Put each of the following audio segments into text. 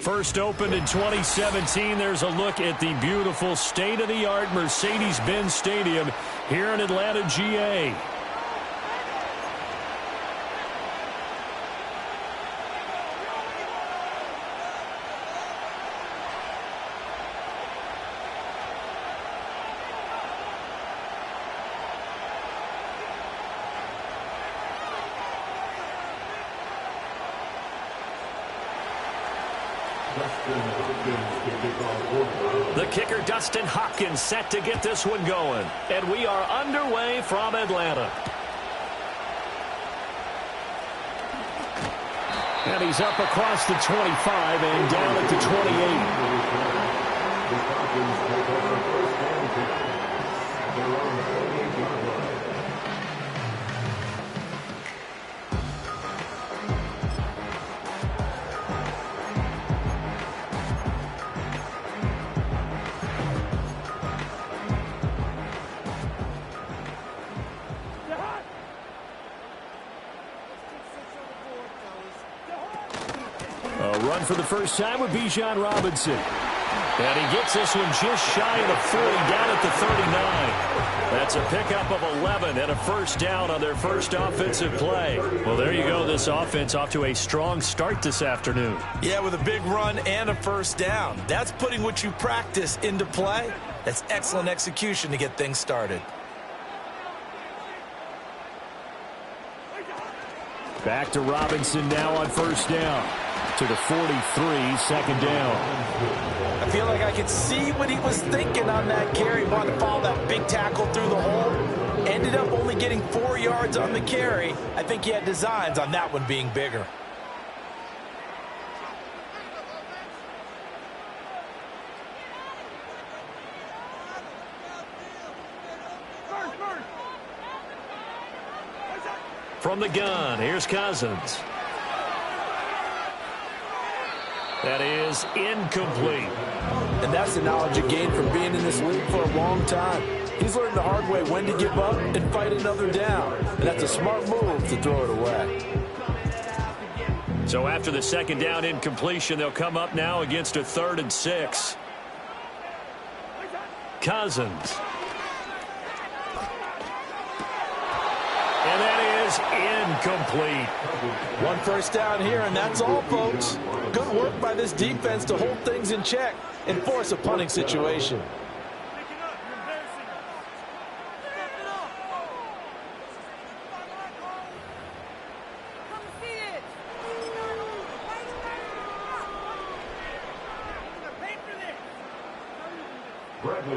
First opened in 2017. There's a look at the beautiful state-of-the-art Mercedes-Benz Stadium here in Atlanta, GA. The kicker, Dustin Hopkins, set to get this one going. And we are underway from Atlanta. And he's up across the 25 and down at the 28. Run for the first time with Bijan Robinson. And he gets this one just shy of the 40, down at the 39. That's a pickup of 11 and a first down on their first offensive play. Well, there you go. This offense off to a strong start this afternoon. Yeah, with a big run and a first down. That's putting what you practice into play. That's excellent execution to get things started. Back to Robinson now on first down. To the 43, second down. I feel like I could see what he was thinking on that carry. Wanted to follow that big tackle through the hole. Ended up only getting 4 yards on the carry. I think he had designs on that one being bigger. From the gun, here's Cousins. That is incomplete. And that's the knowledge he gained from being in this league for a long time. He's learned the hard way when to give up and fight another down. And that's a smart move to throw it away. So after the second down incompletion, they'll come up now against a 3rd and 6. Cousins. And that is incomplete. One first down here, and that's all, folks. Good work by this defense to hold things in check and force a punting situation.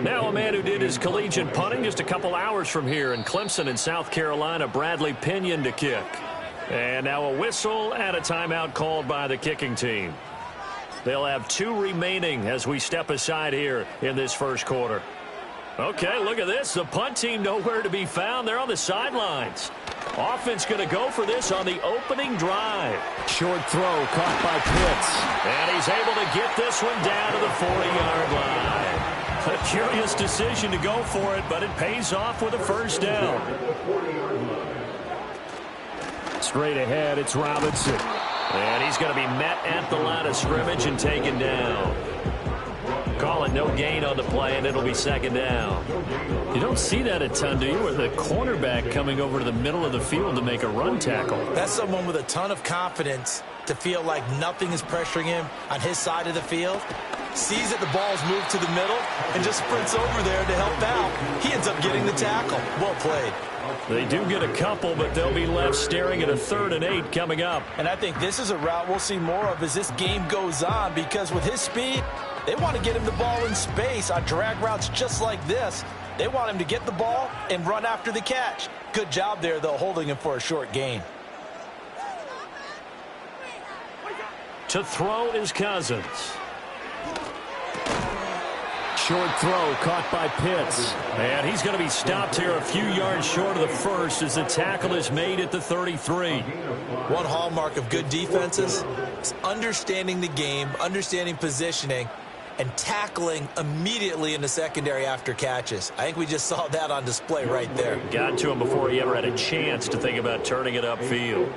Now a man who did his collegiate punting just a couple hours from here in Clemson in South Carolina, Bradley Pinion to kick. And now a whistle and a timeout called by the kicking team. They'll have 2 remaining as we step aside here in this first quarter. Okay, look at this. The punt team nowhere to be found. They're on the sidelines. Offense going to go for this on the opening drive. Short throw caught by Pitts. And he's able to get this one down to the 40-yard line. A curious decision to go for it, but it pays off with a first down. Straight ahead, it's Robinson. And he's going to be met at the line of scrimmage and taken down. Call it no gain on the play, and it'll be second down. You don't see that a ton, do you? With a cornerback coming over to the middle of the field to make a run tackle. That's someone with a ton of confidence to feel like nothing is pressuring him on his side of the field. Sees that the ball's moved to the middle and just sprints over there to help out. He ends up getting the tackle. Well played. They do get a couple, but they'll be left staring at a 3rd and 8 coming up. And I think this is a route we'll see more of as this game goes on, because with his speed, they want to get him the ball in space on drag routes just like this. They want him to get the ball and run after the catch. Good job there, though, holding him for a short gain. To throw is Cousins. Short throw caught by Pitts. And he's going to be stopped here a few yards short of the first as the tackle is made at the 33. One hallmark of good defenses is understanding the game, understanding positioning, and tackling immediately in the secondary after catches. I think we just saw that on display right there. Got to him before he ever had a chance to think about turning it upfield.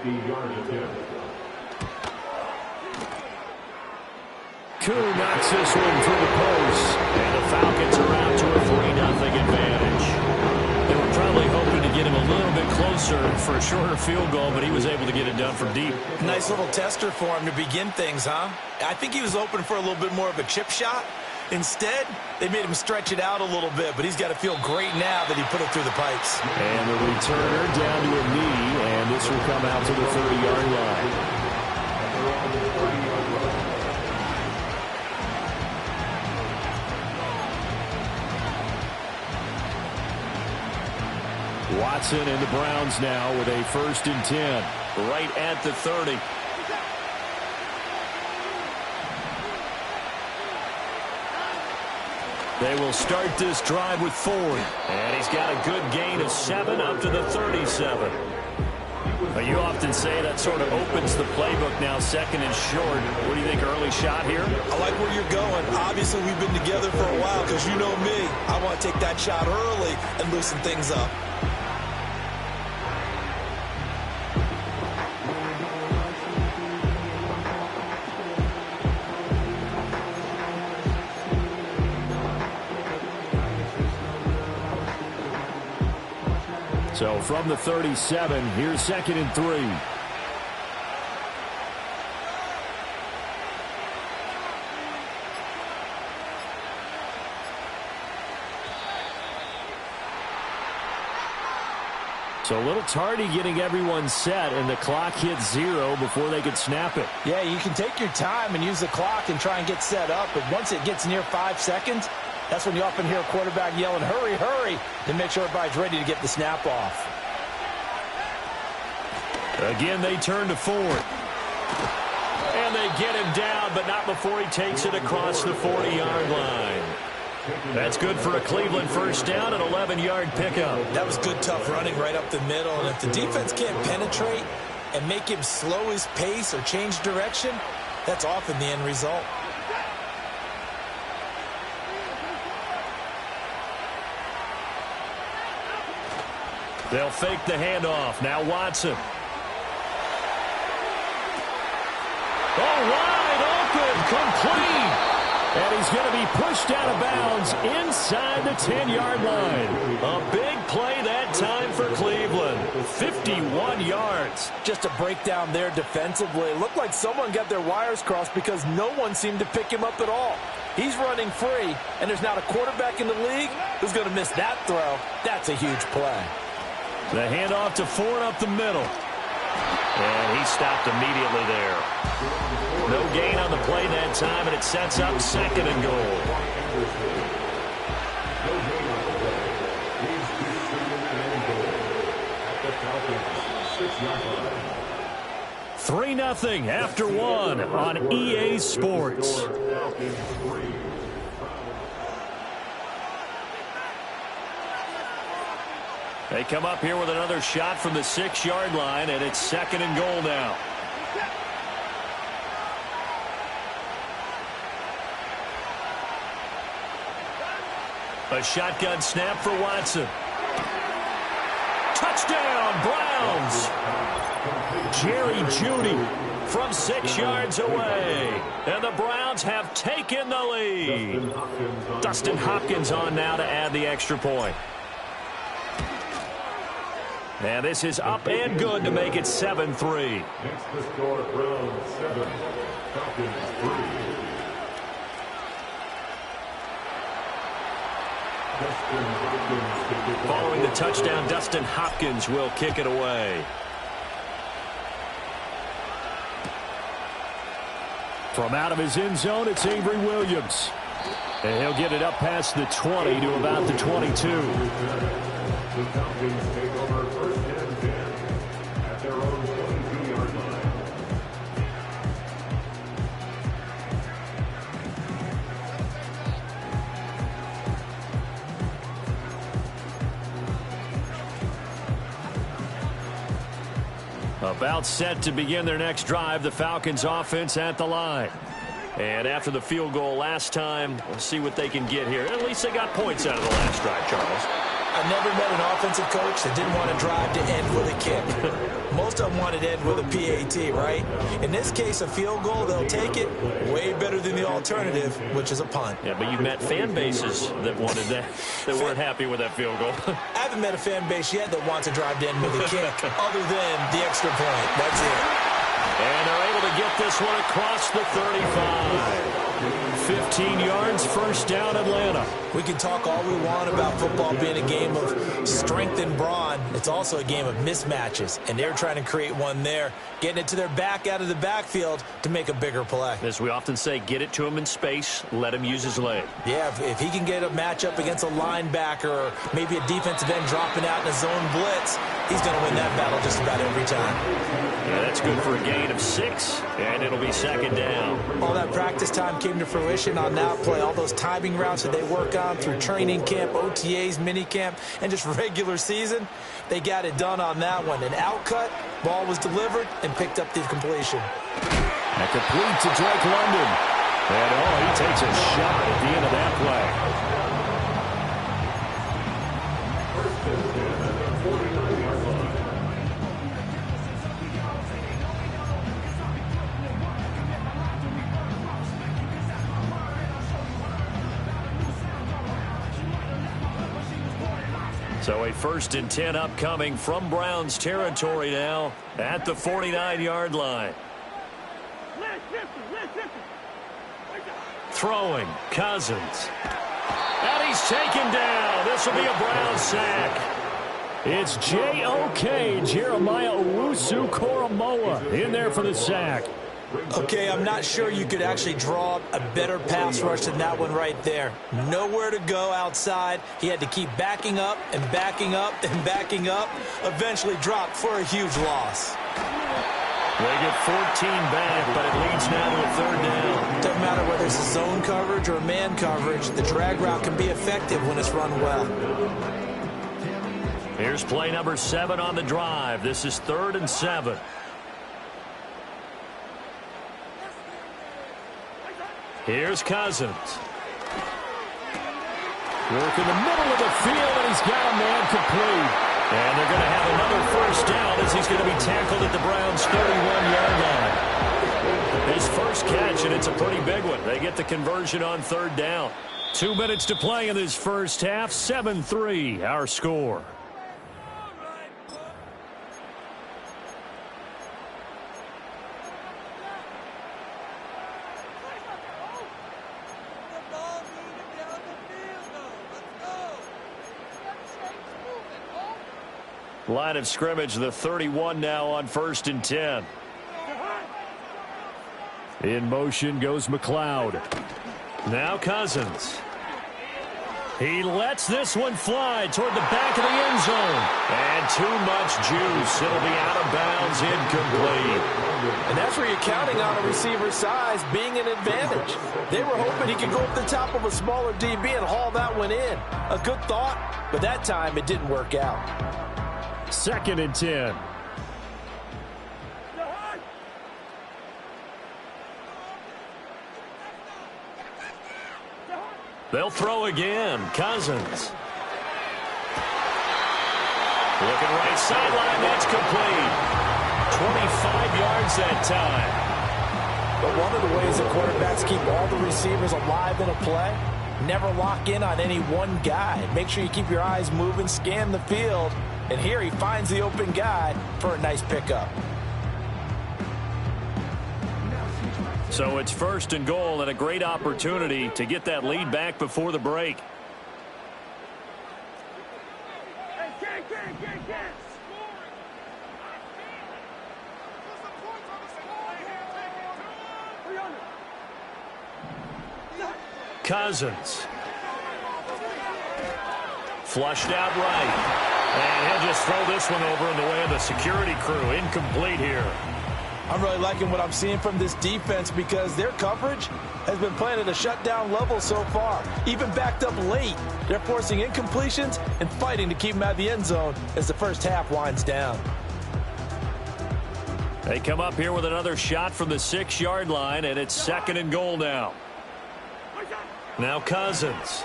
Koo knocks this one through the post. And the Falcons are out to a 3-0 advantage. They were probably hoping to get him a little bit closer for a shorter field goal, but he was able to get it done from deep. Nice little tester for him to begin things, huh? I think he was open for a little bit more of a chip shot. Instead, they made him stretch it out a little bit, but he's got to feel great now that he put it through the pipes. And the returner down to a knee, and this will come out to the 30-yard line. Watson and the Browns now with a 1st and 10. Right at the 30. They will start this drive with Ford. And he's got a good gain of 7 up to the 37. But you often say that sort of opens the playbook now, 2nd and short. What do you think, early shot here? I like where you're going. Obviously, we've been together for a while because you know me. I want to take that shot early and loosen things up. So from the 37, here's 2nd and 3. So a little tardy getting everyone set, and the clock hits 0 before they could snap it. Yeah, you can take your time and use the clock and try and get set up, but once it gets near 5 seconds, that's when you often hear a quarterback yelling, hurry, hurry, to make sure everybody's ready to get the snap off. Again, they turn to Ford. And they get him down, but not before he takes it across the 40-yard line. That's good for a Cleveland 1st down, an 11-yard pickup. That was good, tough running right up the middle, and if the defense can't penetrate and make him slow his pace or change direction, that's often the end result. They'll fake the handoff. Now Watson. Oh, wide open, complete. And he's going to be pushed out of bounds inside the 10-yard line. A big play that time for Cleveland. 51 yards. Just a breakdown there defensively. It looked like someone got their wires crossed because no one seemed to pick him up at all. He's running free, and there's not a quarterback in the league who's going to miss that throw. That's a huge play. The handoff to Ford up the middle. And he stopped immediately there. No gain on the play that time, and it sets up 2nd and goal. 3-0 after 1 on EA Sports. They come up here with another shot from the 6-yard line, and it's 2nd and goal now. A shotgun snap for Watson. Touchdown, Browns! Jerry Jeudy from 6 yards away. And the Browns have taken the lead. Dustin Hopkins on now to add the extra point. And this is up and good to make it 7-3. Next to score, Browns 7, Falcons 3. Following the touchdown, Dustin Hopkins will kick it away. From out of his end zone, it's Avery Williams. And he'll get it up past the 20 to about the 22. The Falcons take over 1st and 10 at their own 22-yard line. About set to begin their next drive, the Falcons offense at the line. And after the field goal last time, we'll see what they can get here. At least they got points out of the last drive, Charles. I've never met an offensive coach that didn't want to drive to end with a kick. Most of them wanted to end with a PAT, right? In this case, a field goal, they'll take it. Way better better than the alternative, which is a punt. Yeah, but you've met fan bases that wanted that, that weren't happy with that field goal. I haven't met a fan base yet that wants to drive to end with a kick other than the extra point. That's it. And they're able to get this one across the 35. 15 yards, first down, Atlanta. We can talk all we want about football being a game of strength and brawn. It's also a game of mismatches, and they're trying to create one there, getting it to their back out of the backfield to make a bigger play. As we often say, get it to him in space, let him use his leg. Yeah, if he can get a matchup against a linebacker or maybe a defensive end dropping out in a zone blitz, he's going to win that battle just about every time. Yeah, that's good for a gain of 6, and it'll be second down. All that practice time came to fruition on that play. All those timing routes that they work on through training camp, OTAs, minicamp, and just regular season, they got it done on that one. An outcut, ball was delivered, and picked up the completion. A complete to Drake London. And, he takes a shot at the end of that play. So a 1st and 10 upcoming from Browns territory now at the 49-yard line. Throwing, Cousins. And he's taken down. This will be a Browns sack. It's J.O.K. Jeremiah Owusu-Koramoah in there for the sack. Okay, I'm not sure you could actually draw a better pass rush than that one right there. Nowhere to go outside. He had to keep backing up and backing up and backing up. Eventually dropped for a huge loss. They get 14 back, but it leads now to a 3rd down. Doesn't matter whether it's a zone coverage or man coverage. The drag route can be effective when it's run well. Here's play number 7 on the drive. This is 3rd and 7. Here's Cousins. Work in the middle of the field, and he's got a man complete. And they're going to have another 1st down as he's going to be tackled at the Browns' 31-yard line. His first catch, and it's a pretty big one. They get the conversion on 3rd down. 2 minutes to play in this first half. 7-3, our score. Line of scrimmage, the 31 now on 1st and 10. In motion goes McLeod. Now Cousins. He lets this one fly toward the back of the end zone. And too much juice. It'll be out of bounds, incomplete. And that's where you're counting on a receiver's size being an advantage. They were hoping he could go up the top of a smaller DB and haul that one in. A good thought, but that time it didn't work out. 2nd and 10. They'll throw again. Cousins. Looking right sideline. That's complete. 25 yards that time. But one of the ways that quarterbacks keep all the receivers alive in a play, never lock in on any one guy. Make sure you keep your eyes moving, scan the field. And here he finds the open guy for a nice pickup. So it's 1st and goal and a great opportunity to get that lead back before the break. Cousins. Flushed out right. And he'll just throw this one over in the way of the security crew. Incomplete here. I'm really liking what I'm seeing from this defense because their coverage has been playing at a shutdown level so far. Even backed up late, they're forcing incompletions and fighting to keep them out of the end zone as the first half winds down. They come up here with another shot from the 6-yard line, and it's 2nd and goal now. Now Cousins.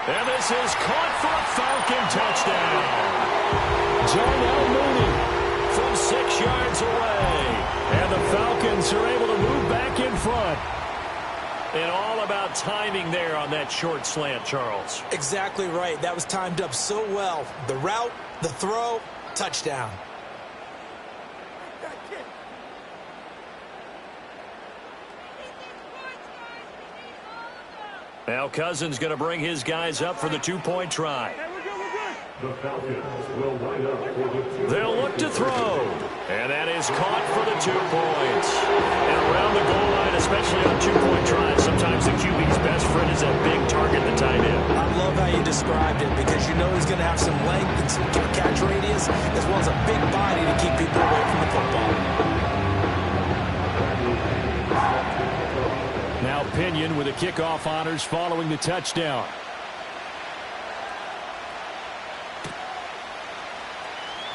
And this is caught for a Falcon touchdown. Jarnell Mooney from 6 yards away. And the Falcons are able to move back in front. And all about timing there on that short slant, Charles. Exactly right. That was timed up so well. The route, the throw, touchdown. Now Cousins going to bring his guys up for the two-point try. The Falcons will line up for the two. They'll look to throw. And that is caught for the 2 points. And around the goal line, especially on two-point tries, sometimes the QB's best friend is that big target, the tight end. I love how you described it because you know he's going to have some length and some catch radius as well as a big body to keep people away from the football. Now Pinion with the kickoff honors following the touchdown.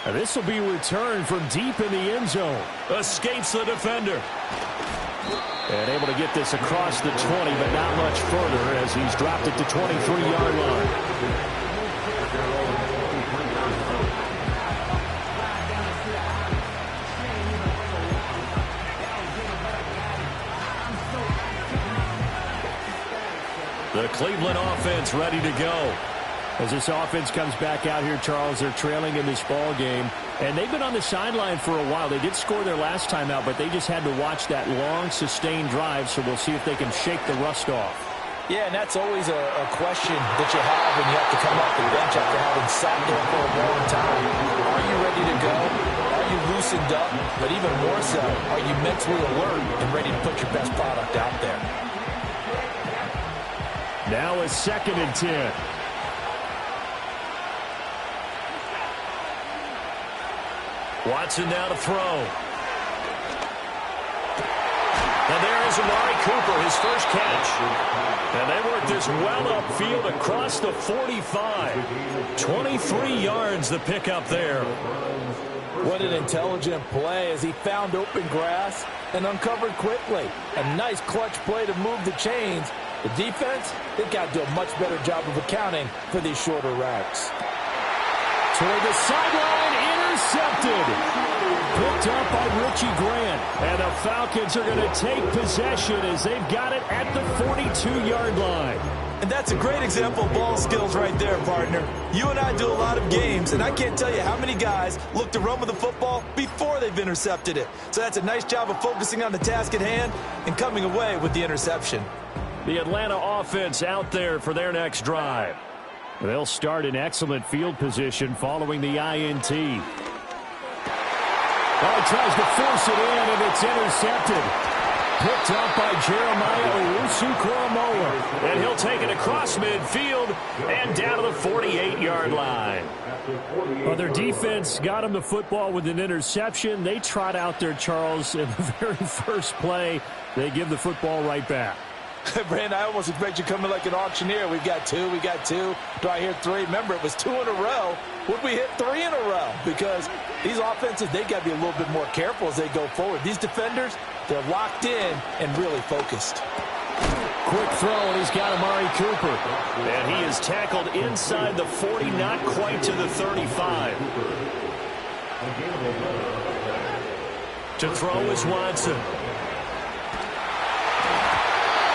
And this will be returned from deep in the end zone. Escapes the defender. And able to get this across the 20, but not much further as he's dropped it to 23-yard line. The Cleveland offense ready to go. As this offense comes back out here, Charles, they're trailing in this ball game. And they've been on the sideline for a while. They did score their last time out, but they just had to watch that long, sustained drive, so we'll see if they can shake the rust off. Yeah, and that's always a question that you have when you have to come off the bench after having sat there for a long time. Are you ready to go? Are you loosened up? But even more so, are you mentally alert and ready to put your best product out there? Now a 2nd and 10. Watson now to throw. And there is Amari Cooper, his first catch. And they work this well upfield across the 45. 23 yards the pickup there. What an intelligent play as he found open grass and uncovered quickly. A nice clutch play to move the chains. The defense, they got to do a much better job of accounting for these shorter routes. Toward the sideline, intercepted. Picked up by Richie Grant. And the Falcons are going to take possession as they've got it at the 42-yard line. And that's a great example of ball skills right there, partner. You and I do a lot of games, and I can't tell you how many guys look to run with the football before they've intercepted it. So that's a nice job of focusing on the task at hand and coming away with the interception. The Atlanta offense out there for their next drive. They'll start in excellent field position following the INT. Oh, he tries to force it in, and it's intercepted. Picked up by Jeremiah Owusu-Koramoah. And he'll take it across midfield and down to the 48-yard line. Well, their defense got him the football with an interception. They trot out there, Charles, in the very first play. They give the football right back. Brandon, I almost expect you coming like an auctioneer. We got two. Do I hear three? Remember, it was 2 in a row. Would we hit 3 in a row? Because these offenses, they got to be a little bit more careful as they go forward. These defenders, they're locked in and really focused. Quick throw, and he's got Amari Cooper. And he is tackled inside the 40, not quite to the 35. To throw is Watson.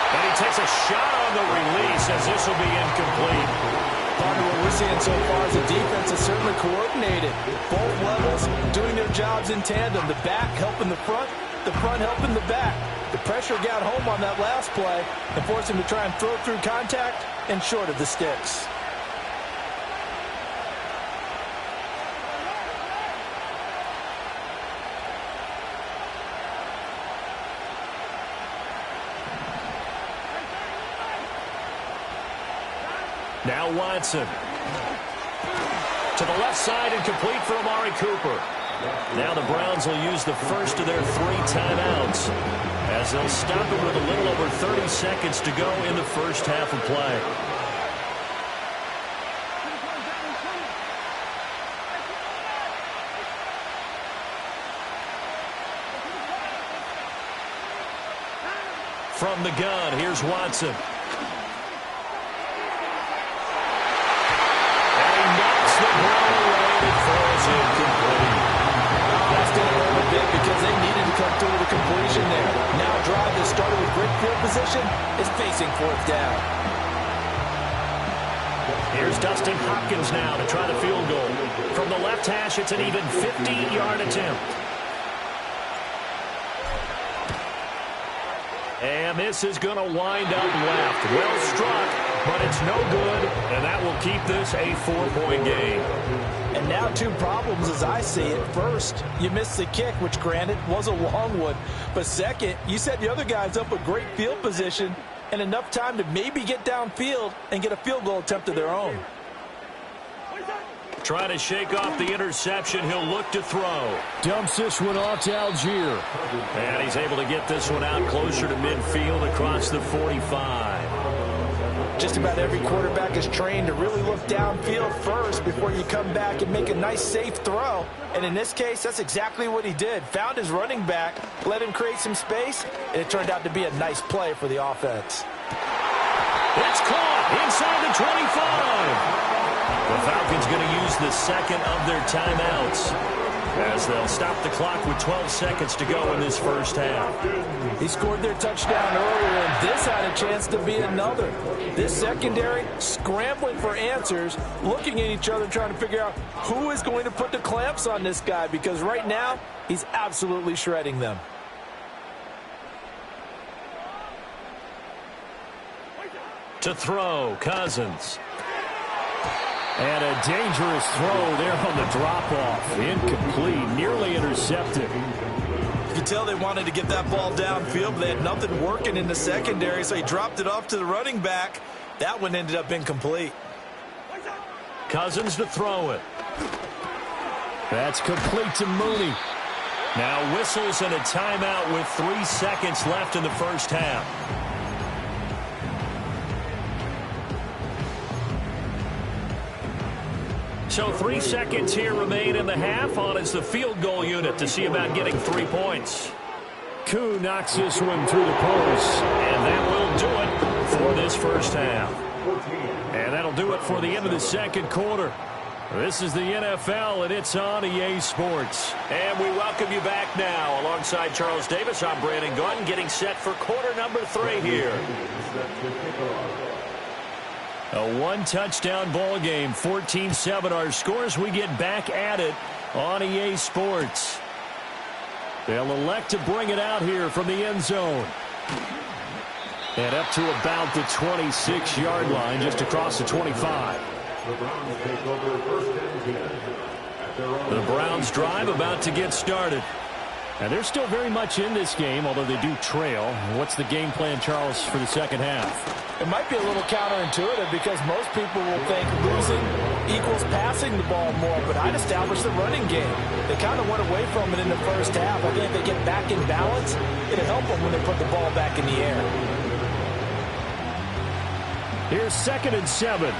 And he takes a shot on the release as this will be incomplete. Partner, what we're seeing so far is the defense is certainly coordinated. Both levels doing their jobs in tandem. The back helping the front helping the back. The pressure got home on that last play and forced him to try and throw through contact and short of the sticks. Now Watson. To the left side and complete for Amari Cooper. Now the Browns will use the first of their 3 timeouts as they'll stop it with a little over 30 seconds to go in the first half of play. From the gun, here's Watson. The ball away, it falls incomplete. That's doing a little bit because they needed to come through with a completion there. Now drive that started with position is facing fourth down. Here's Dustin Hopkins now to try the field goal. From the left hash, it's an even 50-yard attempt. And this is going to wind up left. Well struck, but it's no good, and that will keep this a 4-point game. And now 2 problems as I see it. First, you missed the kick, which granted was a long one. But second, you set the other guys up with great field position and enough time to maybe get downfield and get a field goal attempt of their own. Trying to shake off the interception. He'll look to throw. Dumps this one off to Algier. And he's able to get this one out closer to midfield across the 45. Just about every quarterback is trained to really look downfield first before you come back and make a nice, safe throw. And in this case, that's exactly what he did. Found his running back, let him create some space, and it turned out to be a nice play for the offense. It's caught inside the 25. The Falcons going to use the second of their timeouts as they'll stop the clock with 12 seconds to go in this first half. He scored their touchdown earlier, and this had a chance to be another. This secondary scrambling for answers, looking at each other, trying to figure out who is going to put the clamps on this guy, because right now he's absolutely shredding them. To throw, Cousins. And a dangerous throw there on the drop-off. Incomplete, nearly intercepted. You could tell they wanted to get that ball downfield, but they had nothing working in the secondary, so he dropped it off to the running back. That one ended up incomplete. Cousins to throw it. That's complete to Mooney. Now whistles and a timeout with 3 seconds left in the first half. So 3 seconds here remain in the half. On is the field goal unit to see about getting 3 points. Koo knocks this one through the post. And that will do it for this first half. And that'll do it for the end of the second quarter. This is the NFL, and it's on EA Sports. And we welcome you back now. Alongside Charles Davis, I'm Brandon Gunn, getting set for quarter number 3 here. A 1-touchdown ball game, 14-7 our scores. We get back at it on EA Sports. They'll elect to bring it out here from the end zone. And up to about the 26-yard line, just across the 25. The Browns drive about to get started. And they're still very much in this game, although they do trail. What's the game plan, Charles, for the second half? It might be a little counterintuitive because most people will think losing equals passing the ball more, but I'd establish the running game. They kind of went away from it in the first half. I think if they get back in balance, it'll help them when they put the ball back in the air. Here's 2nd and 7.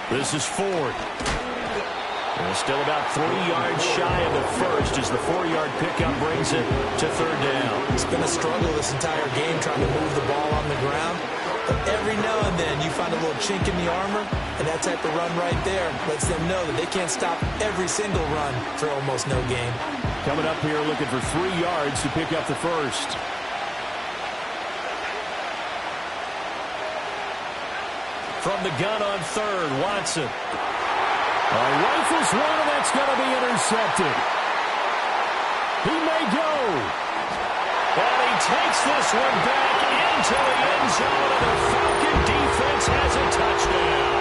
This is Ford. They're still about 3 yards shy of the first as the 4-yard pickup brings it to 3rd down. It's been a struggle this entire game trying to move the ball on the ground. But every now and then you find a little chink in the armor, and that type of run right there lets them know that they can't stop every single run for almost no gain. Coming up here looking for 3 yards to pick up the first. From the gun on 3rd, Watson. Rifles one, and that's going to be intercepted. He may go. And he takes this one back into the end zone, and the Falcon defense has a touchdown.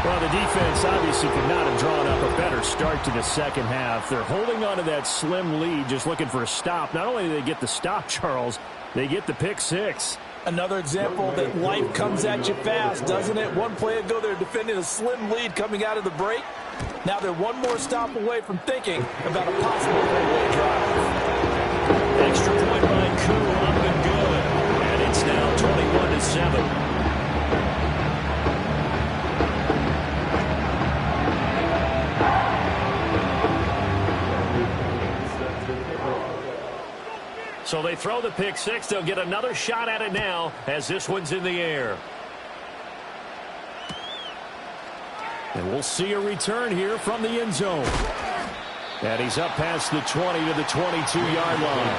Well, the defense obviously could not have drawn up a better start to the second half. They're holding on to that slim lead, just looking for a stop. Not only do they get the stop, Charles, they get the pick 6. Another example that life comes at you fast, doesn't it? One play ago, they're defending a slim lead coming out of the break. Now they're one more stop away from thinking about a possible three-way drive. Extra point by Koo, up and good. And it's now 21-7. So they throw the pick 6. They'll get another shot at it now as this one's in the air. And we'll see a return here from the end zone. And he's up past the 20 to the 22-yard line.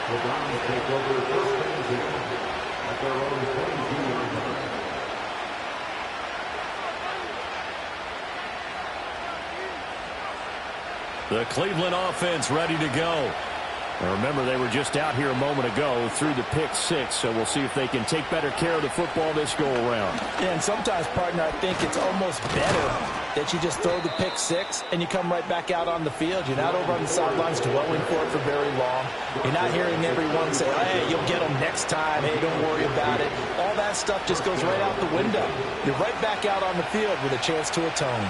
The Browns take over first and 10 at their own 22-yard line. The Cleveland offense ready to go. Now remember, they were just out here a moment ago through the pick six, so we'll see if they can take better care of the football this go-around. Yeah, and sometimes, partner, I think it's almost better that you just throw the pick six and you come right back out on the field. You're not over on the sidelines dwelling for it for very long. You're not hearing everyone say, hey, you'll get them next time. Hey, don't worry about it. All that stuff just goes right out the window. You're right back out on the field with a chance to atone.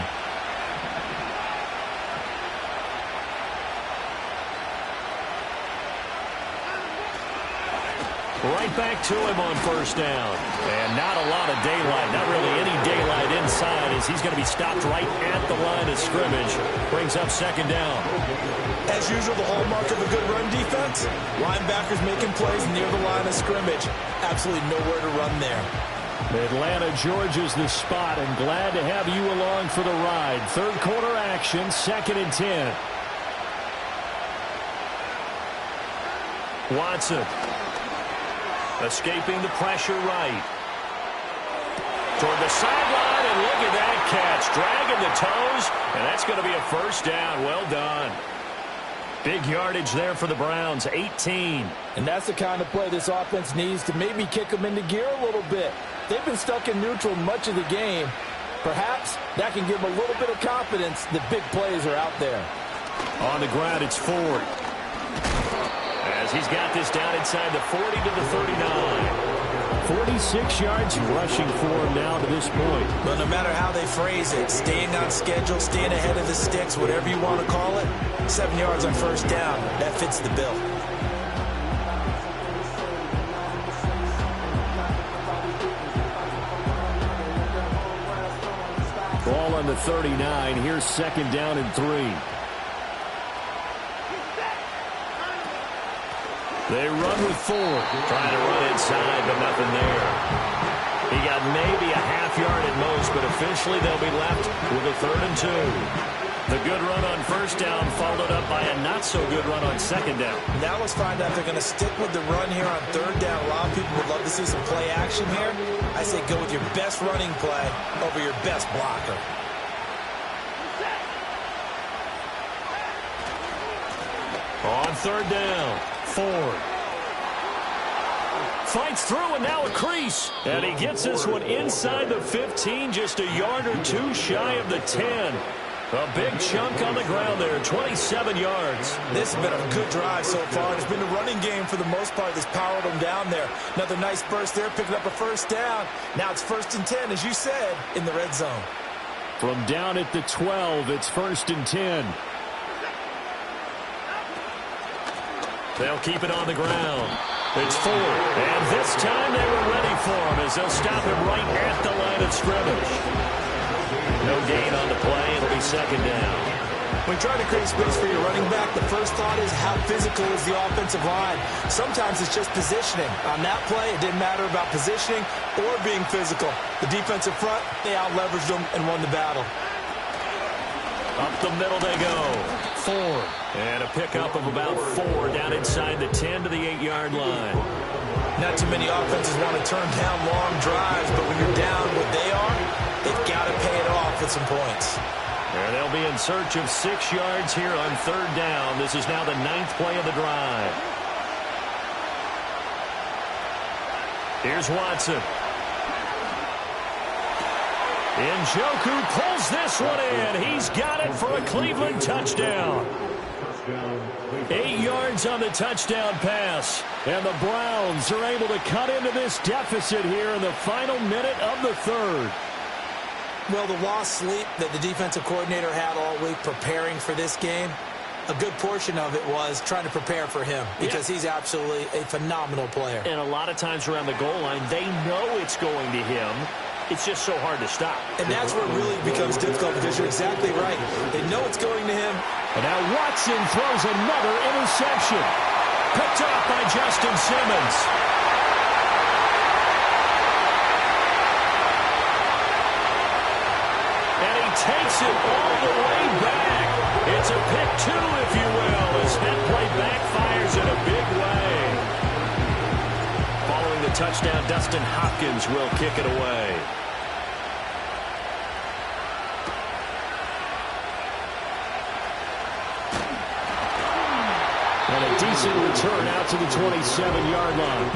Right back to him on first down. And not a lot of daylight, not really any daylight inside, as he's going to be stopped right at the line of scrimmage. Brings up second down. As usual, the hallmark of a good run defense, linebackers making plays near the line of scrimmage. Absolutely nowhere to run there. Atlanta, Georgia's the spot, and glad to have you along for the ride. Third quarter action, 2nd and 10. Watson. Escaping the pressure right. Toward the sideline, and look at that catch. Dragging the toes, and that's going to be a first down. Well done. Big yardage there for the Browns, 18. And that's the kind of play this offense needs to maybe kick them into gear a little bit. They've been stuck in neutral much of the game. Perhaps that can give them a little bit of confidence that big plays are out there. On the ground, it's Ford. As he's got this down inside the 40 to the 39. 46 yards rushing for him now to this point. But no matter how they phrase it, staying on schedule, staying ahead of the sticks, whatever you want to call it, 7 yards on first down, that fits the bill. Ball on the 39. Here's second down and 3. They run with Ford. Trying to run inside, but nothing there. He got maybe a half yard at most, but officially they'll be left with a 3rd and 2. The good run on first down followed up by a not-so-good run on second down. Now let's find out if they're going to stick with the run here on 3rd down. A lot of people would love to see some play action here. I say go with your best running play over your best blocker. On 3rd down, Ford. Fights through, and now a crease. And he gets this one inside the 15, just a yard or two shy of the 10. A big chunk on the ground there, 27 yards. This has been a good drive so far. It's been a running game for the most part that's powered them down there. Another nice burst there, picking up a first down. Now it's 1st and 10, as you said, in the red zone. From down at the 12, it's 1st and 10. They'll keep it on the ground. It's Ford. And this time they were ready for him as they'll stop him right at the line of scrimmage. No gain on the play. It'll be second down. When trying to create space for your running back, the first thought is how physical is the offensive line. Sometimes it's just positioning. On that play, it didn't matter about positioning or being physical. The defensive front, they out-leveraged them and won the battle. Up the middle they go. Ford. And a pickup of about 4 down inside the 10 to the 8-yard line. Not too many offenses want to turn down long drives, but when you're down what they are, they've got to pay it off with some points. And they'll be in search of 6 yards here on 3rd down. This is now the 9th play of the drive. Here's Watson. Njoku pulls this one in. He's got it for a Cleveland touchdown. 8 yards on the touchdown pass. And the Browns are able to cut into this deficit here in the final minute of the 3rd. Well, the lost sleep that the defensive coordinator had all week preparing for this game, a good portion of it was trying to prepare for him because he's absolutely a phenomenal player. And a lot of times around the goal line, they know it's going to him. It's just so hard to stop. And that's where it really becomes difficult because you're exactly right. They know it's going to him. And now Watson throws another interception. Picked off by Justin Simmons. And he takes it all the way back. touchdown. Dustin Hopkins will kick it away. And a decent return out to the 27-yard line.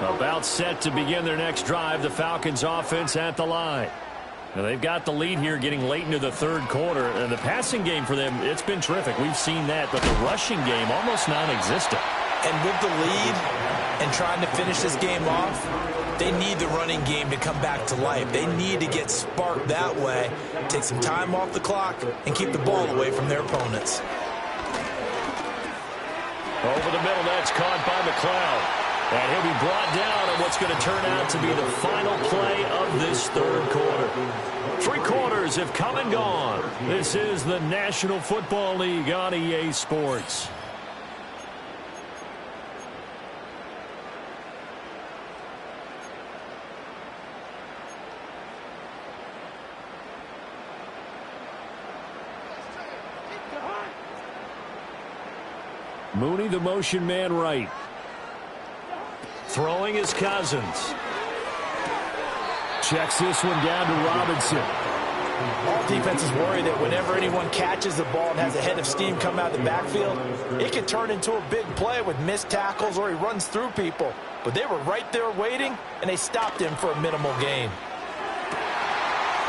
About set to begin their next drive, the Falcons offense at the line. Now they've got the lead here getting late into the third quarter. And the passing game for them, it's been terrific. We've seen that, but the rushing game almost non-existent. And with the lead and trying to finish this game off, they need the running game to come back to life. They need to get sparked that way, take some time off the clock, and keep the ball away from their opponents. Over the middle, that's caught by McLeod. And he'll be brought down on what's going to turn out to be the final play of this third quarter. 3 quarters have come and gone. This is the National Football League on EA Sports. Mooney, the motion man right. Throwing his Cousins. Checks this one down to Robinson. All defenses worry that whenever anyone catches the ball and has a head of steam come out of the backfield, it could turn into a big play with missed tackles or he runs through people. But they were right there waiting, and they stopped him for a minimal gain.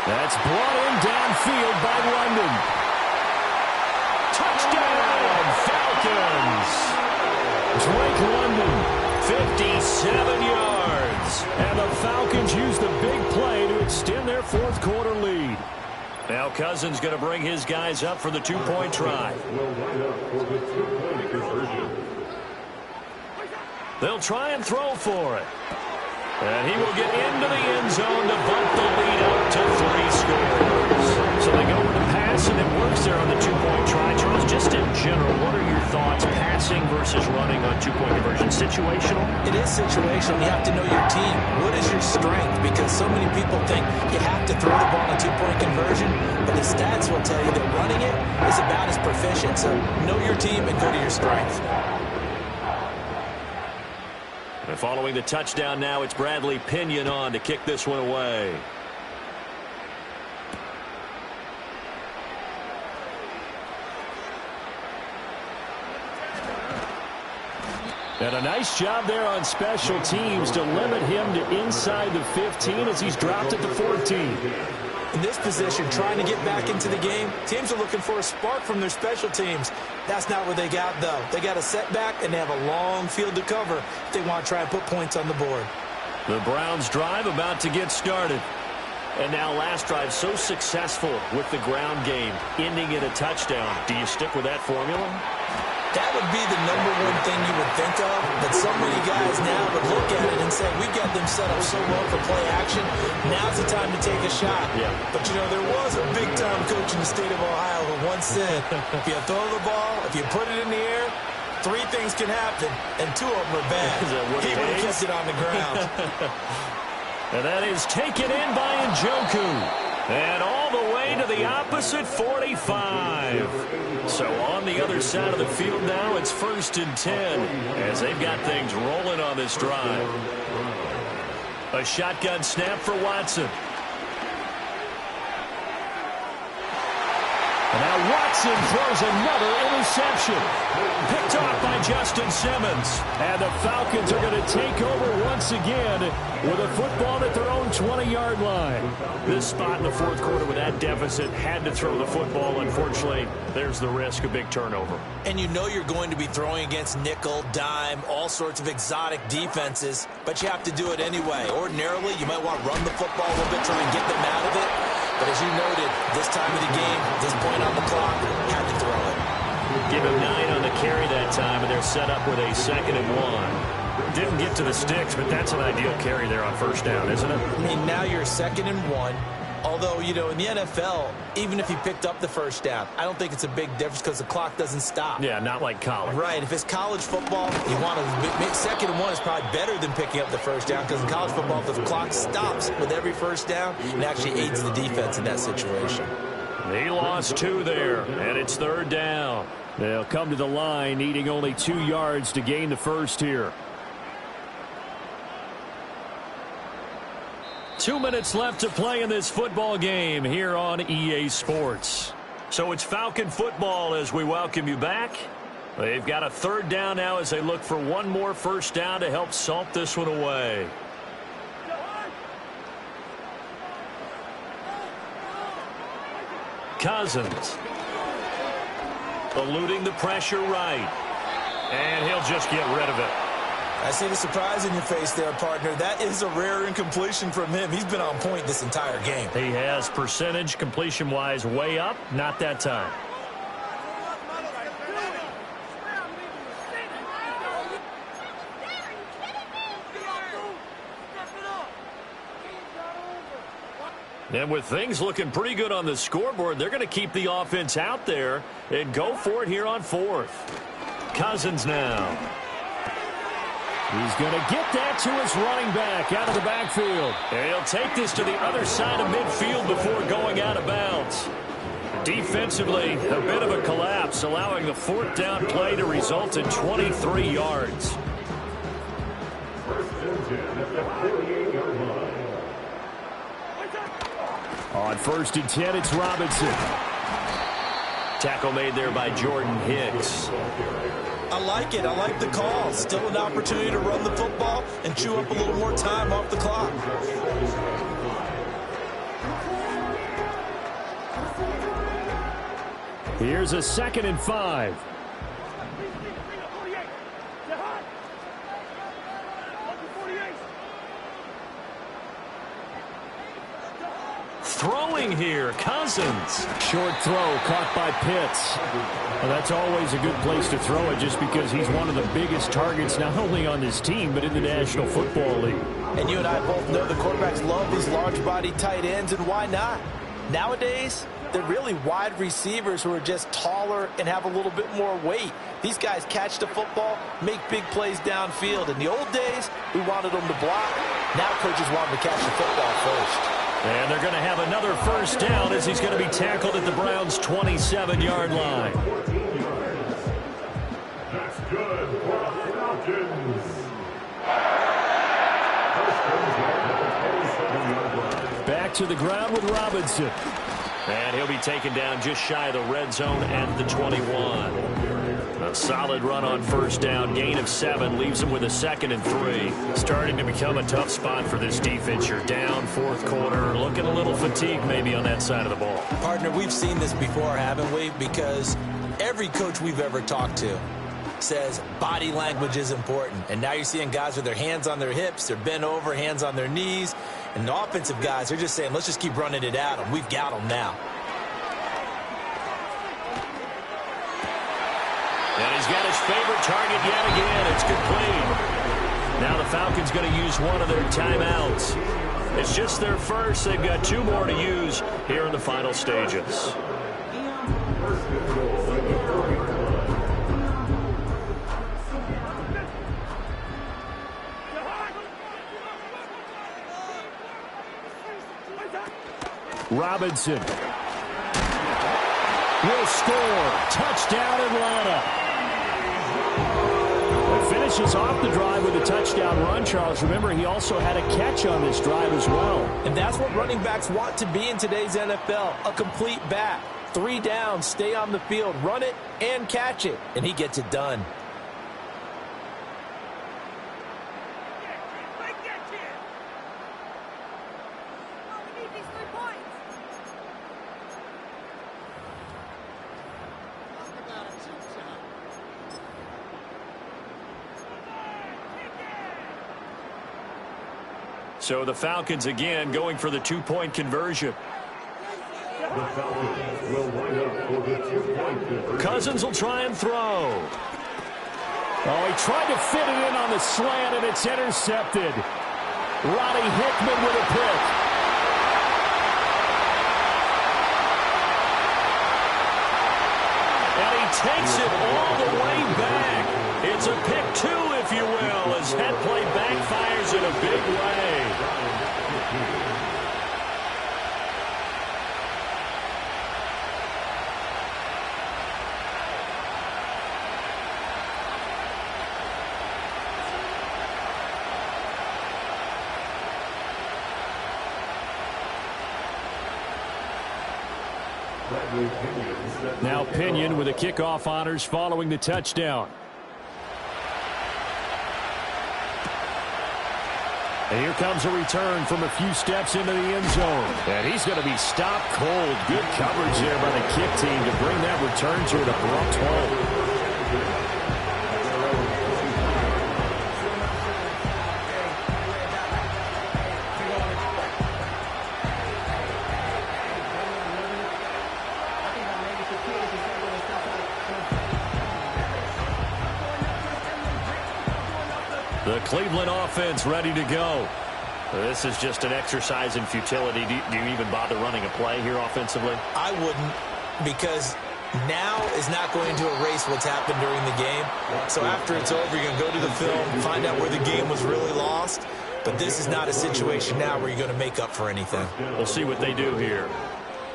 That's brought in downfield by London. Touchdown, Falcons! Drake London. 57 yards. And the Falcons use the big play to extend their fourth quarter lead. Now Cousins going to bring his guys up for the 2-point try. They'll try and throw for it. And he will get into the end zone to bump the lead up to 3 scores. So they go with the pass, and it works there on the 2-point try. Charles, just in general, what are your thoughts passing versus running on 2-point conversion? Situational? It is situational. You have to know your team. What is your strength? Because so many people think you have to throw the ball on a 2-point conversion, but the stats will tell you that running it is about as proficient. So know your team and go to your strength. And following the touchdown now, it's Bradley Pinion on to kick this one away. And a nice job there on special teams to limit him to inside the 15 as he's dropped at the 14. In this position, trying to get back into the game, teams are looking for a spark from their special teams. That's not what they got, though. They got a setback, and they have a long field to cover if they want to try and put points on the board. The Browns drive about to get started. And now last drive so successful with the ground game, ending in a touchdown. Do you stick with that formula? That would be the #1 thing you would think of, but so many guys now would look at it and say, we've got them set up so well for play action, now's the time to take a shot. Yeah. But, you know, there was a big-time coach in the state of Ohio who once said, if you throw the ball, if you put it in the air, 3 things can happen, and 2 of them are bad. He would have kept it on the ground. And that is taken in by Njoku. And all the way to the opposite 45. So on the other side of the field now, it's 1st and 10 as they've got things rolling on this drive. A shotgun snap for Watson. And now Watson throws another interception. Picked off by Justin Simmons. And the Falcons are going to take over once again with a football at their own 20-yard line. This spot in the fourth quarter with that deficit had to throw the football. Unfortunately, there's the risk of big turnover. And you know you're going to be throwing against nickel, dime, all sorts of exotic defenses, but you have to do it anyway. Ordinarily, you might want to run the football a little bit, try and get them out of it. But as you noted, this time of the game, this point on the clock, had to throw it. Give him 9 on the carry that time, and they're set up with a 2nd and 1. Didn't get to the sticks, but that's an ideal carry there on 1st down, isn't it? I mean, now you're 2nd and 1. Although, you know, in the NFL, even if he picked up the first down, I don't think it's a big difference because the clock doesn't stop. Yeah, not like college. Right. If it's college football, you want to second and one is probably better than picking up the first down because in college football, if the clock stops with every first down, it actually aids the defense in that situation. He lost 2 there, and it's 3rd down. They'll come to the line needing only 2 yards to gain the first here. 2 minutes left to play in this football game here on EA Sports. So it's Falcon football as we welcome you back. They've got a 3rd down now as they look for one more first down to help salt this one away. Cousins. Eluding the pressure right. And he'll just get rid of it. I see the surprise in your face there, partner. That is a rare incompletion from him. He's been on point this entire game. He has percentage completion-wise way up. Not that time. And with things looking pretty good on the scoreboard, they're going to keep the offense out there and go for it here on 4th. Cousins now. He's going to get that to his running back out of the backfield. And he'll take this to the other side of midfield before going out of bounds. Defensively, a bit of a collapse, allowing the 4th down play to result in 23 yards. On 1st and 10, it's Robinson. Tackle made there by Jordan Hicks. I like it. I like the call. Still an opportunity to run the football and chew up a little more time off the clock. Here's a 2nd and 5. Throwing here, Cousins. Short throw caught by Pitts. Well, that's always a good place to throw it just because he's one of the biggest targets not only on this team but in the National Football League. And you and I both know the quarterbacks love these large-body tight ends, and why not? Nowadays, they're really wide receivers who are just taller and have a little bit more weight. These guys catch the football, make big plays downfield. In the old days, we wanted them to block. Now coaches want them to catch the football first. And they're going to have another first down as he's going to be tackled at the Browns' 27-yard line. That's good for the Falcons. Back to the ground with Robinson. And he'll be taken down just shy of the red zone at the 21. A solid run on first down. Gain of 7 leaves him with a 2nd and 3. Starting to become a tough spot for this defense. You're down 4th quarter. Looking a little fatigued maybe on that side of the ball. Partner, we've seen this before, haven't we? Because every coach we've ever talked to says body language is important. And now you're seeing guys with their hands on their hips. They're bent over, hands on their knees. And the offensive guys are just saying, let's just keep running it at them. We've got them now. And he's got his favorite target yet again. It's complete. Now the Falcons going to use one of their timeouts. It's just their first. They've got 2 more to use here in the final stages. Robinson will score. Touchdown, Atlanta. It finishes off the drive with a touchdown run, Charles. Remember, he also had a catch on this drive as well. And that's what running backs want to be in today's NFL, a complete back. 3 downs, stay on the field, run it, and catch it. And he gets it done. So the Falcons again going for the 2-point conversion. The Falcons will line up for the 2-point conversion. Cousins will try and throw. Oh, he tried to fit it in on the slant, and it's intercepted. Roddy Hickman with a pick. takes it all the way back. It's a pick two, if you will, as that play backfires in a big way. Now Pinion with the kickoff honors following the touchdown. And here comes a return from a few steps into the end zone. And he's going to be stopped cold. Good coverage there by the kick team to bring that return to an abrupt halt. The Cleveland offense ready to go. This is just an exercise in futility. Do you even bother running a play here offensively? I wouldn't, because now is not going to erase what's happened during the game. So after it's over, you're going to go to the film, find out where the game was really lost. But this is not a situation now where you're going to make up for anything. We'll see what they do here.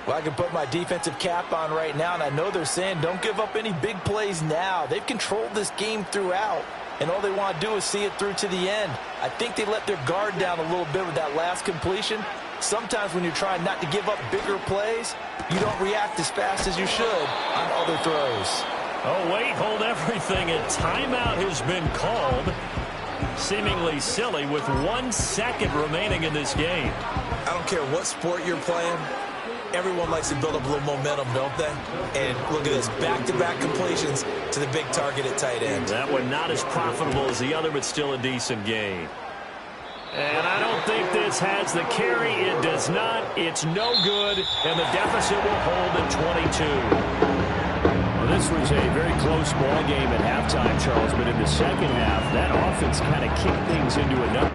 Well, I can put my defensive cap on right now, and I know they're saying don't give up any big plays now. They've controlled this game throughout, and all they want to do is see it through to the end. I think they let their guard down a little bit with that last completion. Sometimes when you're trying not to give up bigger plays, you don't react as fast as you should on other throws. Oh, wait, hold everything. A timeout has been called. Seemingly silly with 1 second remaining in this game. I don't care what sport you're playing. Everyone likes to build up a little momentum, don't they? And look at this, back-to-back completions to the big target at tight end. That one not as profitable as the other, but still a decent gain. And I don't think this has the carry. It does not. It's no good, and the deficit will hold at 22. Well, this was a very close ball game at halftime, Charles, but in the second half, that offense kind of kicked things into another.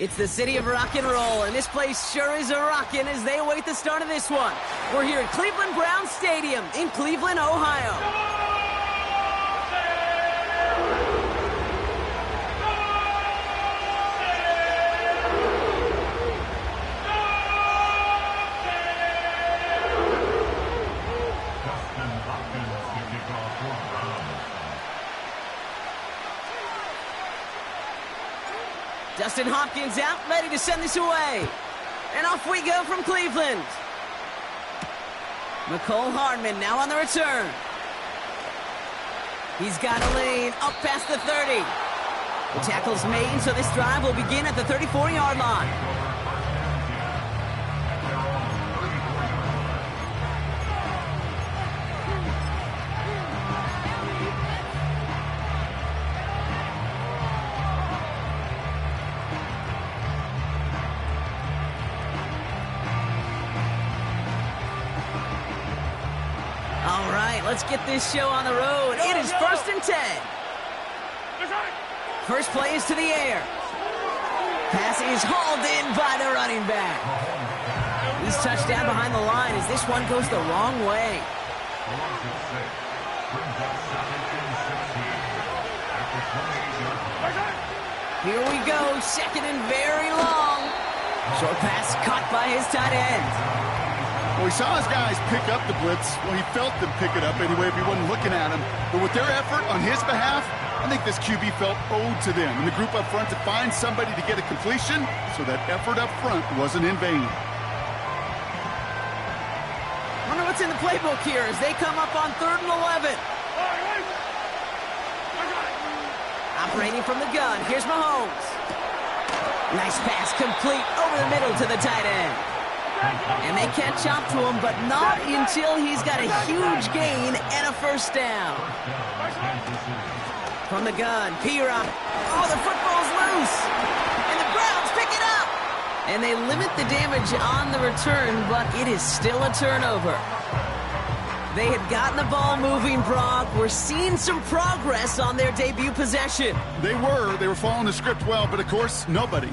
It's the city of rock and roll, and this place sure is a-rockin' as they await the start of this one. We're here at Cleveland Browns Stadium in Cleveland, Ohio. Justin Hopkins out, ready to send this away. And off we go from Cleveland. McCole Hardman now on the return. He's got a lane up past the 30. The tackle's made, so this drive will begin at the 34-yard line. Let's get this show on the road. It is 1st and 10. First play is to the air. Pass is hauled in by the running back. He's touched down behind the line as this one goes the wrong way. Here we go, 2nd and very long. Short pass caught by his tight end. Well, he saw his guys pick up the blitz. Well, he felt them pick it up anyway if he wasn't looking at him. But with their effort on his behalf, I think this QB felt owed to them and the group up front to find somebody to get a completion, so that effort up front wasn't in vain. Wonder what's in the playbook here as they come up on 3rd and 11. A Operating from the gun, here's Mahomes. Nice pass complete over the middle to the tight end. And they catch up to him, but not until he's got a huge gain and a first down. From the gun, P-Rock. Oh, the football's loose. And the Browns pick it up. And they limit the damage on the return, but it is still a turnover. They had gotten the ball moving, Brock. We're seeing some progress on their debut possession. They were following the script well, but of course, nobody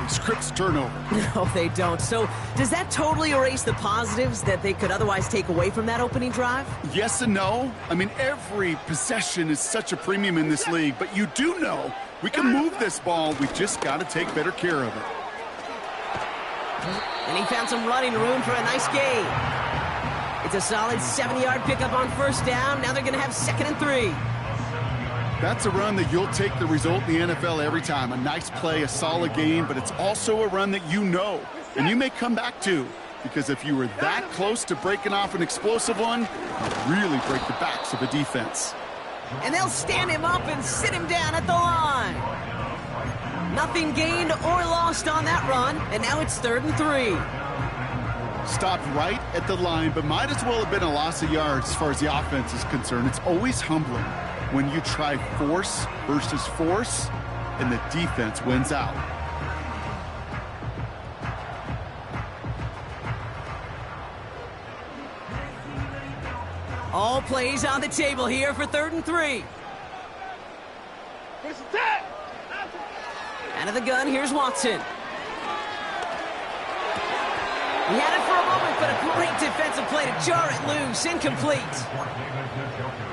scripts turnover. No, they don't. So does that totally erase the positives that they could otherwise take away from that opening drive? Yes and no. I mean, every possession is such a premium in this league, but you do know we can move this ball. We just got to take better care of it. And he found some running room for a nice gain. It's a solid 70-yard pickup on first down. Now they're going to have 2nd and 3. That's a run that you'll take the result in the NFL every time. A nice play, a solid game, but it's also a run that you know, and you may come back to, because if you were that close to breaking off an explosive one, you really break the backs of a defense. And they'll stand him up and sit him down at the line. Nothing gained or lost on that run, and now it's 3rd and 3. Stopped right at the line, but might as well have been a loss of yards as far as the offense is concerned. It's always humbling when you try force versus force, and the defense wins out. All plays on the table here for 3rd and 3. Out of the gun, here's Watson. He had it for a moment, but a great defensive play to jar it loose. Incomplete.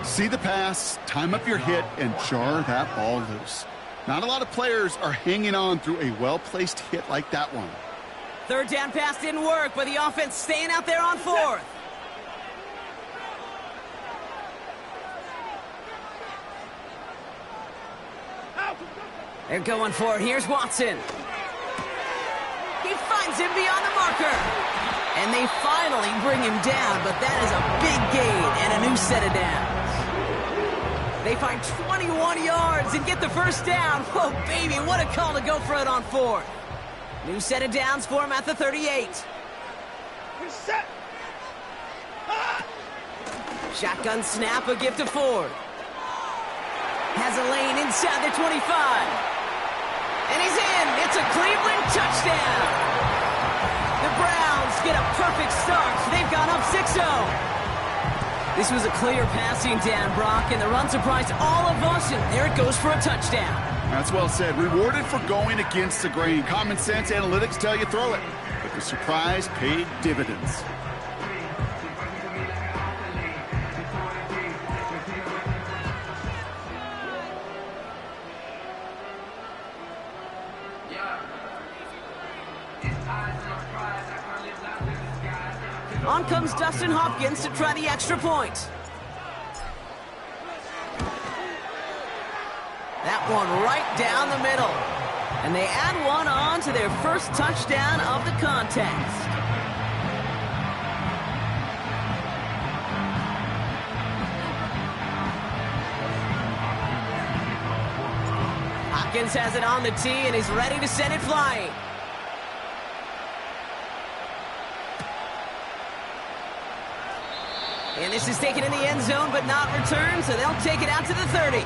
See the pass, time up your hit, and jar that ball loose. Not a lot of players are hanging on through a well-placed hit like that one. 3rd down pass didn't work, but the offense staying out there on 4th. They're going for it. Here's Watson. He finds him beyond the marker. And they finally bring him down, but that is a big gain and a new set of downs. They find 21 yards and get the first down. Oh, baby, what a call to go for it on 4th. New set of downs for him at the 38. Shotgun snap, a gift to Ford. Has a lane inside the 25. And he's in. It's a Cleveland touchdown. The Browns get a perfect start. They've gone up 6-0. This was a clear passing down, Brock, and the run surprised all of us, and there it goes for a touchdown. That's well said. Rewarded for going against the grain. Common sense analytics tell you throw it, but the surprise paid dividends. On comes Dustin Hopkins to try the extra point. That one right down the middle. And they add one on to their first touchdown of the contest. Hopkins has it on the tee and is ready to send it flying. And this is taken in the end zone, but not returned, so they'll take it out to the 30.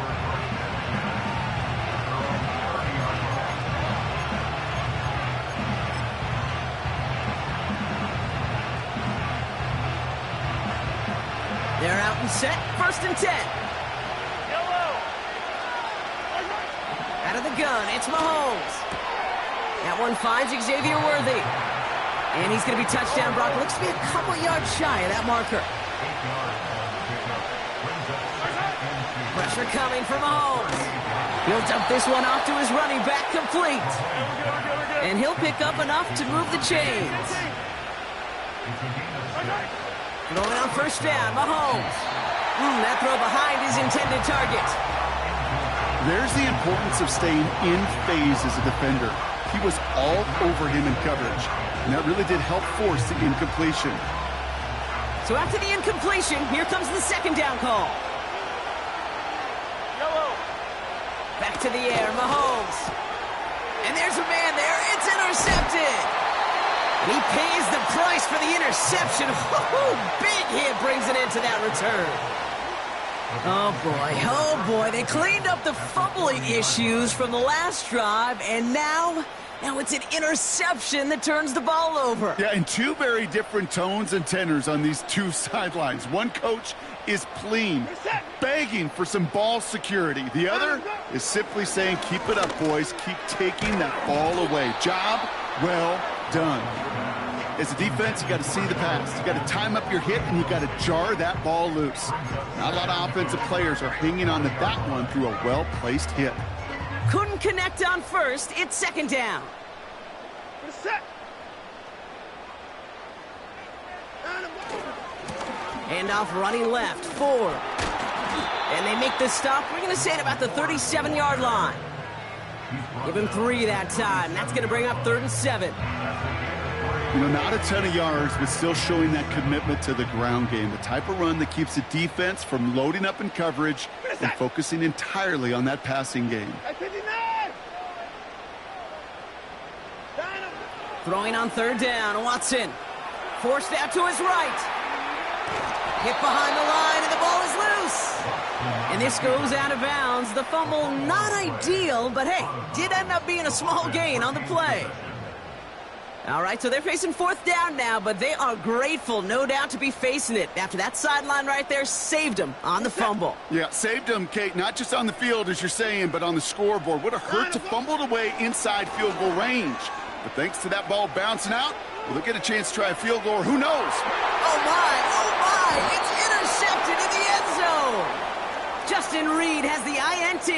They're out and set, 1st and 10. Out of the gun, it's Mahomes. That one finds Xavier Worthy. And he's going to be touchdown, Brock. Looks to be a couple yards shy of that marker. Pressure coming from Mahomes. He'll dump this one off to his running back, complete. And he'll pick up enough to move the chains. Going on 1st down, Mahomes. That throw behind his intended target. There's the importance of staying in phase as a defender. He was all over him in coverage, and that really did help force the incompletion. So after the incompletion, here comes the 2nd down call. Back back to the air. Mahomes. And there's a man there. It's intercepted. And he pays the price for the interception. Big hit brings it into that return. Oh boy. They cleaned up the fumbling issues from the last drive, and now it's an interception that turns the ball over. Yeah, and two very different tones and tenors on these two sidelines. One coach is pleading, begging for some ball security. The other is simply saying, keep it up, boys. Keep taking that ball away. Job well done. As a defense, you got to see the pass. You got to time up your hit, and you got to jar that ball loose. Not a lot of offensive players are hanging on to that one through a well-placed hit. Couldn't connect on first. It's second down. Handoff running left. 4. And they make the stop. We're going to say at about the 37-yard line. Give him 3 that time. That's going to bring up 3rd and 7. You know, not a ton of yards, but still showing that commitment to the ground game. The type of run that keeps the defense from loading up in coverage and focusing entirely on that passing game. Throwing on 3rd down. Watson. Forced out to his right. Hit behind the line, and the ball is loose. And this goes out of bounds. The fumble, not ideal, but hey, did end up being a small gain on the play. All right, so they're facing 4th down now, but they are grateful, no doubt, to be facing it. After that sideline right there saved them on the fumble. Yeah, saved them, Kate, not just on the field, as you're saying, but on the scoreboard. Would have hurt to fumble it away inside field goal range. But thanks to that ball bouncing out, they'll get a chance to try a field goal, or who knows? Oh, my. It's intercepted in the end zone. Justin Reed has the INT.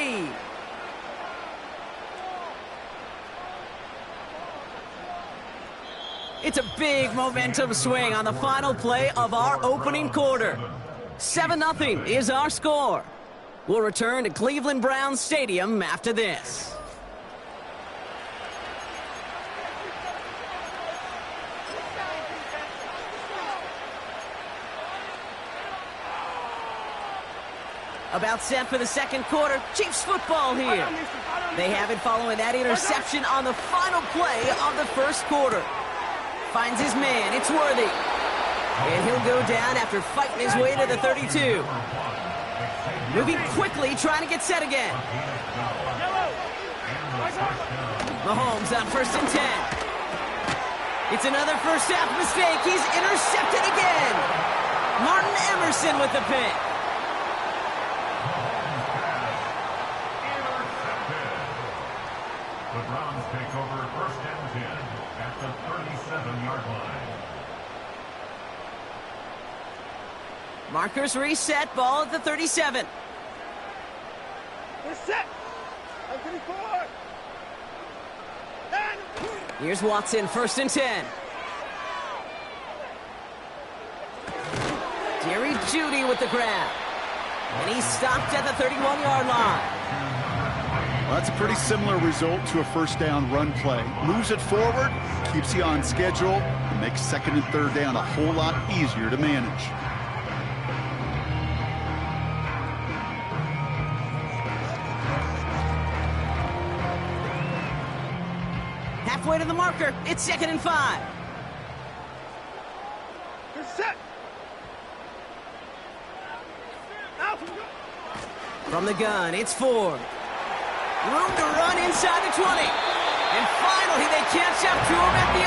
It's a big momentum swing on the final play of our opening quarter. 7-0 is our score. We'll return to Cleveland Browns Stadium after this. About set for the second quarter. Chiefs football here. They have it following that interception on the final play of the first quarter. Finds his man. It's Worthy. And he'll go down after fighting his way to the 32. Moving quickly, trying to get set again. Mahomes on 1st and 10. It's another first half mistake. He's intercepted again. Martin Emerson with the pick. The Browns take over 1st and 10 at the 37-yard line. Markers reset, ball at the 37. We're set. 34. Here's Watson, 1st and 10. Jerry Jeudy with the grab. And he's stopped at the 31-yard line. Well, that's a pretty similar result to a first down run play. Moves it forward, keeps you on schedule, and makes 2nd and 3rd down a whole lot easier to manage. Halfway to the marker, it's 2nd and 5. We're set. Out. From the gun, it's Ford. Room to run inside the 20. And finally, they catch up to him at the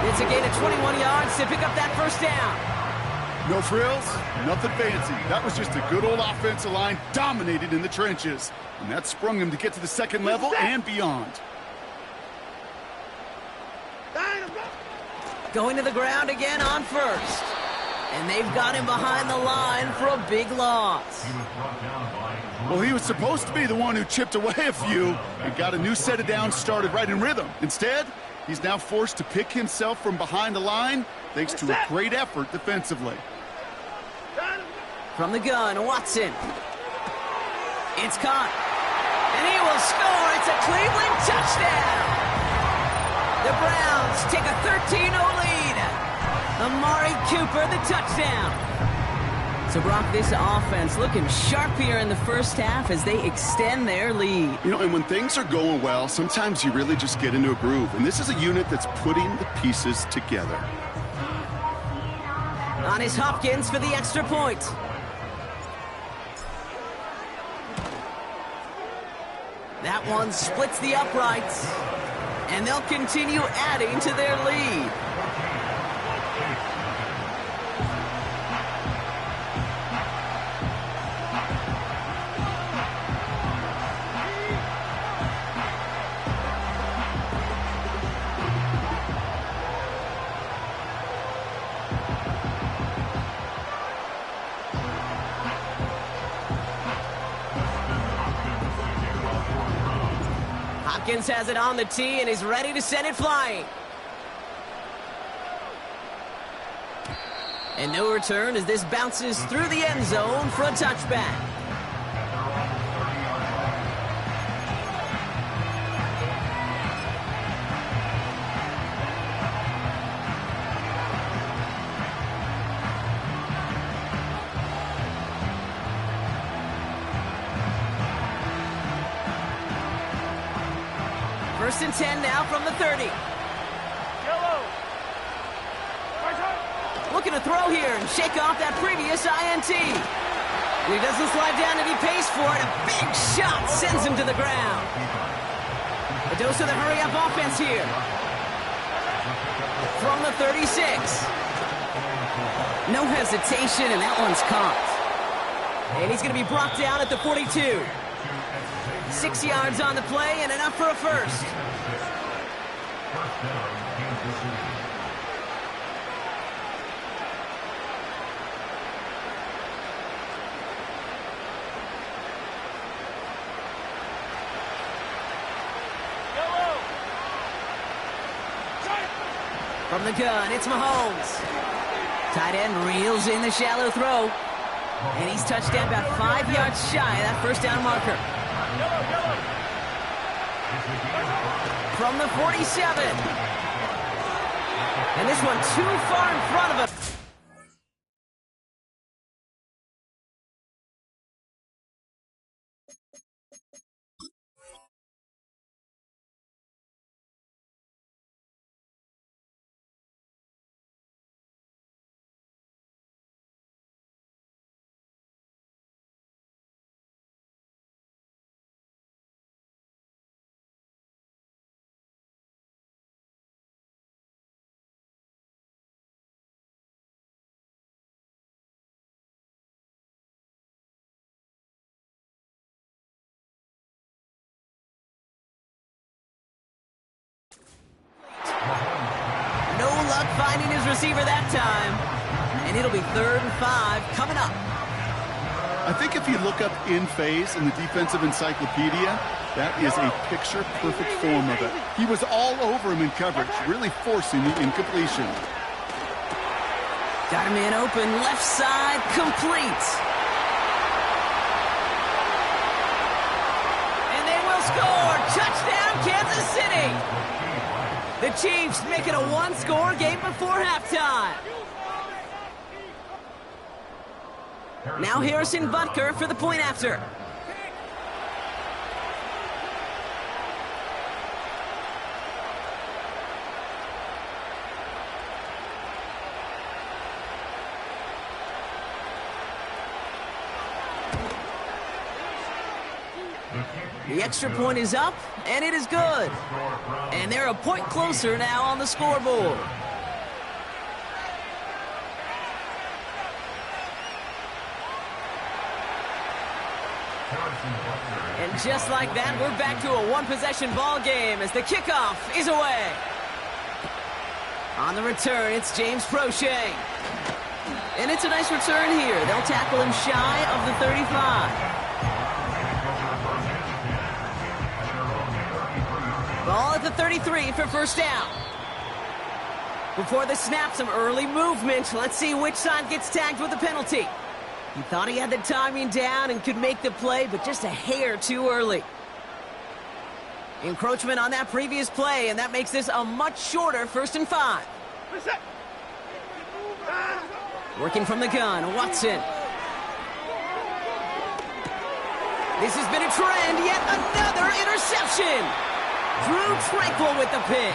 11. It's a gain of 21 yards to pick up that first down. No frills, nothing fancy. That was just a good old offensive line dominated in the trenches. And that sprung him to get to the 2nd level and beyond. Going to the ground again on 1st. And they've got him behind the line for a big loss. Well, he was supposed to be the one who chipped away a few and got a new set of downs started right in rhythm. Instead, he's now forced to pick himself from behind the line thanks to a great effort defensively. From the gun, Watson. It's caught. And he will score. It's a Cleveland touchdown. The Browns take a 13-0 lead. Amari Cooper, the touchdown. So, Brock, this offense looking sharp here in the first half as they extend their lead. You know, and when things are going well, sometimes you really just get into a groove. And this is a unit that's putting the pieces together. On is Hopkins for the extra point. That one splits the uprights. And they'll continue adding to their lead. Hopkins has it on the tee and is ready to send it flying. And no return as this bounces through the end zone for a touchback. First and 10 now from the 30. Looking to throw here and shake off that previous INT. He doesn't slide down and he pays for it. A big shot sends him to the ground. A dose of the hurry-up offense here. From the 36. No hesitation, and that one's caught. And he's going to be brought down at the 42. 6 yards on the play and enough for a first. From the gun, it's Mahomes. Tight end reels in the shallow throw. And he's touched down about 5 yards shy of that first down marker. From the 47. And this one too far in front of him. No luck finding his receiver that time. And it'll be 3rd and 5 coming up. I think if you look up in phase in the defensive encyclopedia, that is a picture-perfect form of it. He was all over him in coverage, really forcing the incompletion. Got a man open, left side, complete. And they will score. Touchdown, Kansas City. The Chiefs make it a one-score game before halftime. Now Harrison Butker for the point after. The extra point is up, and it is good. And they're a point closer now on the scoreboard. And just like that, we're back to a one-possession ball game as the kickoff is away. On the return, it's James Prochet. And it's a nice return here. They'll tackle him shy of the 35. Ball at the 33 for first down. Before the snap, some early movement. Let's see which side gets tagged with a penalty. He thought he had the timing down and could make the play, but just a hair too early. Encroachment on that previous play, and that makes this a much shorter 1st and 5. Working from the gun, Watson. This has been a trend. Yet another interception. Drew Tranquil with the pick.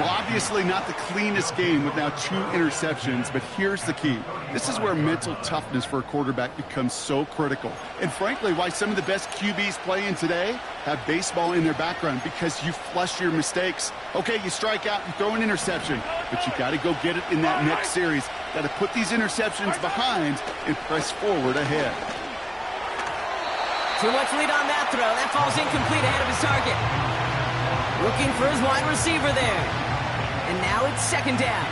Well, obviously not the cleanest game with now 2 interceptions, but here's the key. This is where mental toughness for a quarterback becomes so critical. And frankly, why some of the best QBs playing today have baseball in their background, because you flush your mistakes. Okay, you strike out and throw an interception, but you got to go get it in that next series. Got to put these interceptions behind and press forward ahead. Too much lead on that throw. That falls incomplete ahead of his target. Looking for his wide receiver there. And now it's second down.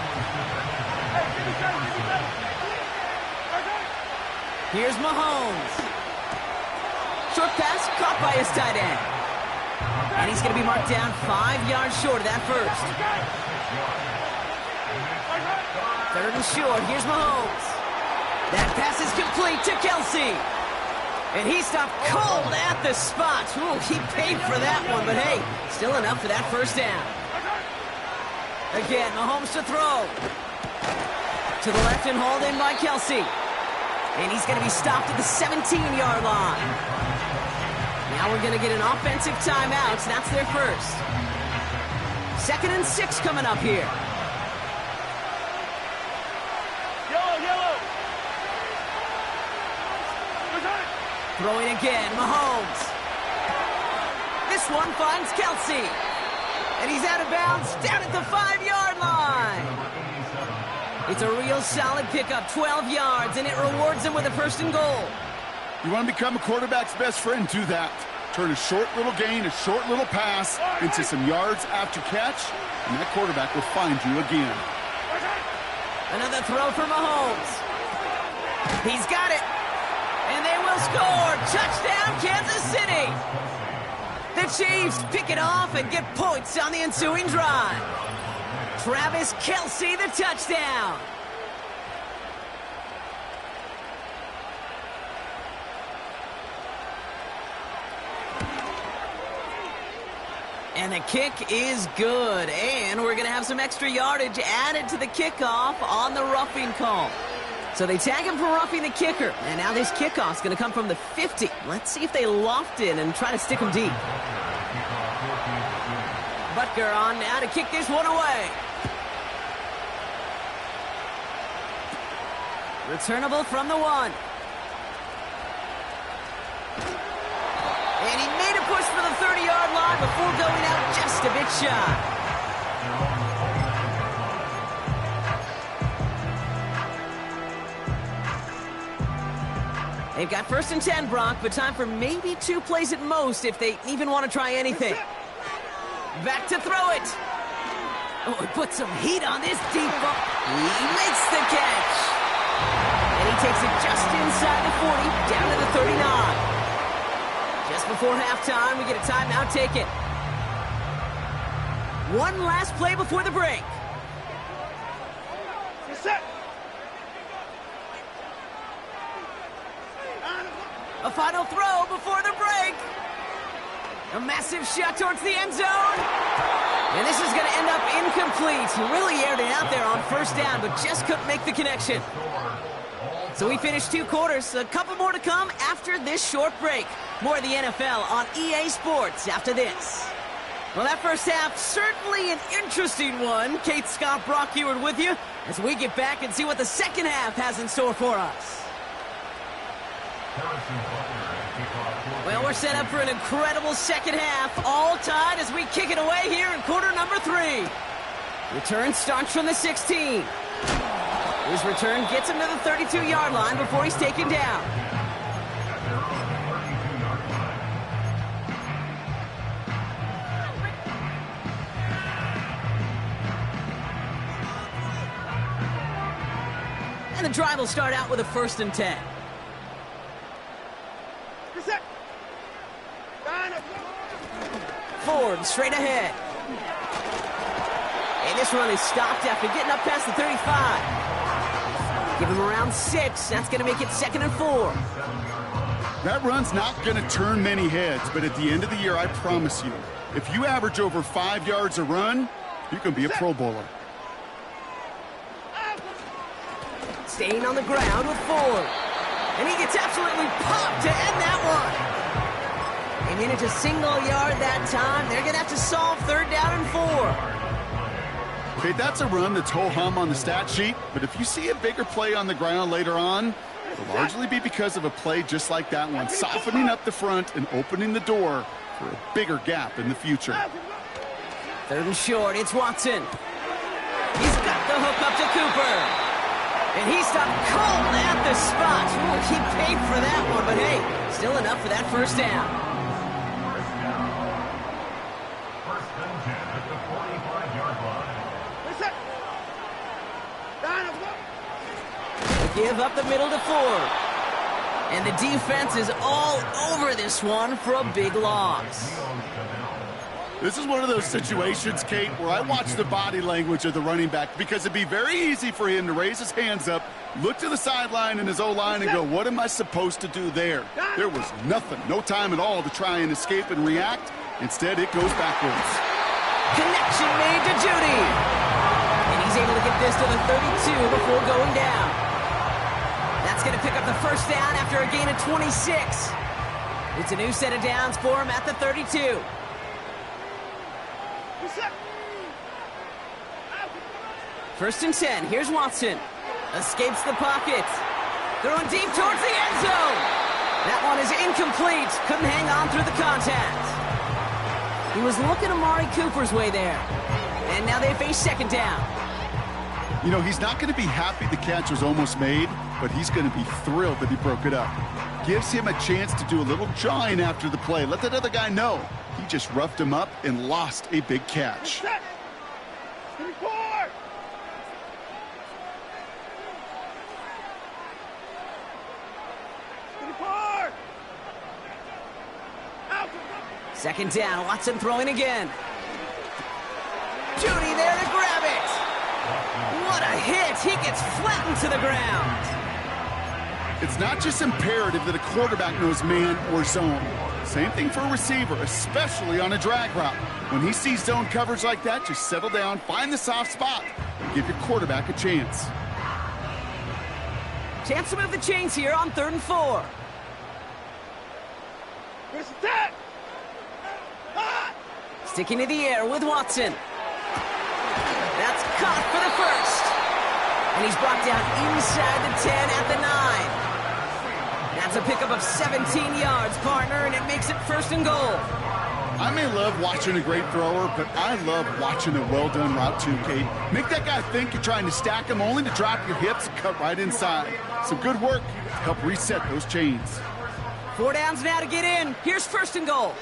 Here's Mahomes. Short pass caught by his tight end. And he's going to be marked down 5 yards short of that first. Third and short. Here's Mahomes. That pass is complete to Kelsey. And he stopped cold at the spot. Ooh, he paid for that one, but hey, still enough for that first down. Again, Mahomes to throw. To the left and hauled in by Kelsey. And he's going to be stopped at the 17-yard line. Now we're going to get an offensive timeout. So that's their first. 2nd and 6 coming up here. Yellow. Throwing again, Mahomes. This one finds Kelsey. And he's out of bounds down at the 5-yard line. It's a real solid pickup, 12 yards, and it rewards him with a 1st and goal. You want to become a quarterback's best friend, do that. Turn a short little gain, a short little pass into some yards after catch, and that quarterback will find you again. Another throw for Mahomes. He's got it. And they will score. Touchdown, Kansas City. The Chiefs pick it off and get points on the ensuing drive. Travis Kelce, the touchdown. And the kick is good. And we're going to have some extra yardage added to the kickoff on the roughing call. So they tag him for roughing the kicker. And now this kickoff's going to come from the 50. Let's see if they loft in and try to stick him deep. Butker on now to kick this one away. Returnable from the 1. And he made a push for the 30-yard line before going out just a bit shy. They've got 1st and 10, Brock, but time for maybe 2 plays at most if they even want to try anything. Back to throw it. Oh, he put some heat on this deep ball. He makes the catch. And he takes it just inside the 40, down to the 39. Just before halftime, we get a timeout taken. One last play before the break. Set. A final throw before the break. A massive shot towards the end zone. And this is going to end up incomplete. He really aired it out there on 1st down, but just couldn't make the connection. So we finished 2 quarters. A couple more to come after this short break. More of the NFL on EA Sports after this. Well, that first half, certainly an interesting one. Kate, Scott, Brock Ewart with you as we get back and see what the second half has in store for us. Well, we're set up for an incredible second half, all tied as we kick it away here in quarter number 3. Return starts from the 16. His return gets him to the 32-yard line before he's taken down. And the drive will start out with a 1st and 10. Ford straight ahead. And this run is stopped after getting up past the 35. Give him around 6. That's going to make it 2nd and 4. That run's not going to turn many heads, but at the end of the year, I promise you, if you average over 5 yards a run, you can be a Pro Bowler. Staying on the ground with Ford. And he gets absolutely popped to end that one. Again, it's a single yard that time. They're going to have to solve 3rd down and 4. Okay, that's a run that's ho-hum on the stat sheet, but if you see a bigger play on the ground later on, it'll largely be because of a play just like that one, softening up the front and opening the door for a bigger gap in the future. 3rd and short, it's Watson. He's got the hook up to Cooper. And he stopped cold at the spot. Ooh, he paid for that one, but hey, still enough for that 1st down. First and 10 at the 45-yard line. They give up the middle to Ford. And the defense is all over this one for a big loss. This is one of those situations, Kate, where I watch the body language of the running back because it'd be very easy for him to raise his hands up, look to the sideline in his O-line and go, what am I supposed to do there? There was nothing, no time at all to try and escape and react. Instead, it goes backwards. Connection made to Judy. And he's able to get this to the 32 before going down. That's going to pick up the 1st down after a gain of 26. It's a new set of downs for him at the 32. First and 10, here's Watson. Escapes the pocket. Throwing deep towards the end zone. That one is incomplete. Couldn't hang on through the contact. He was looking Amari Cooper's way there. And now they face 2nd down. You know, he's not going to be happy the catch was almost made, but he's going to be thrilled that he broke it up. Gives him a chance to do a little jawing after the play. Let that other guy know. He just roughed him up and lost a big catch. Second down, Watson throwing again. Judy there to grab it. What a hit. He gets flattened to the ground. It's not just imperative that a quarterback knows man or zone. Same thing for a receiver, especially on a drag route. When he sees zone coverage like that, just settle down, find the soft spot, and give your quarterback a chance. Chance to move the chains here on 3rd and 4. Sticking to the air with Watson. That's caught for the 1st. And he's brought down inside the 10 at the 9. That's a pickup of 17 yards, partner, and it makes it 1st and goal. I may love watching a great thrower, but I love watching a well-done route too, Kate. Make that guy think you're trying to stack him only to drop your hips and cut right inside. Some good work to help reset those chains. 4 downs now to get in. Here's 1st and goal.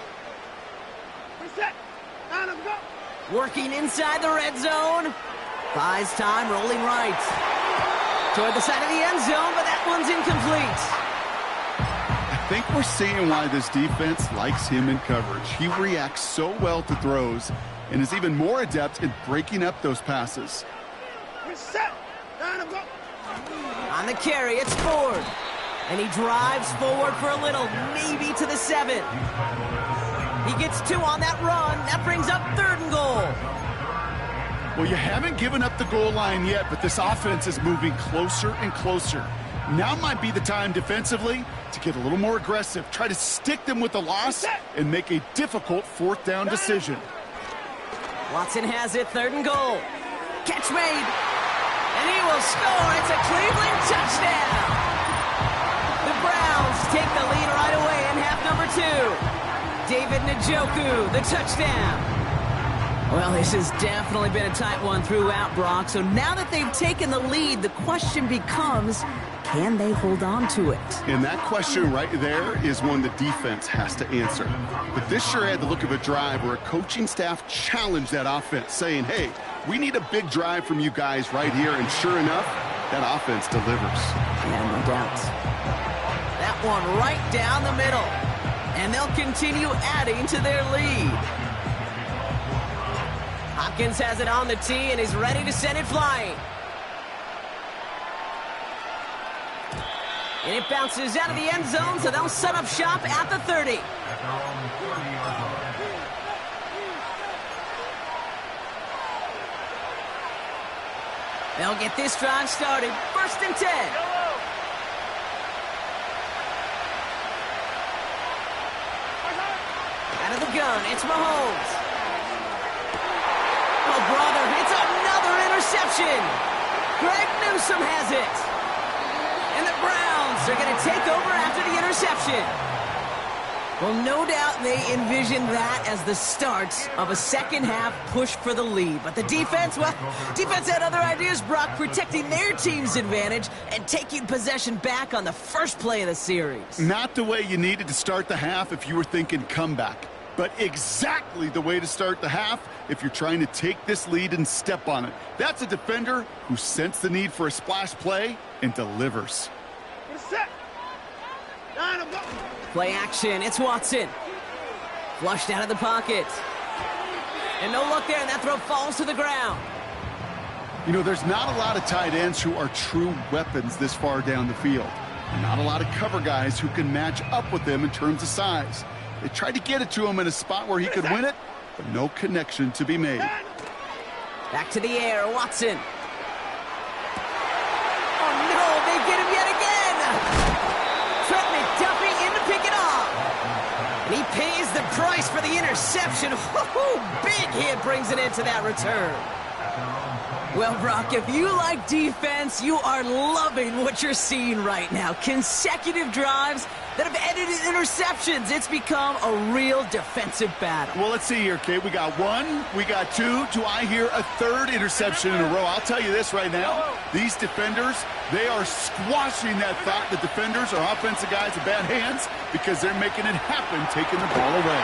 Working inside the red zone. Buys time, rolling right. Toward the side of the end zone, but that one's incomplete. I think we're seeing why this defense likes him in coverage. He reacts so well to throws and is even more adept in breaking up those passes. On the carry, it's Ford. And he drives forward for a little, maybe to the 7. He gets 2 on that run. That brings up 3rd and goal. Well, you haven't given up the goal line yet, but this offense is moving closer and closer. Now might be the time defensively to get a little more aggressive, try to stick them with the loss, and make a difficult 4th down decision. Watson has it, 3rd and goal. Catch made. And he will score. It's a Cleveland touchdown. The Browns take the lead right away in half number 2. David Njoku, the touchdown. Well, this has definitely been a tight one throughout, Brock. So now that they've taken the lead, the question becomes, can they hold on to it? And that question right there is one the defense has to answer. But this sure had the look of a drive where a coaching staff challenged that offense, saying, hey, we need a big drive from you guys right here. And sure enough, that offense delivers. Yeah, no doubt. That one right down the middle. And they'll continue adding to their lead. Hopkins has it on the tee and is ready to send it flying. And it bounces out of the end zone, so they'll set up shop at the 30. They'll get this drive started. 1st and 10. the gun, it's Mahomes. Oh, brother, it's another interception. Greg Newsome has it. And the Browns are going to take over after the interception. Well, no doubt they envisioned that as the start of a second-half push for the lead. But the defense, well, defense had other ideas, Brock, protecting their team's advantage and taking possession back on the first play of the series. Not the way you needed to start the half if you were thinking comeback, but exactly the way to start the half if you're trying to take this lead and step on it. That's a defender who sensed the need for a splash play and delivers. Set. Play action, it's Watson. Flushed out of the pocket. And no look there, and that throw falls to the ground. You know, there's not a lot of tight ends who are true weapons this far down the field. And not a lot of cover guys who can match up with them in terms of size. They tried to get it to him in a spot where he could win it, but no connection to be made. Back to the air, Watson. Oh, no, they get him yet again. Trent McDuffie in to pick it off. And he pays the price for the interception. Big hit brings it into that return. Well, Brock, if you like defense, you are loving what you're seeing right now. Consecutive drives that have ended in interceptions. It's become a real defensive battle. Well, let's see here, Kate. We got one, we got two. Do I hear a third interception in a row? I'll tell you this right now. These defenders, they are squashing that thought that defenders are offensive guys with bad hands because they're making it happen, taking the ball away.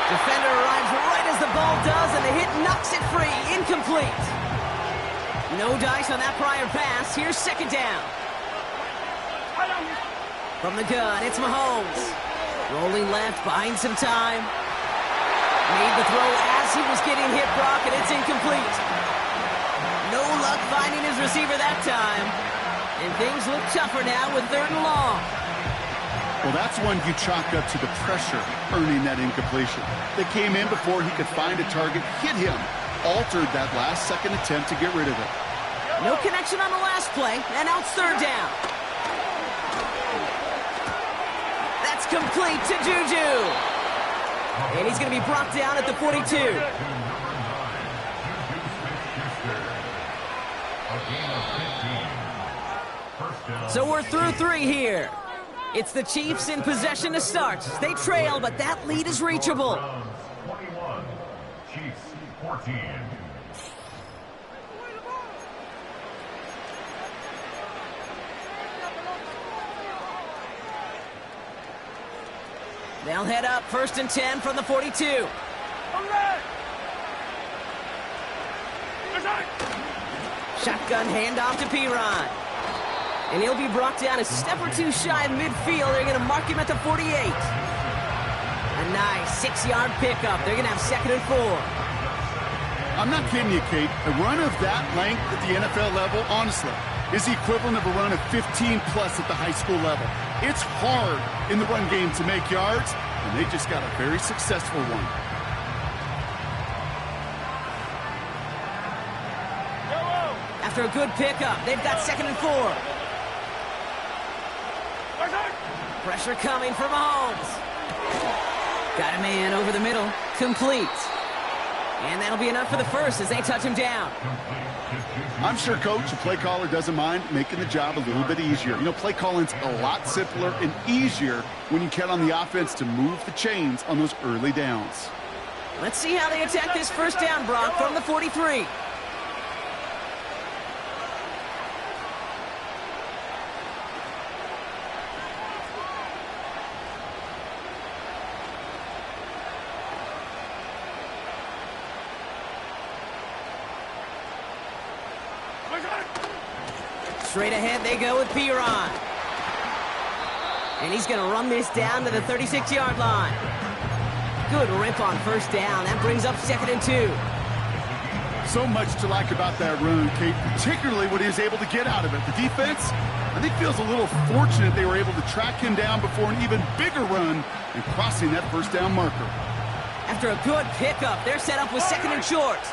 Defender arrives right as the ball does, and the hit knocks it free. Incomplete. No dice on that prior pass. Here's second down. From the gun, it's Mahomes. Rolling left, buying some time. Made the throw as he was getting hit, Brock, and it's incomplete. No luck finding his receiver that time. And things look tougher now with 3rd and long. Well, that's one you chalk up to the pressure earning that incompletion. They came in before he could find a target, hit him, altered that last-second attempt to get rid of it. No connection on the last play, and now it's 3rd down. That's complete to Juju. And he's going to be brought down at the 42. So we're through 3 here. It's the Chiefs in possession to start. They trail, but that lead is reachable. 21, Chiefs 14. They'll head up 1st and 10 from the 42. Shotgun handoff to Piron. And he'll be brought down a step or two shy of midfield. They're going to mark him at the 48. A nice 6-yard pickup. They're going to have 2nd and 4. I'm not kidding you, Kate. A run of that length at the NFL level, honestly, is the equivalent of a run of 15-plus at the high school level. It's hard in the run game to make yards, and they just got a very successful one. After a good pickup, they've got 2nd and 4. Pressure coming from Mahomes. Got a man over the middle. Complete. And that'll be enough for the first as they touch him down. I'm sure, Coach, the play caller doesn't mind making the job a little bit easier. You know, play calling's a lot simpler and easier when you count on the offense to move the chains on those early downs. Let's see how they attack this first down, Brock, from the 43. Straight ahead they go with Piron. And he's going to run this down to the 36-yard line. Good rip on first down. That brings up 2nd and 2. So much to like about that run, Kate, particularly what he was able to get out of it. The defense, I think, feels a little fortunate they were able to track him down before an even bigger run and crossing that first down marker. After a good pickup, they're set up with 2nd and short.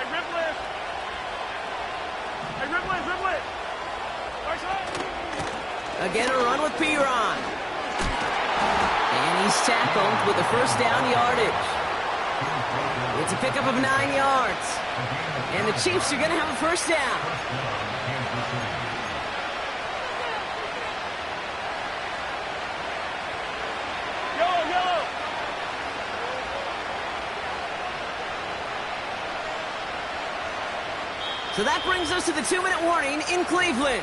Again, a run with Piron. And he's tackled with the first down yardage. It's a pickup of 9 yards. And the Chiefs are going to have a first down. Yellow, yellow. So that brings us to the 2-minute warning in Cleveland.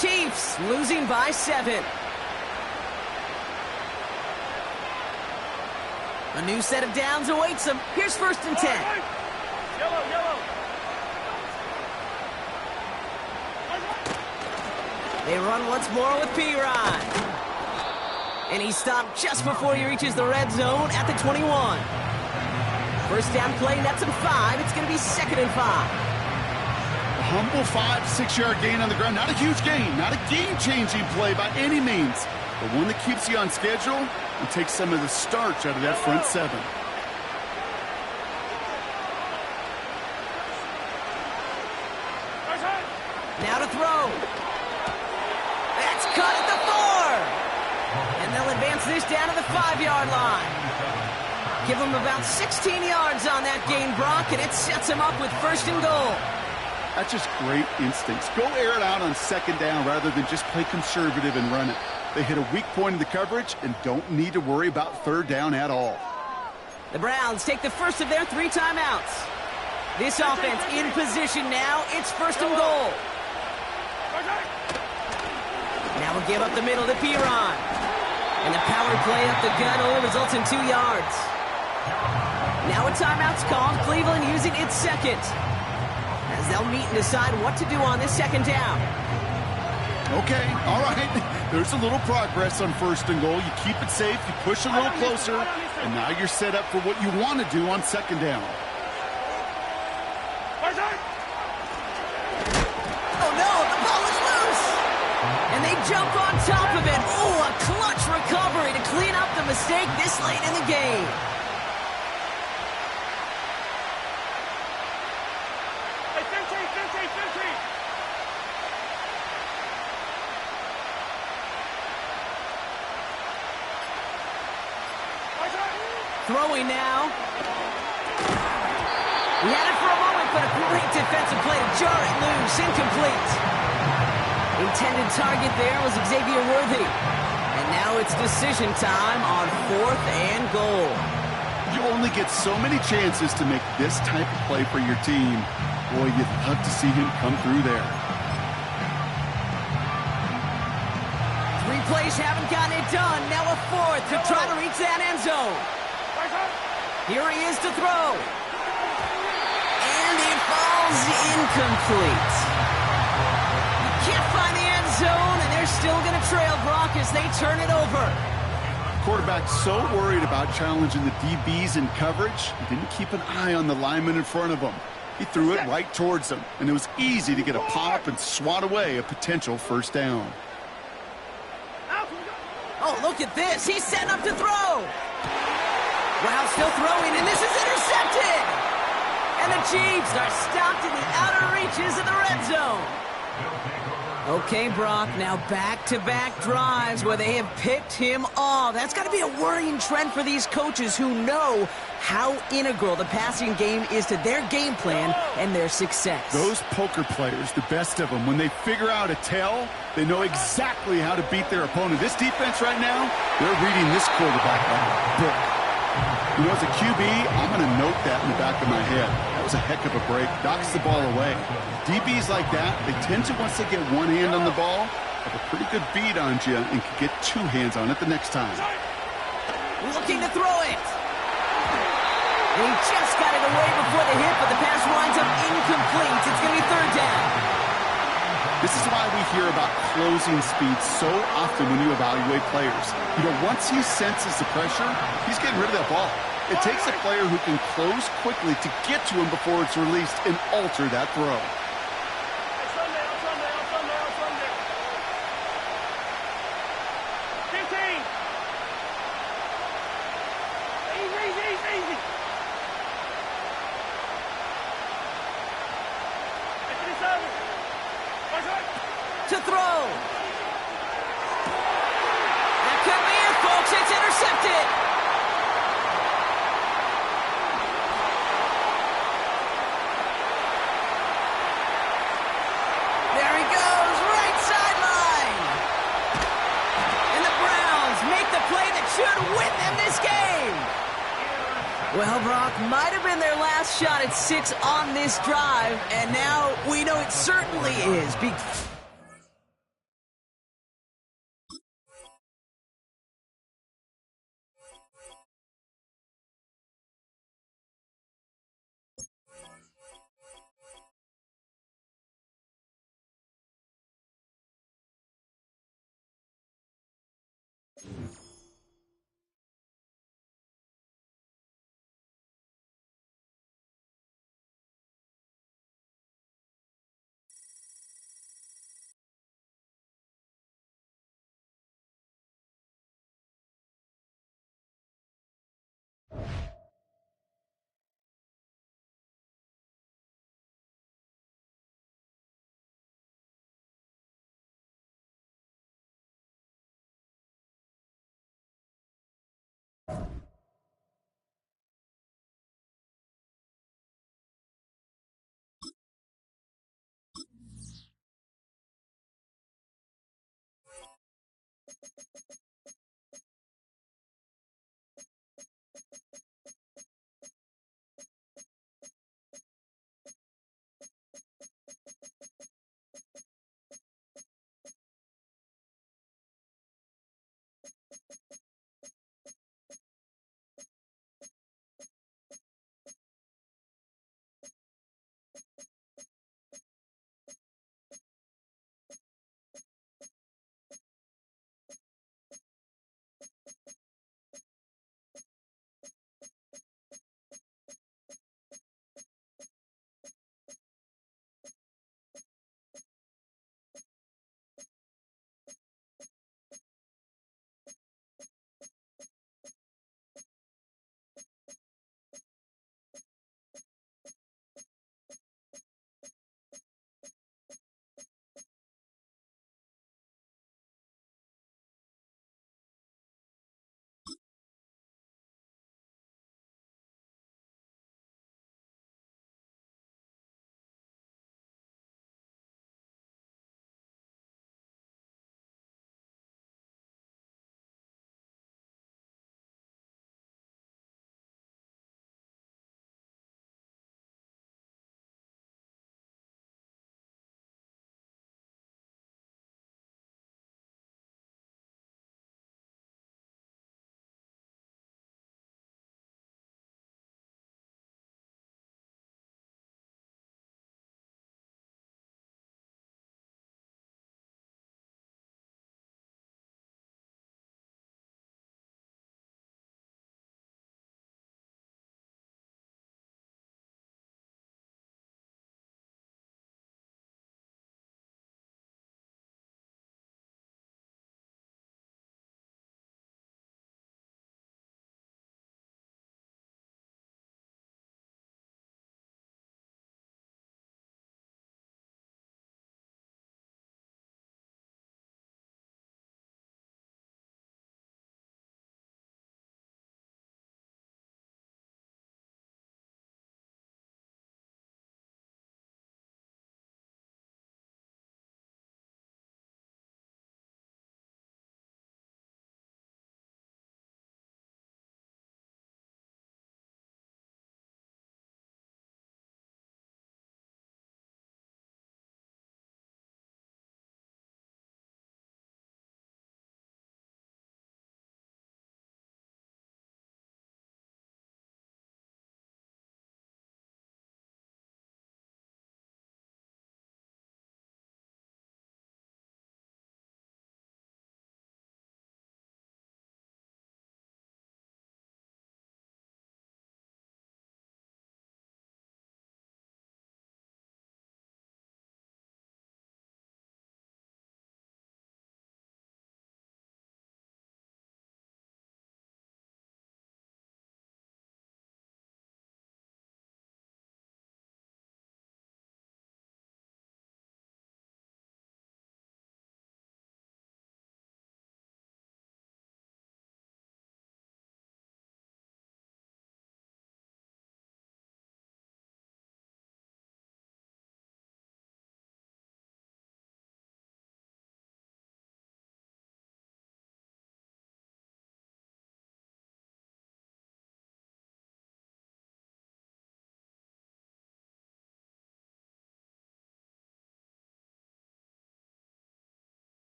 Chiefs losing by 7. A new set of downs awaits them. Here's 1st and 10. Yellow, yellow. They run once more with P-Ryan. And he stopped just before he reaches the red zone at the 21. First down play, nets him 5. It's going to be 2nd and 5. A humble 5-6-yard gain on the ground. Not a huge gain, not a game-changing play by any means, but one that keeps you on schedule and takes some of the starch out of that front 7. Now to throw. That's cut at the 4. And they'll advance this down to the 5-yard line. Give them about 16 yards on that gain, Brock, and it sets them up with 1st and goal. That's just great instincts. Go air it out on 2nd down rather than just play conservative and run it. They hit a weak point in the coverage and don't need to worry about 3rd down at all. The Browns take the first of their 3 timeouts. This offense in position now. It's 1st and goal. Now we'll give up the middle to P-Ron. And the power play up the gun only results in 2 yards. Now a timeout's called. Cleveland using its 2nd. As they'll meet and decide what to do on this 2nd down. Okay, all right. There's a little progress on 1st and goal. You keep it safe, you push a little closer, and now you're set up for what you want to do on 2nd down. Oh no, the ball is loose! And they jump on top of it. Oh, a clutch recovery to clean up the mistake this late in the game. Throwing now. We had it for a moment, but a great defensive play to jar it loose. Incomplete. Intended target there was Xavier Worthy. And now it's decision time on 4th and goal. You only get so many chances to make this type of play for your team. Boy, you'd love to see him come through there. 3 plays haven't gotten it done. Now a 4th to try to reach that end zone. Here he is to throw. And it falls incomplete. You can't find the end zone, and they're still going to trail, Brock, as they turn it over. Quarterback so worried about challenging the DBs in coverage, he didn't keep an eye on the lineman in front of him. He threw it right towards him, and it was easy to get a pop and swat away a potential 1st down. Oh, look at this. He's setting up to throw. Wow, still throwing, and this is intercepted! And the Chiefs are stopped in the outer reaches of the red zone. Okay, Brock, now back-to-back drives where they have picked him off. That's got to be a worrying trend for these coaches who know how integral the passing game is to their game plan and their success. Those poker players, the best of them, when they figure out a tell, they know exactly how to beat their opponent. This defense right now, they're reading this quarterback like a book. You know, as a QB, I'm going to note that in the back of my head. That was a heck of a break. Knocks the ball away. DBs like that, they tend to, once they get one hand on the ball, have a pretty good beat on you and can get 2 hands on it the next time. Looking to throw it. And he just got it away before the hit, but the pass winds up incomplete. It's going to be 3rd down. This is why we hear about closing speed so often when you evaluate players. You know, once he senses the pressure, he's getting rid of that ball. It takes a player who can close quickly to get to him before it's released and alter that throw. To throw. That could be it, folks. It's intercepted. Well, Brock, might have been their last shot at 6 on this drive, and now we know it certainly is.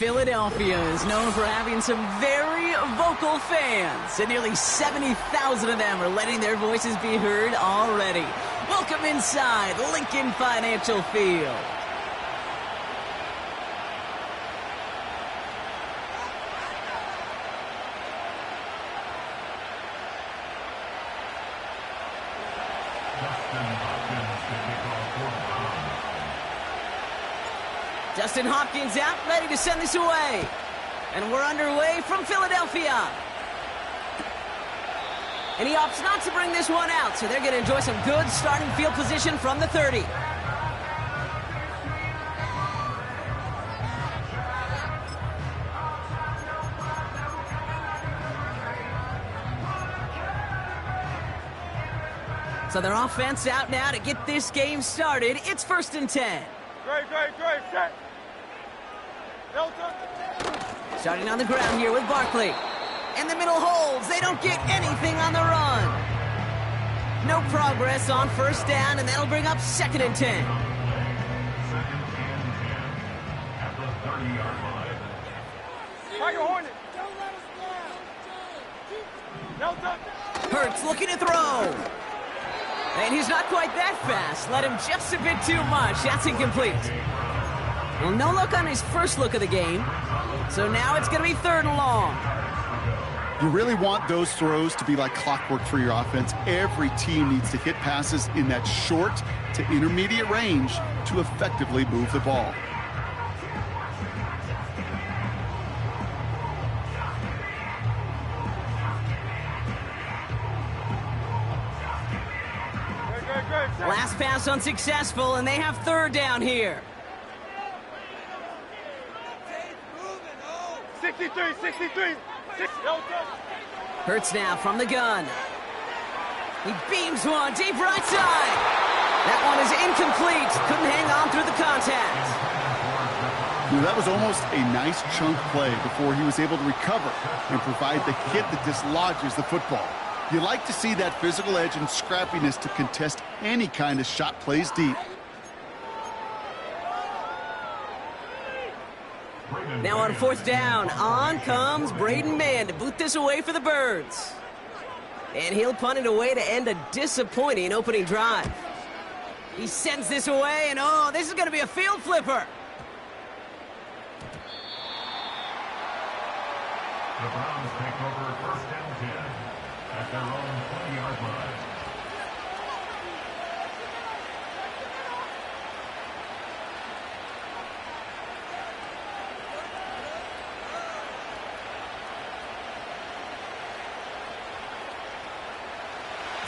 Philadelphia is known for having some very vocal fans, and nearly 70,000 of them are letting their voices be heard already. Welcome inside Lincoln Financial Field. Justin Hopkins out, ready to send this away. And we're underway from Philadelphia. And he opts not to bring this one out, so they're going to enjoy some good starting field position from the 30. So their offense out now to get this game started. It's 1st and 10. Great, set. Delta. Starting on the ground here with Barkley. In the middle holds. They don't get anything on the run. No progress on 1st down, and that'll bring up 2nd and 10. At the 30-yard line. Tiger Hornet. Delta. Hurts looking to throw. And he's not quite that fast. Let him just a bit too much. That's incomplete. Well, no look on his first look of the game. So now it's going to be 3rd and long. You really want those throws to be like clockwork for your offense. Every team needs to hit passes in that short to intermediate range to effectively move the ball. Last pass unsuccessful, and they have 3rd down here. 63. Delta. Hurts now from the gun. He beams one deep right side. That one is incomplete. Couldn't hang on through the contact. That was almost a nice chunk play before he was able to recover and provide the hit that dislodges the football. You like to see that physical edge and scrappiness to contest any kind of shot plays deep. Now on 4th down, on comes Braden Mann to boot this away for the Birds. And he'll punt it away to end a disappointing opening drive. He sends this away, and oh, this is going to be a field flipper. The Browns take over 1st and 10 at their own 20-yard line.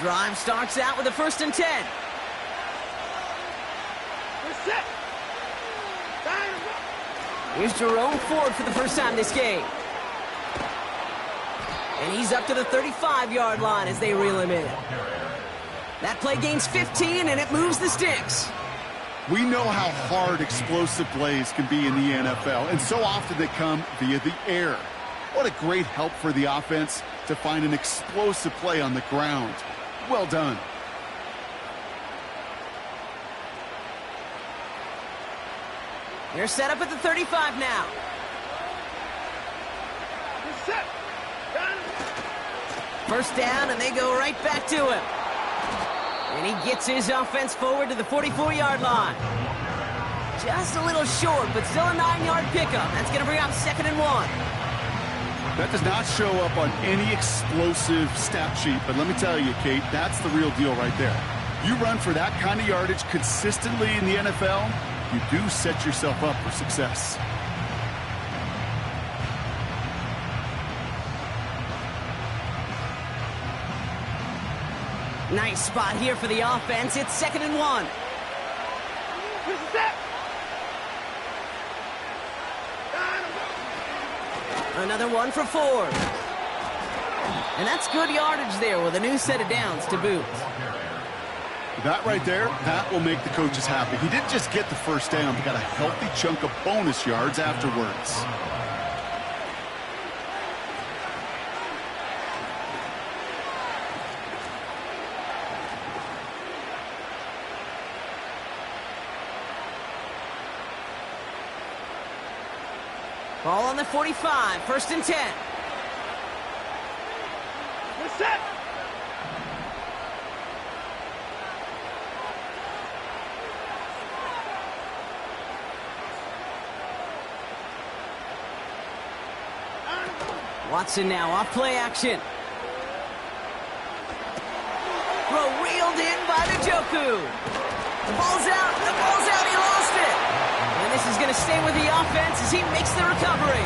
Drive starts out with a 1st and 10. We're set. Here's Jerome Ford for the first time this game. And he's up to the 35-yard line as they reel him in. That play gains 15, and it moves the sticks. We know how hard explosive plays can be in the NFL, and so often they come via the air. What a great help for the offense to find an explosive play on the ground. Well done. They're set up at the 35 now. We're set. 1st down, and they go right back to him. And he gets his offense forward to the 44-yard line. Just a little short, but still a 9-yard pickup. That's going to bring up 2nd and 1. That does not show up on any explosive stat sheet, but let me tell you, Kate, that's the real deal right there. You run for that kind of yardage consistently in the NFL, you do set yourself up for success. Nice spot here for the offense. It's 2nd and 1. Another one for Ford. And that's good yardage there with a new set of downs to boot. That right there, that will make the coaches happy. He didn't just get the 1st down, he got a healthy chunk of bonus yards afterwards. Ball on the 45, 1st and 10. They're set. Watson now off play action. Throw reeled in by Njoku. The ball's out. The ball's out. He lost it. And this is going to stay with the offense as he makes the recovery.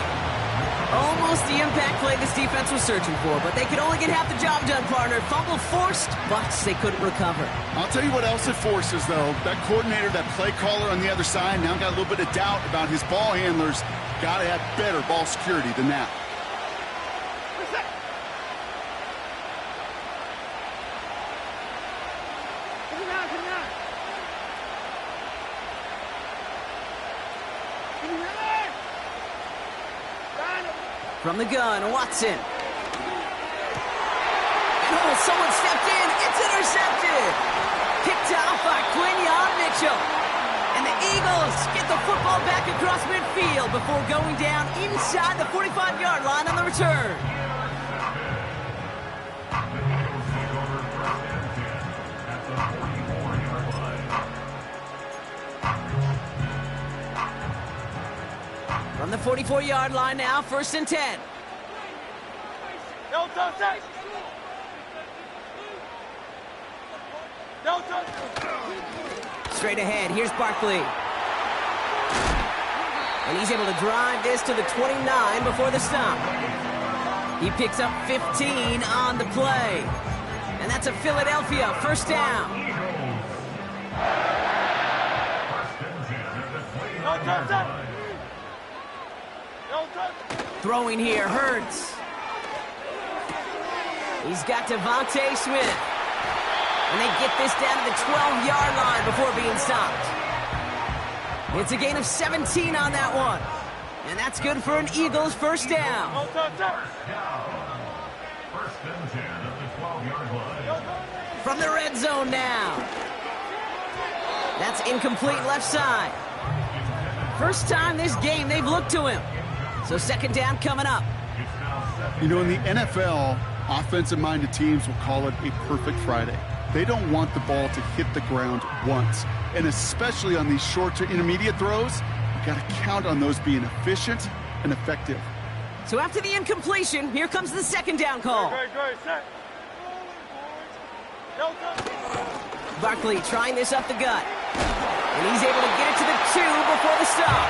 Almost the impact play this defense was searching for, but they could only get half the job done, partner. Fumble forced, but they couldn't recover. I'll tell you what else it forces, though. That coordinator, that play caller on the other side, now got a little bit of doubt about his ball handlers. Got to have better ball security than that. They're set. Come on, come on. Come on. From the gun, Watson. Oh, someone stepped in. It's intercepted. Picked off by Quinyon Mitchell. And the Eagles get the football back across midfield before going down inside the 45-yard line on the return. From the 44-yard line now, 1st and 10. No touch. No touch. Straight ahead, here's Barkley. And he's able to drive this to the 29 before the stop. He picks up 15 on the play. And that's a Philadelphia 1st down. No touch. No touch. Throwing here, Hurts. He's got Devontae Smith. And they get this down to the 12-yard line before being stopped. It's a gain of 17 on that one. And that's good for an Eagles 1st down. No touch. First and 10 at the 12-yard line. From the red zone now. That's incomplete left side. First time this game they've looked to him. So 2nd down coming up. You know, in the NFL, offensive-minded teams will call it a perfect Friday. They don't want the ball to hit the ground once. And especially on these short to intermediate throws, you got to count on those being efficient and effective. So after the incompletion, here comes the 2nd down call. Great, set. No touch. Barkley trying this up the gut. And he's able to get it to the 2 before the stop.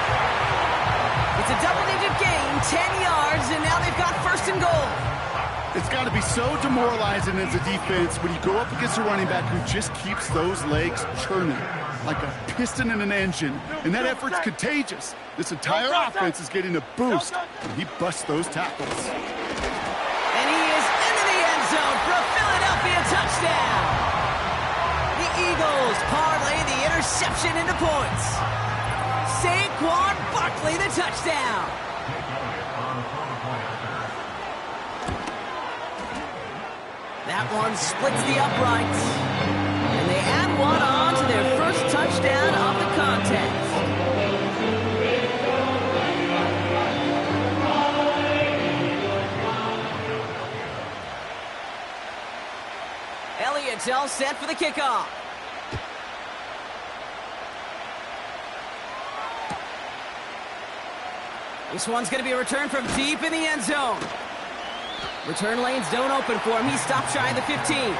It's a double-digit gain, 10 yards, and now they've got 1st and goal. It's got to be so demoralizing as a defense when you go up against a running back who just keeps those legs churning like a piston in an engine. And that effort's contagious. This entire offense is getting a boost when he busts those tackles. And he is into the end zone for a Philadelphia touchdown. The Eagles parlay the interception into points. Saquon Barkley, the touchdown. That one splits the uprights. And they add one on to their 1st touchdown of the contest. Elliott's all set for the kickoff. This one's going to be a return from deep in the end zone. Return lanes don't open for him. He stopped shy of the 15.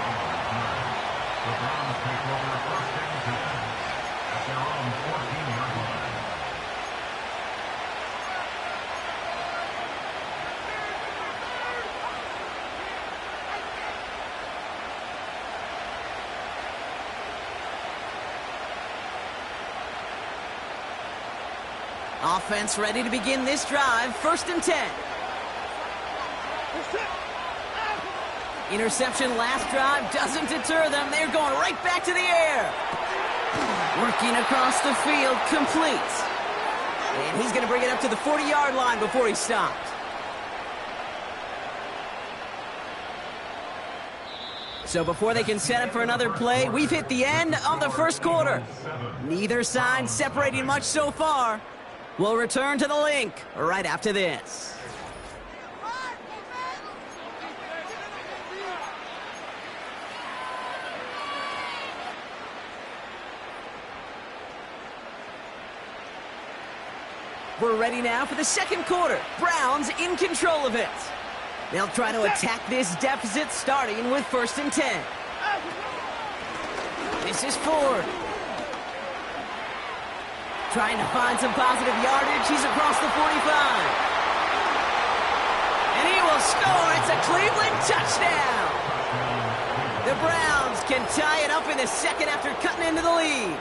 Offense ready to begin this drive. 1st and 10. Interception last drive doesn't deter them. They're going right back to the air. Working across the field, complete. And he's going to bring it up to the 40-yard line before he stopped. So before they can set up for another play, we've hit the end of the 1st quarter. Neither side separating much so far. We'll return to the link right after this. We're ready now for the second quarter. Browns in control of it. They'll try to attack this deficit starting with 1st and 10. This is Ford. Trying to find some positive yardage. He's across the 45. And he will score. It's a Cleveland touchdown. The Browns can tie it up in the second after cutting into the lead.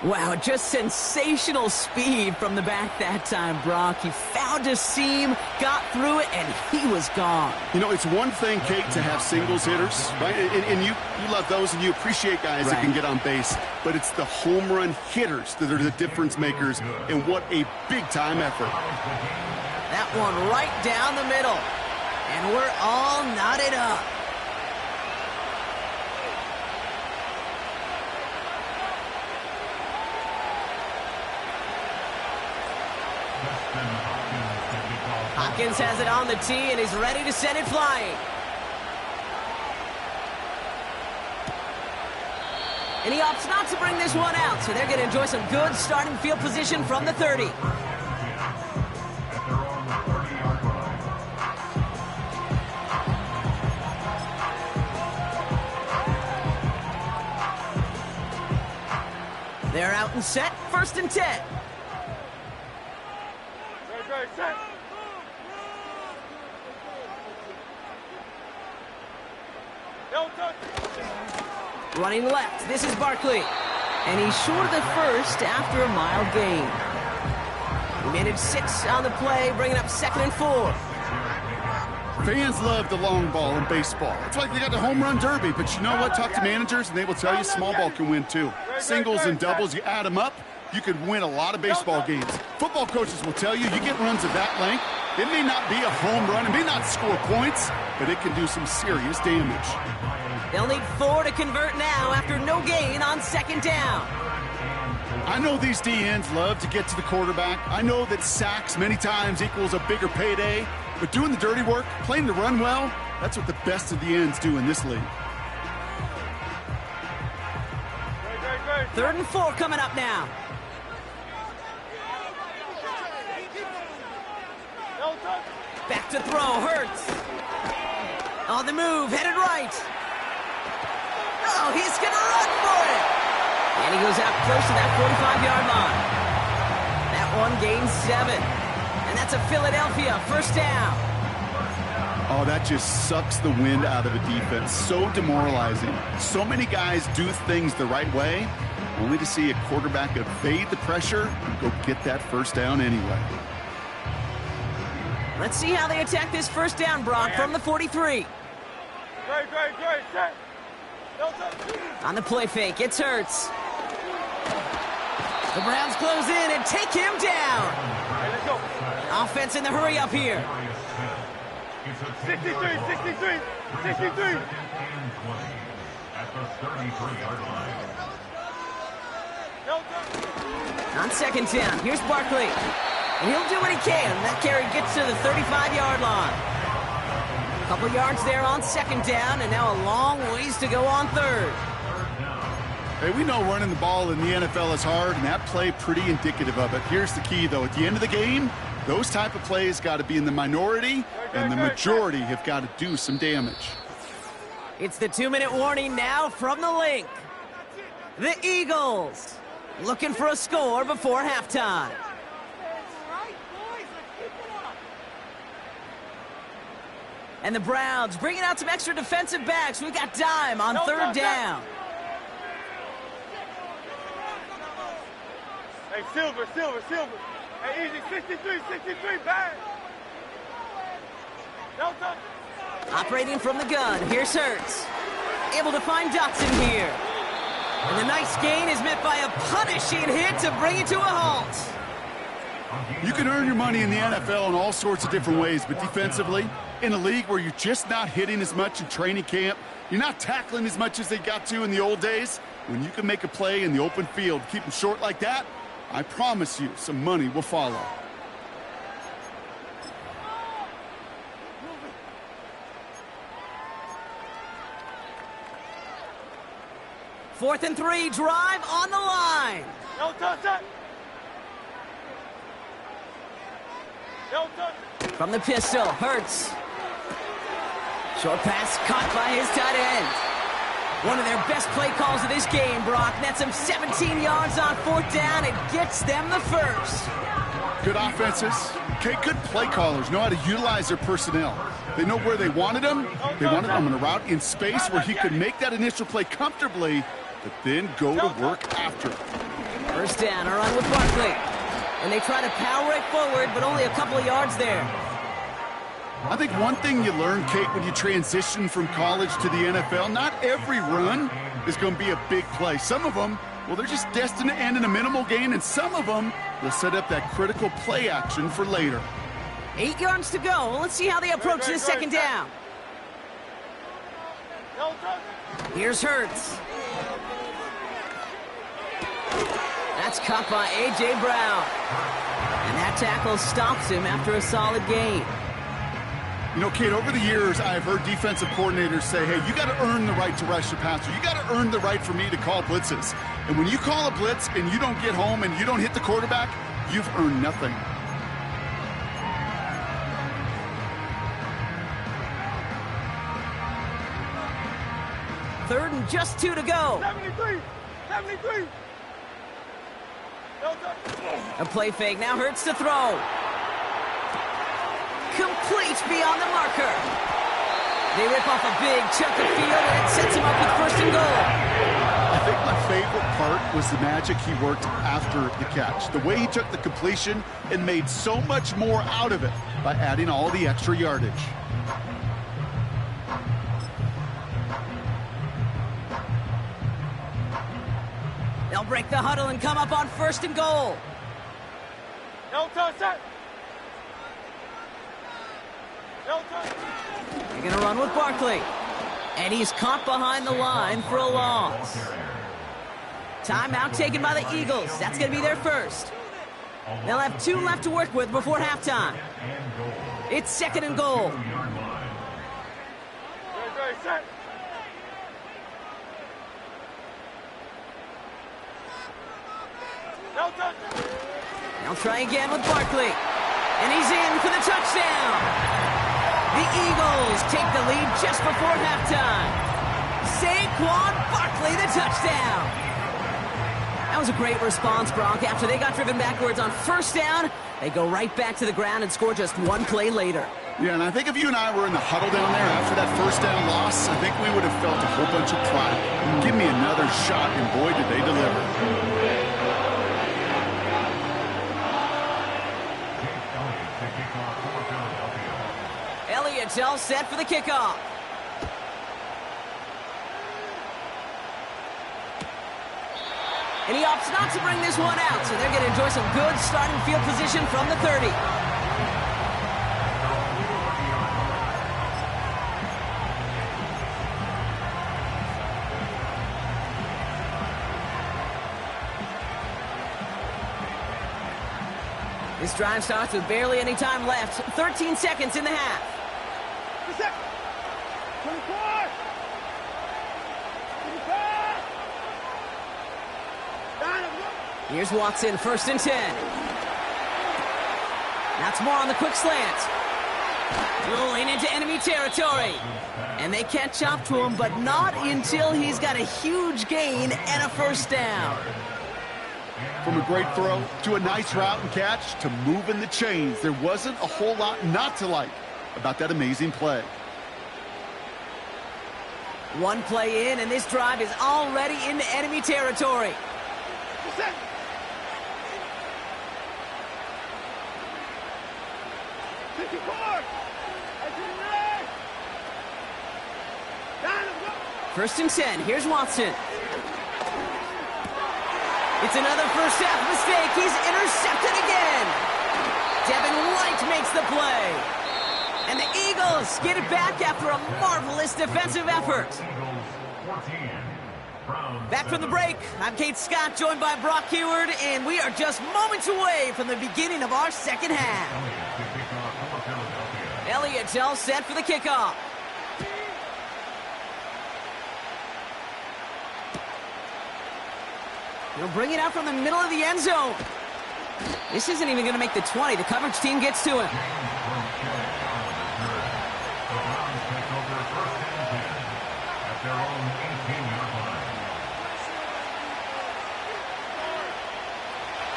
Wow, just sensational speed from the back that time, Brock. He found a seam, got through it, and he was gone. You know, it's one thing, Kate, to have singles hitters, right? And you love those, and you appreciate guys that can get on base. But it's the home run hitters that are the difference makers, and what a big-time effort. That one right down the middle. And we're all knotted up. Hopkins has it on the tee and is ready to send it flying. And he opts not to bring this one out, so they're going to enjoy some good starting field position from the 30. They're out and set, 1st and 10. Set. Running left, this is Barkley. And he's short of the first after a mile gain. He made it 6 on the play, bringing up 2nd and 4. Fans love the long ball in baseball. It's like they got the home run derby, but you know what? Talk to managers, and they will tell you small ball can win too. Singles and doubles, you add them up, you could win a lot of baseball games. Football coaches will tell you get runs of that length. It may not be a home run, it may not score points, but it can do some serious damage. They'll need 4 to convert now after no gain on 2nd down. I know these DNs love to get to the quarterback. I know that sacks many times equals a bigger payday, but doing the dirty work, playing the run well, that's what the best of the ends do in this league. 3rd and 4 coming up now. Back to throw, Hurts. On the move, headed right. Oh, he's going to run for it. And he goes out close to that 45-yard line. That one gains 7. And that's a Philadelphia 1st down. Oh, that just sucks the wind out of a defense. So demoralizing. So many guys do things the right way, only to see a quarterback evade the pressure and go get that 1st down anyway. Let's see how they attack this 1st down, Brock, from the 43. Great, set. On the play fake, it's Hurts. The Browns close in and take him down. Hey, let's go. Offense in the hurry up here. 63. On 2nd down, here's Barkley. And he'll do what he can. That carry gets to the 35-yard line. A couple yards there on 2nd down, and now a long ways to go on 3rd. Hey, we know running the ball in the NFL is hard, and that play pretty indicative of it. Here's the key, though. At the end of the game, those type of plays got to be in the minority, and the majority have got to do some damage. It's the 2-minute warning now from the link. The Eagles looking for a score before halftime. And the Browns bringing out some extra defensive backs. We've got dime on 3rd down. Hey, Silver. Hey, easy, 63, back. Operating from the gun, here's Hurts. Able to find Dotson here. And the nice gain is met by a punishing hit to bring it to a halt. You can earn your money in the NFL in all sorts of different ways, but defensively, in a league where you're just not hitting as much in training camp, you're not tackling as much as they got to in the old days, when you can make a play in the open field, keep them short like that, I promise you, some money will follow. Fourth and 3, drive on the line. No touch that. No touch. From the pistol, Hurts. Short pass caught by his tight end. One of their best play calls of this game, Brock. Nets them 17 yards on fourth down and gets them the first. Good offenses. Okay, good play callers know how to utilize their personnel. They know where they wanted him. They wanted him on a route in space where he could make that initial play comfortably, but then go to work after it. First down, a run with Barkley. And they try to power right forward, but only a couple of yards there. I think one thing you learn, Kate, when you transition from college to the NFL, not every run is going to be a big play. Some of them, well, they're just destined to end in a minimal gain, and some of them will set up that critical play action for later. 8 yards to go. Let's see how they approach this second down. No touch. Here's Hurts. That's caught by A.J. Brown. And that tackle stops him after a solid gain. You know, Kate, over the years, I've heard defensive coordinators say, hey, you got to earn the right to rush the passer. You got to earn the right for me to call blitzes. And when you call a blitz and you don't get home and you don't hit the quarterback, you've earned nothing. Third and just 2 to go. 73. 73. No touch. A play fake. Now Hurts to throw. Complete beyond the marker. They rip off a big chunk of field, and it sets him up with first and goal. I think my favorite part was the magic he worked after the catch. The way he took the completion and made so much more out of it by adding all the extra yardage. They'll break the huddle and come up on first and goal. No touch that. No touch. They're going to run with Barkley. And he's caught behind the line for a loss. Timeout taken by the Eagles. That's going to be their first. They'll have 2 left to work with before halftime. It's second and goal. Very set. No touch. They'll try again with Barkley. And he's in for the touchdown. The Eagles take the lead just before halftime. Saquon Barkley, the touchdown. That was a great response, Brock. After they got driven backwards on first down, they go right back to the ground and score just 1 play later. Yeah, and I think if you and I were in the huddle down there after that first down loss, I think we would have felt a whole bunch of pride. Give me another shot, and boy, did they deliver. Elliott's all set for the kickoff. And he opts not to bring this one out, so they're going to enjoy some good starting field position from the 30. This drive starts with barely any time left. 13 seconds in the half. 24. 25. Here's Watson, first and 10. That's more on the quick slant. Rolling into enemy territory. And they catch up to him, but not until he's got a huge gain and a first down. From a great throw to a nice route and catch to moving the chains, there wasn't a whole lot not to like about that amazing play. 1 play in, and this drive is already into enemy territory. Set. First and 10. Here's Watson. It's another first half mistake. He's intercepted again. Devin White makes the play. And the Eagles get it back after a marvelous defensive effort. Back from the break, I'm Kate Scott, joined by Brock Heward, and we are just moments away from the beginning of our second half. Elliott's all set for the kickoff. He'll bring it out from the middle of the end zone. This isn't even going to make the 20. The coverage team gets to him.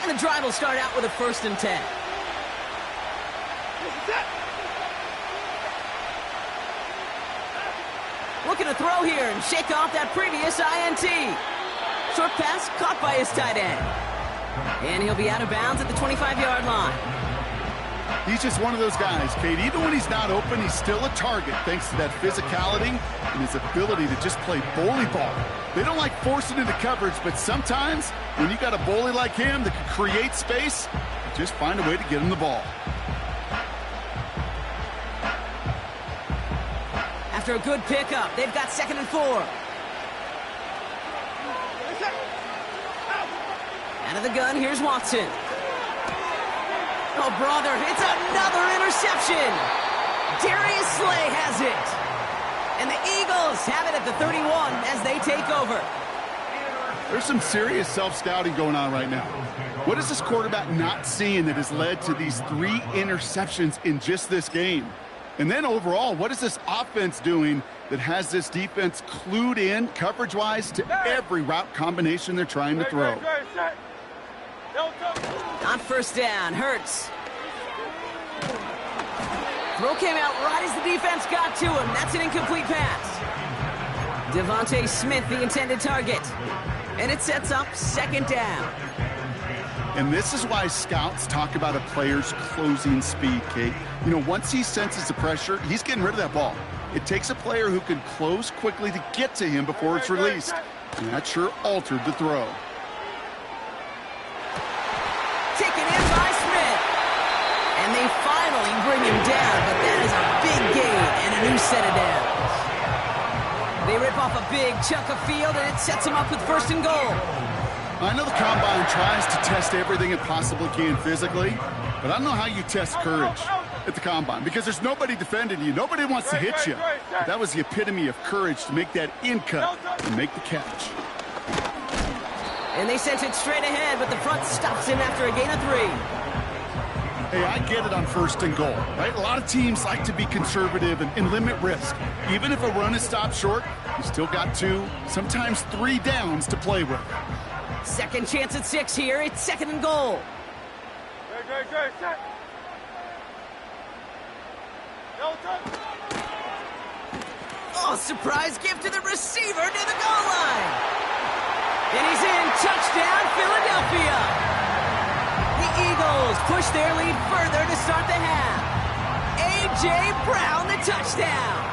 And the drive will start out with a 1st and 10. Looking to throw here and shake off that previous INT. Short pass caught by his tight end. And he'll be out of bounds at the 25-yard line. He's just one of those guys, Kate. Even when he's not open, he's still a target thanks to that physicality and his ability to just play bully ball. They don't like forcing into coverage, but sometimes when you got a bully like him that can create space, just find a way to get him the ball. After a good pickup, they've got 2nd and 4. Out of the gun, here's Watson. Oh, brother, it's another interception. Darius Slay has it. And the Eagles have it at the 31 as they take over. There's some serious self-scouting going on right now. What is this quarterback not seeing that has led to these 3 interceptions in just this game? And then overall, what is this offense doing that has this defense clued in coverage-wise to every route combination they're trying to throw? On 1st down, Hurts. Throw came out right as the defense got to him. That's an incomplete pass. Devontae Smith, the intended target. And it sets up 2nd down. And this is why scouts talk about a player's closing speed, Kate. You know, once he senses the pressure, he's getting rid of that ball. It takes a player who can close quickly to get to him before it's released. And that sure altered the throw. Taken in by Smith. And they finally bring him down, but that is a big gain and a new set of downs. They rip off a big chunk of field, and it sets them up with 1st and goal. I know the Combine tries to test everything it possibly can physically, but I don't know how you test courage at the Combine because there's nobody defending you. Nobody wants to hit you. But that was the epitome of courage to make that in cut and make the catch. And they sent it straight ahead, but the front stops him after a gain of 3. Hey, I get it on 1st and goal, right? A lot of teams like to be conservative and limit risk. Even if a run is stopped short, you still got 2, sometimes 3 downs to play with. 2nd chance at 6 here. It's 2nd and goal. Oh, surprise gift to the receiver near the goal line. And he's in. Touchdown, Philadelphia. The Eagles push their lead further to start the half. A.J. Brown, the touchdown.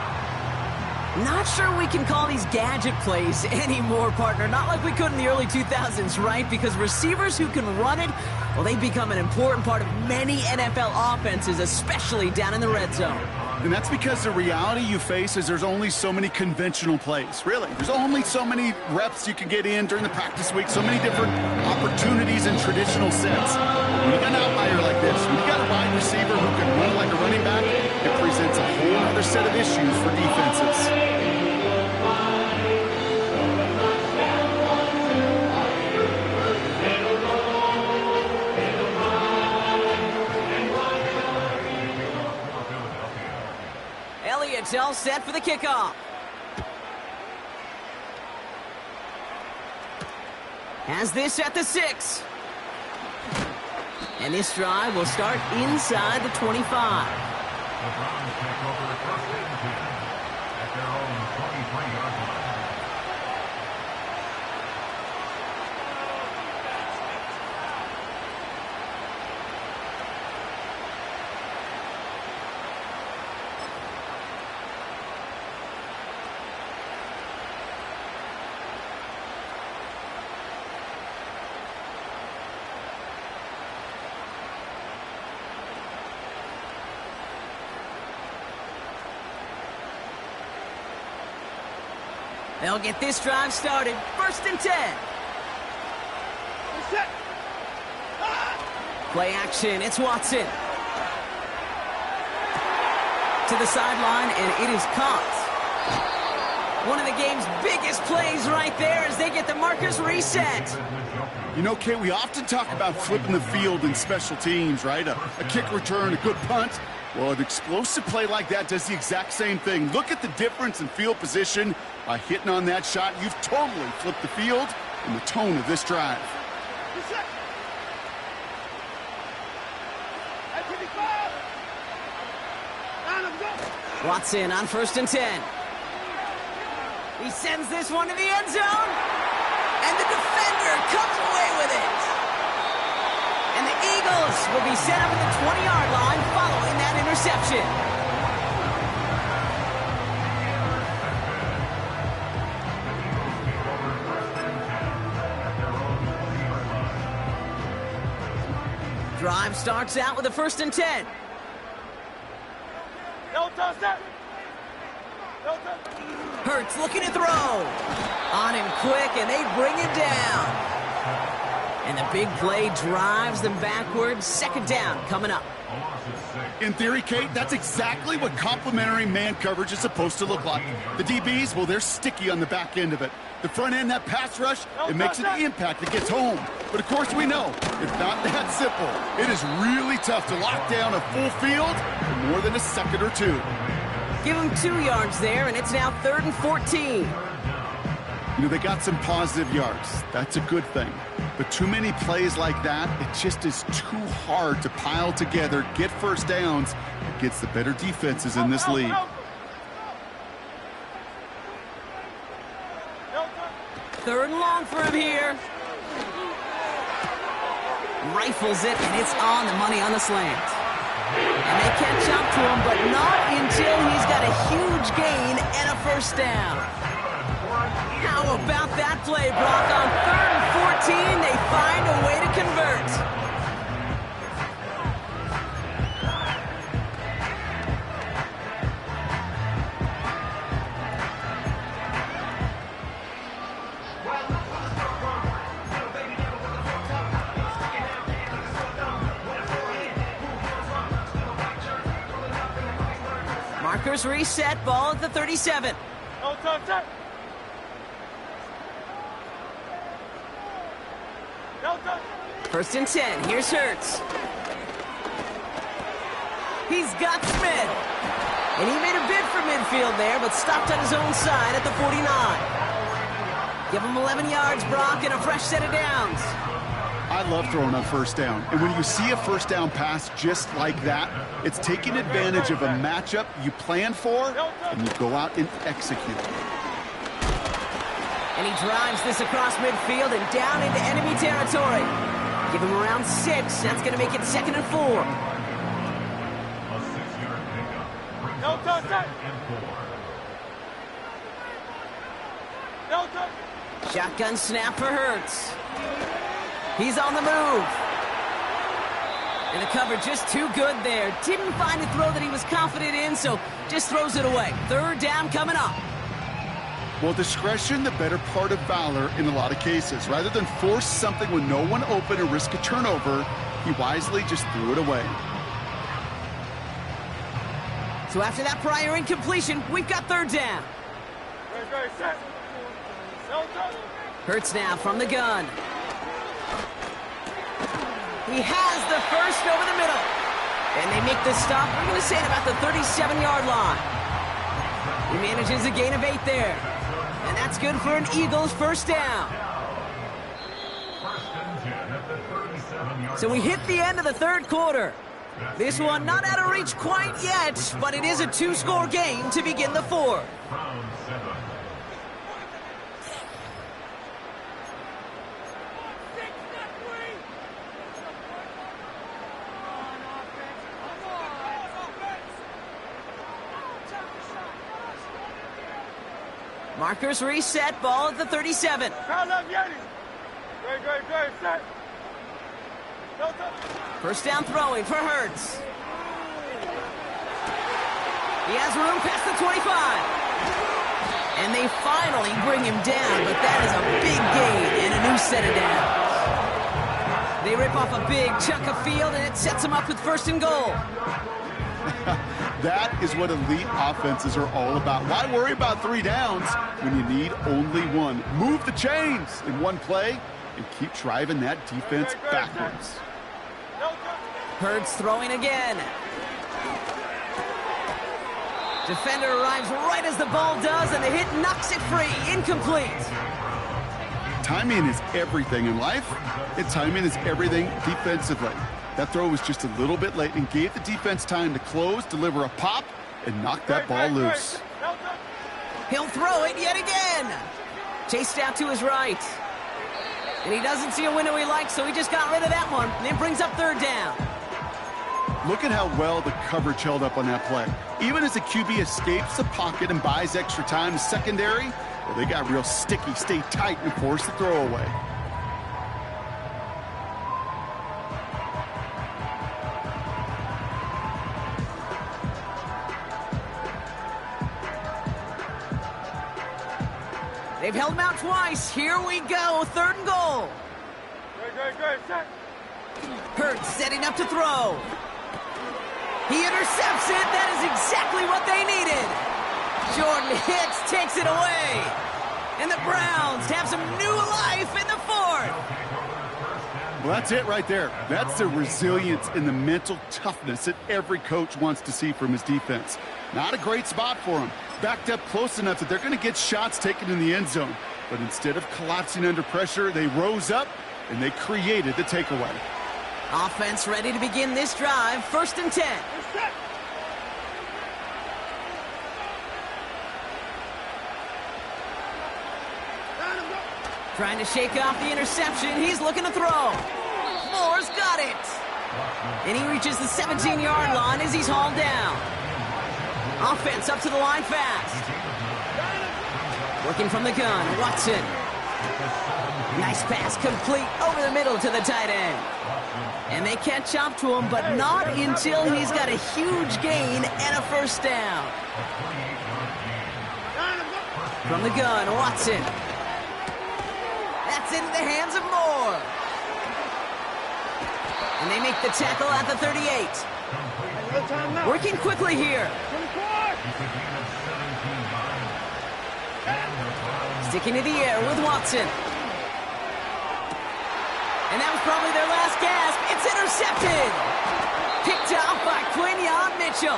Not sure we can call these gadget plays anymore, partner. Not like we could in the early 2000s, right? Because receivers who can run it, well, they become an important part of many NFL offenses, especially down in the red zone. And that's because the reality you face is there's only so many conventional plays. Really, there's only so many reps you can get in during the practice week, so many different opportunities and traditional sets. When you got an outlier like this, when you got a wide receiver who can run like a running back, it presents a whole other set of issues for defenses. Elliott's all set for the kickoff. Has this at the 6. And this drive will start inside the 25. The Browns take over 1st and 10 at their own 23-yard line. They'll get this drive started. 1st and 10. Play action. It's Watson. To the sideline, and it is caught. One of the game's biggest plays right there as they get the markers reset. You know, Kay, we often talk about flipping the field in special teams, right? A kick return, a good punt. Well, an explosive play like that does the exact same thing. Look at the difference in field position. By hitting on that shot, you've totally flipped the field and the tone of this drive. Watson on 1st and 10. He sends this one to the end zone, and the defender comes away with it. And the Eagles will be set up at the 20-yard line following that interception. Drive starts out with a 1st and 10. No touchdown. No touchdown. Hurts looking to throw. On him quick, and they bring him down. And the big play drives them backwards. 2nd down coming up. In theory, Kate, that's exactly what complementary man coverage is supposed to look like. The DBs, well, they're sticky on the back end of it. The front end, that pass rush, it makes an impact. It gets home. But, of course, we know it's not that simple. It is really tough to lock down a full field for more than a second or two. Give him 2 yards there, and it's now 3rd and 14. You know, they got some positive yards. That's a good thing. But too many plays like that, it just is too hard to pile together, get first downs, against the better defenses in this league. Third and long for him here. Rifles it, and it's on the money on the slant. And they catch up to him, but not until he's got a huge gain and a 1st down. How about that play, Brock? On 3rd and 14, they find a way to convert. Markers reset, ball at the 37. No touchdown. No touchdown. 1st and 10. Here's Hurts. He's got Smith. And he made a bid for midfield there, but stopped on his own side at the 49. Give him 11 yards, Brock, and a fresh set of downs. I love throwing on 1st down. And when you see a 1st down pass just like that, it's taking advantage of a matchup you plan for, and you go out and execute. And he drives this across midfield and down into enemy territory. Give him around 6. That's going to make it 2nd and 4. No touchdown. No touchdown. Shotgun snap for Hurts. He's on the move. And the cover just too good there. Didn't find a throw that he was confident in, so just throws it away. 3rd down coming up. Well, discretion, the better part of valor in a lot of cases. Rather than force something with no one open and risk a turnover, he wisely just threw it away. So after that prior incompletion, we've got 3rd down. Very set. No touchdown. Hurts now from the gun. He has the 1st over the middle. And they make the stop, we're going to say, at about the 37-yard line. He manages a gain of 8 there. And that's good for an Eagles 1st down. So we hit the end of the 3rd quarter. This one not out of reach quite yet, but it is a 2-score game to begin the 4th. Markers reset, ball at the 37. Crowd left Yeti. Very set. No touchdown. 1st down throwing for Hurts. He has room past the 25. And they finally bring him down, but that is a big gain and a new set of downs. They rip off a big chunk of field, and it sets them up with 1st and goal. That is what elite offenses are all about. Why worry about 3 downs when you need only 1? Move the chains in 1 play and keep driving that defense backwards. Hurts throwing again. Defender arrives right as the ball does, and the hit knocks it free. Incomplete. Timing is everything in life, and timing is everything defensively. That throw was just a little bit late and gave the defense time to close, deliver a pop, and knock that ball loose. He'll throw it yet again. Chased out to his right. And he doesn't see a window he likes, so he just got rid of that one. And it brings up 3rd down. Look at how well the coverage held up on that play. Even as the QB escapes the pocket and buys extra time, the secondary, well, they got real sticky, stay tight, and force the throw away. They've held him out twice. Here we go. 3rd and goal. Great, set. Hurts setting up to throw. He intercepts it. That is exactly what they needed. Jordan hits, takes it away. And the Browns have some new life in the 4th. Well, that's it right there. That's the resilience and the mental toughness that every coach wants to see from his defense. Not a great spot for him. Backed up close enough that they're going to get shots taken in the end zone. But instead of collapsing under pressure, they rose up and they created the takeaway. Offense ready to begin this drive. 1st and 10. Trying to shake off the interception. He's looking to throw. Moore's got it. And he reaches the 17-yard line as he's hauled down. Offense up to the line fast. Working from the gun, Watson. Nice pass complete over the middle to the tight end. And they catch up to him, but not until he's got a huge gain and a 1st down. From the gun, Watson. That's into the hands of Moore. And they make the tackle at the 38. Working quickly here. Sticking to the air with Watson. And that was probably their last gasp. It's intercepted. Picked off by Quinyon Mitchell.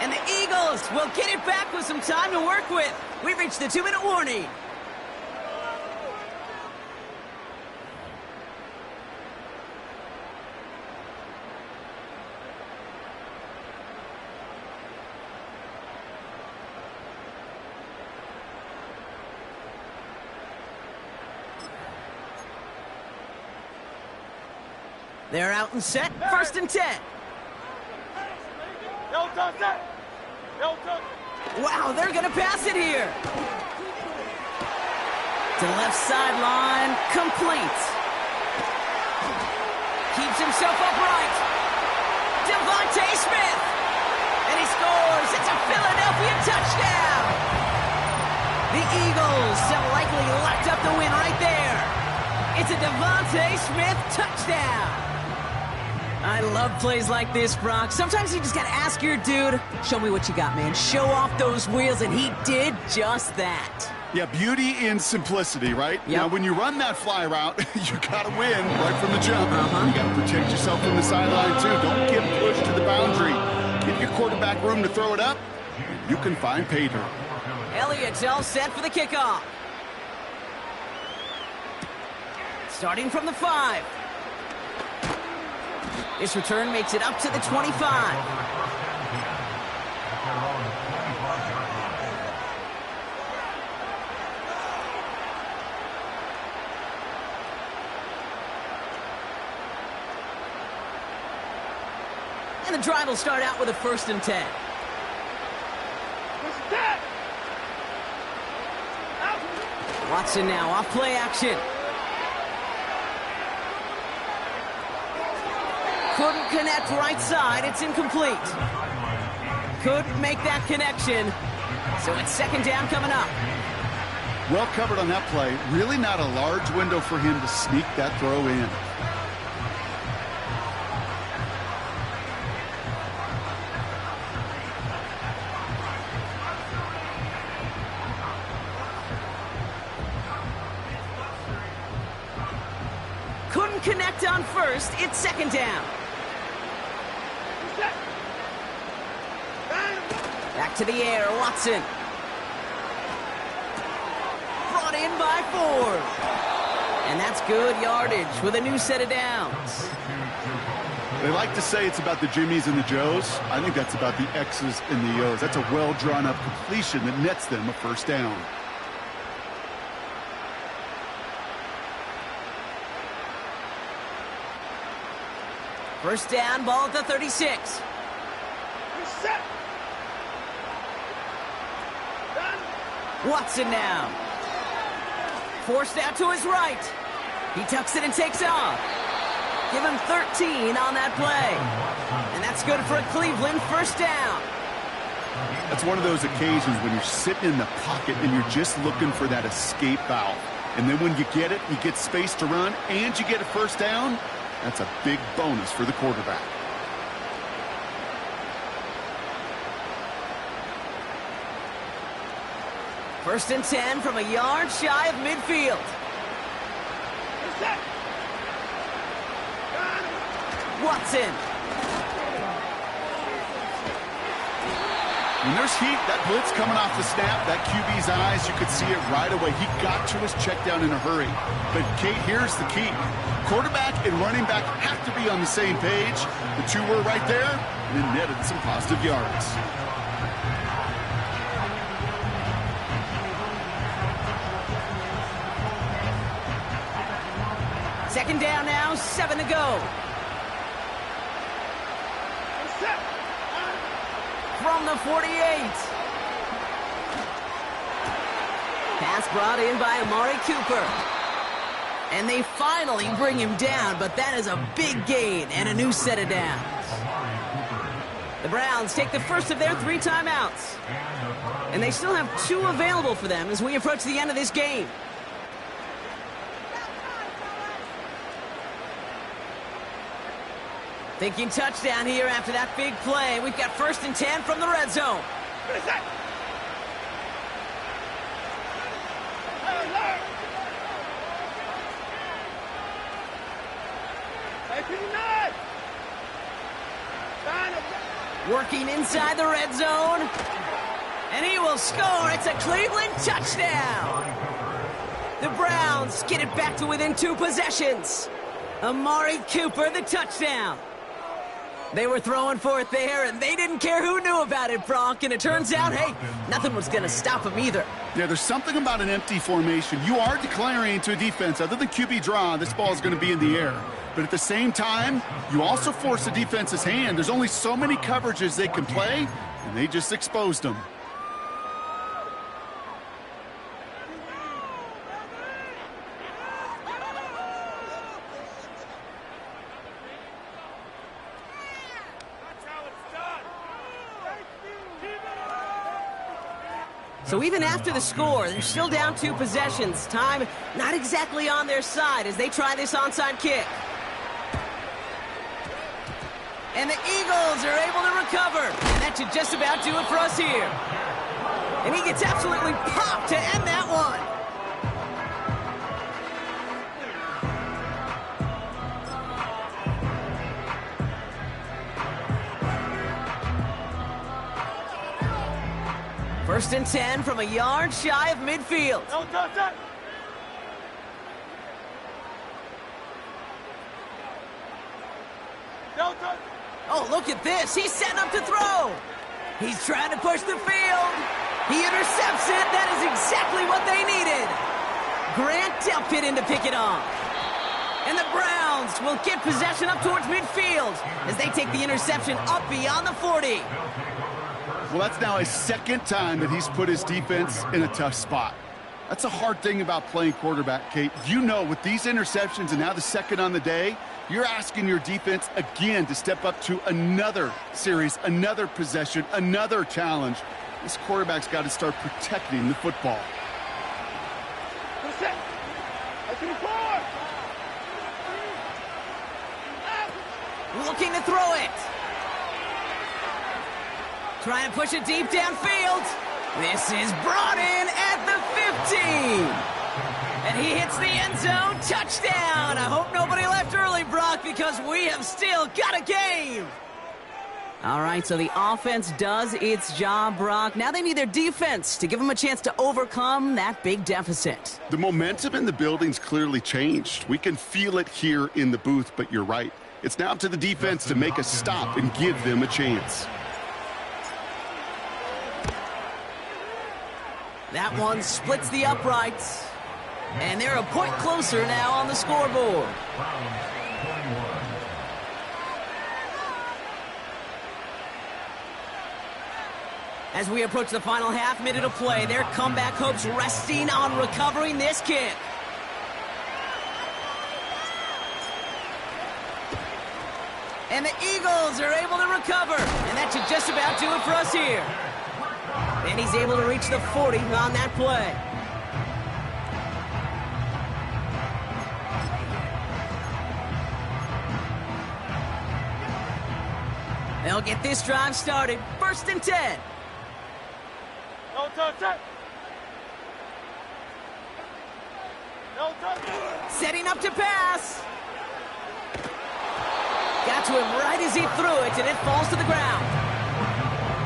And the Eagles will get it back with some time to work with. We've reached the 2-minute warning. They're out and set. 1st and 10. Wow, they're going to pass it here. To the left sideline, complete. Keeps himself upright. Devontae Smith. And he scores. It's a Philadelphia touchdown. The Eagles have likely locked up the win right there. It's a Devontae Smith touchdown. I love plays like this, Brock. Sometimes you just got to ask your dude, show me what you got, man. Show off those wheels, and he did just that. Yeah, beauty in simplicity, right? Yep. Now, when you run that fly route, you got to win right from the jump. You got to protect yourself from the sideline, too. Don't get pushed to the boundary. Give your quarterback room to throw it up, and you can find pay dirt. Elliott's all set for the kickoff. Starting from the 5. This return makes it up to the 25. And the drive will start out with a 1st and 10. Watson now off play action. Couldn't connect right side. It's incomplete. Couldn't make that connection. So it's 2nd down coming up. Well covered on that play. Really not a large window for him to sneak that throw in. Couldn't connect on first. It's second down. Back to the air, Watson. Brought in by Ford. And that's good yardage with a new set of downs. They like to say it's about the Jimmies and the Joes. I think that's about the X's and the O's. That's a well-drawn-up completion that nets them a first down. First down, ball at the 36. Watson now. Forced out to his right. He tucks it and takes off. Give him 13 on that play. And that's good for a Cleveland first down. That's one of those occasions when you're sitting in the pocket and you're just looking for that escape valve. And then when you get it, you get space to run, and you get a first down. That's a big bonus for the quarterback. First and 10 from a yard shy of midfield. Watson. When there's heat, that blitz coming off the snap, that QB's eyes, you could see it right away. He got to his check down in a hurry. But, Kate, here's the key. Quarterback and running back have to be on the same page. The two were right there, and it netted some positive yards. Second down now, 7 to go. From the 48. Pass brought in by Amari Cooper. And they finally bring him down, but that is a big gain and a new set of downs. The Browns take the first of their 3 timeouts. And they still have 2 available for them as we approach the end of this game. Thinking touchdown here after that big play. We've got first and 10 from the red zone. Working inside the red zone. And he will score. It's a Cleveland touchdown. The Browns get it back to within 2 possessions. Amari Cooper, the touchdown. They were throwing for it there, and they didn't care who knew about it, Bronk. And it turns out, hey, nothing was going to stop him either. Yeah, there's something about an empty formation. You are declaring to a defense, other than QB draw, this ball is going to be in the air. But at the same time, you also force the defense's hand. There's only so many coverages they can play, and they just exposed them. So even after the score, they're still down 2 possessions. Time not exactly on their side as they try this onside kick. And the Eagles are able to recover. And that should just about do it for us here. And he gets absolutely popped to end that one. First and 10 from a yard shy of midfield. Oh, look at this. He's setting up to throw. He's trying to push the field. He intercepts it. That is exactly what they needed. Grant Delpit in to pick it off. And the Browns will get possession up towards midfield as they take the interception up beyond the 40. Well, that's now his second time that he's put his defense in a tough spot. That's a hard thing about playing quarterback, Kate. You know, with these interceptions and now the second on the day, you're asking your defense again to step up to another series, another possession, another challenge. This quarterback's got to start protecting the football. set. Up to the core. Looking to throw it. Trying to push it deep downfield. This is brought in at the 15. And he hits the end zone. Touchdown. I hope nobody left early, Brock, because we have still got a game. All right, so the offense does its job, Brock. Now they need their defense to give them a chance to overcome that big deficit. The momentum in the building's clearly changed. We can feel it here in the booth, but you're right. It's now up to the defense to make a stop and give them a chance. That one splits the uprights. And they're a point closer now on the scoreboard. As we approach the final half minute of play, their comeback hopes resting on recovering this kick. And the Eagles are able to recover. And that should just about do it for us here. And he's able to reach the 40 on that play. They'll get this drive started. 1st and 10. No touch it. No touch it. Setting up to pass. Got to him right as he threw it, and it falls to the ground.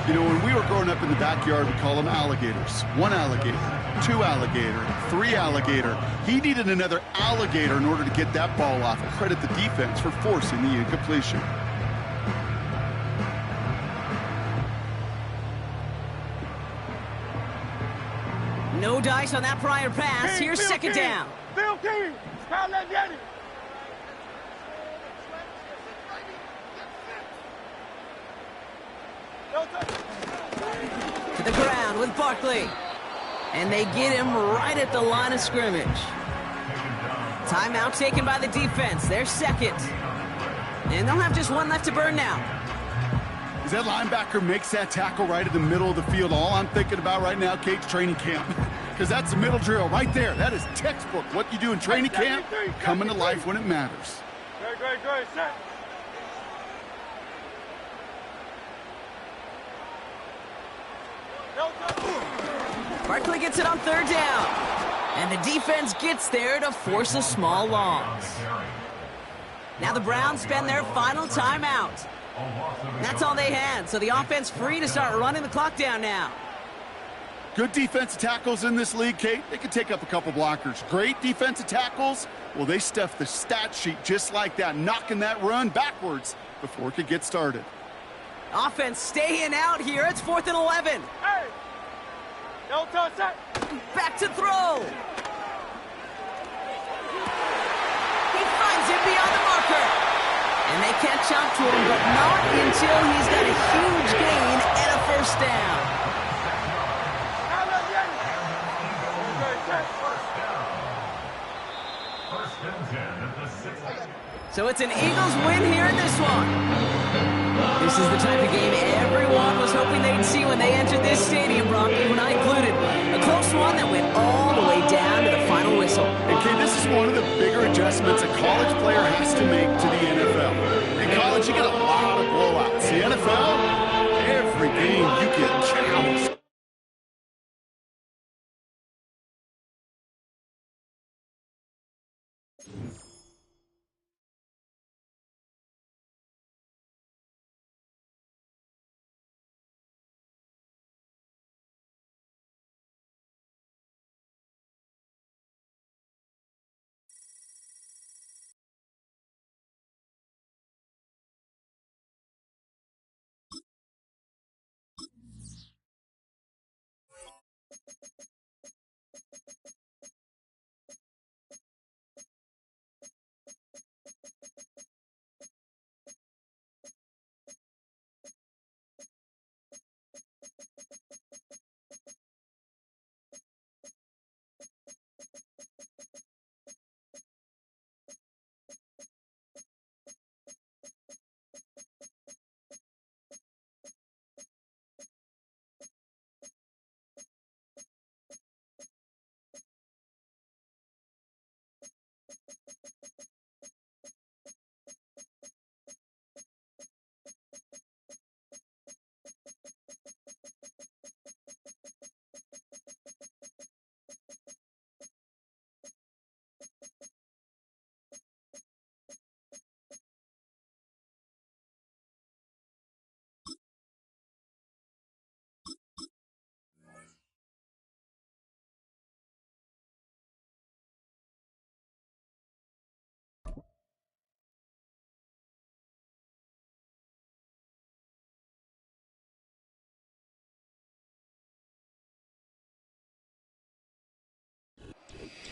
You know, when we were growing up in the backyard, we call them alligators. 1 alligator, 2 alligator, 3 alligator. He needed another alligator in order to get that ball off. Credit the defense for forcing the incompletion. No dice on that prior pass. Here's 2nd down. Phil King. Skyline Daddy. No touch. To the ground with Barkley. And they get him right at the line of scrimmage. Timeout taken by the defense. Their 2nd. And they'll have just 1 left to burn now. As that linebacker makes that tackle right in the middle of the field, all I'm thinking about right now, Kate's training camp. Because that's the middle drill right there. That is textbook. What you do in training camp, coming to life when it matters. Great. Set. No touch. Barkley gets it on 3rd down. And the defense gets there to force a small loss. Now the Browns spend their final timeout. That's all they had, so the offense free to start running the clock down now. Good defensive tackles in this league, Kate. They can take up a couple blockers. Great defensive tackles, well, they stuff the stat sheet just like that, knocking that run backwards before it could get started. Offense staying out here. It's 4th and 11. Hey. No touch it. Back to throw. He finds him beyond the marker. And they catch up to him, but not until he's got a huge gain and a 1st down. So it's an Eagles win here in this one. This is the type of game everyone was hoping they'd see when they entered this stadium, Brock, you and I included. A close one that went all the way down to the final whistle. And Kate, this is one of the bigger adjustments a college player has to make to the NFL. In college, you get a lot of blowouts. The NFL, every game you get counts.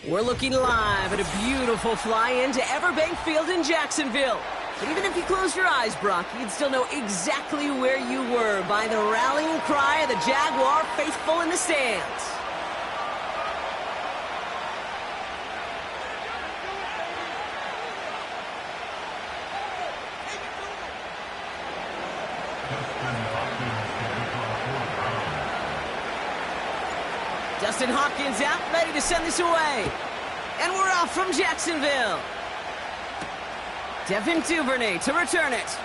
We're looking live at a beautiful fly-in to Everbank Field in Jacksonville. But even if you close your eyes, Brock, you'd still know exactly where you were by the rallying cry of the Jaguar faithful in the stands. Justin Hopkins out, ready to send this away. And we're off from Jacksonville. Devin Duvernay to return it.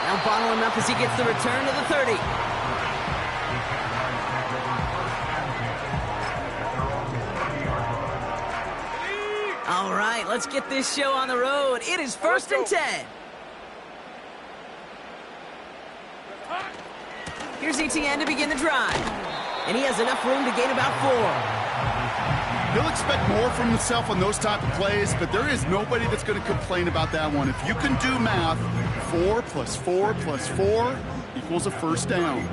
Now bottle him up as he gets the return to the 30. All right, let's get this show on the road. It is 1st and 10. Here's ETN to begin the drive. And he has enough room to gain about 4. He'll expect more from himself on those type of plays, but there is nobody that's going to complain about that one. If you can do math, 4 plus 4 plus 4 equals a first down.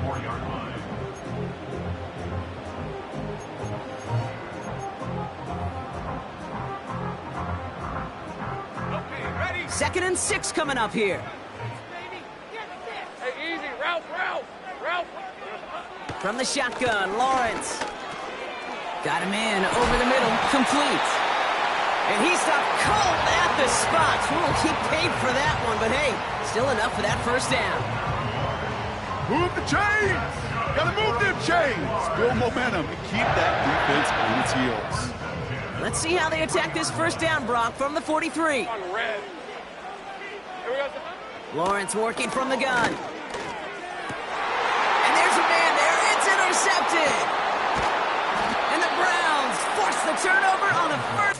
Ready? 2nd and 6 coming up here. Hey, easy. Ralph. From the shotgun, Lawrence. Got him in, over the middle, complete. And he stopped cold at the spot. He paid for that one, but hey, still enough for that first down. Move the chains! Gotta move them chains! Build momentum and keep that defense on its heels. Let's see how they attack this first down, Brock, from the 43. On red. Here we go. Lawrence working from the gun. And there's a man there. It's intercepted. And the Browns force the turnover on the first.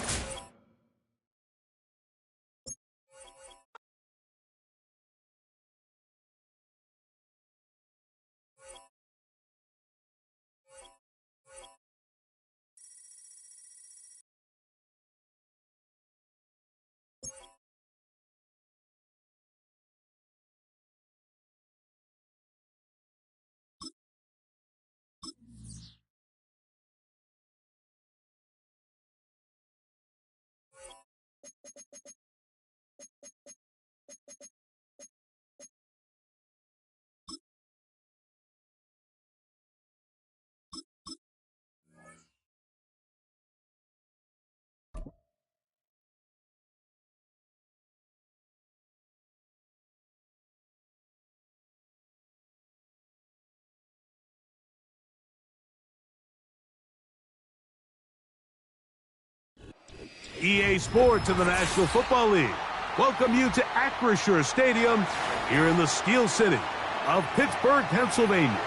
EA Sports in the National Football League welcome you to Acrisure Stadium here in the Steel City of Pittsburgh, Pennsylvania.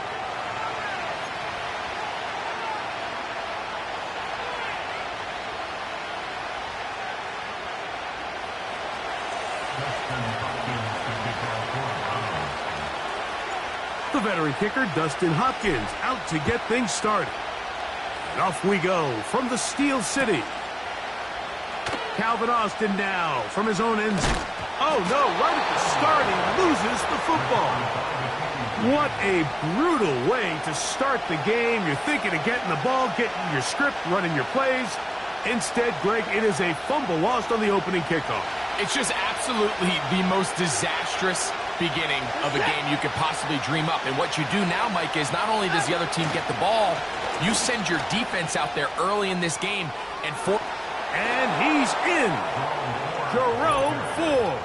The veteran kicker, Dustin Hopkins, out to get things started. And off we go from the Steel City. Calvin Austin now from his own end zone. Oh, no, right at the start, he loses the football. What a brutal way to start the game. You're thinking of getting the ball, getting your script, running your plays. Instead, Greg, it is a fumble lost on the opening kickoff. It's just absolutely the most disastrous beginning of a game you could possibly dream up. And what you do now, Mike, is not only does the other team get the ball, you send your defense out there early in this game and he's in. Jerome Ford.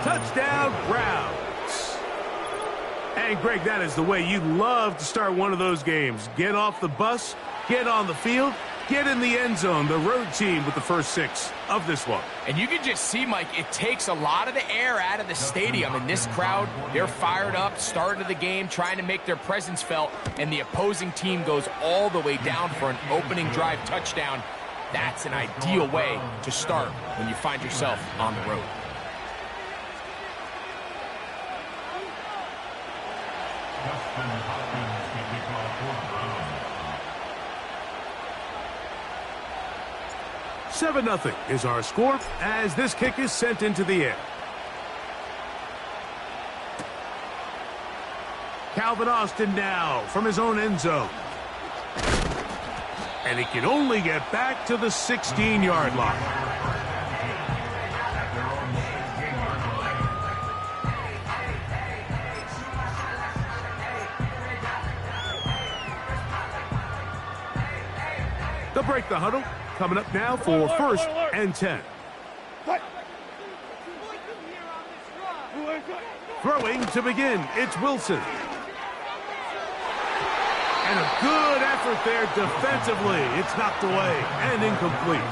Touchdown, Browns. And, Greg, that is the way you love to start one of those games. Get off the bus, get on the field, get in the end zone. The road team with the first 6 of this one. And you can just see, Mike, it takes a lot of the air out of the stadium. And this crowd, they're fired up, start of the game, trying to make their presence felt. And the opposing team goes all the way down for an opening drive touchdown. That's an ideal way to start when you find yourself on the road. Seven 7-0 is our score as this kick is sent into the air. Calvin Austin now from his own end zone. And he can only get back to the 16-yard line. They'll break the huddle. Coming up now for 1st and 10. Throwing to begin, it's Wilson. And a good effort there defensively. It's knocked away and incomplete.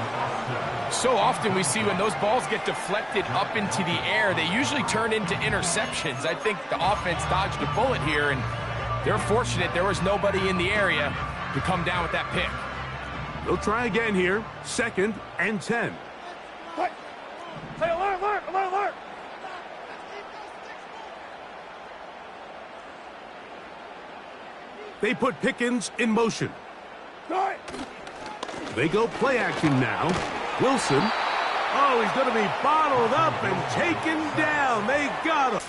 So often we see when those balls get deflected up into the air, they usually turn into interceptions. I think the offense dodged a bullet here, and they're fortunate there was nobody in the area to come down with that pick. They'll try again here. 2nd and 10. Hey, alert! They put Pickens in motion. They go play action now. Wilson. Oh, he's going to be bottled up and taken down. They got him.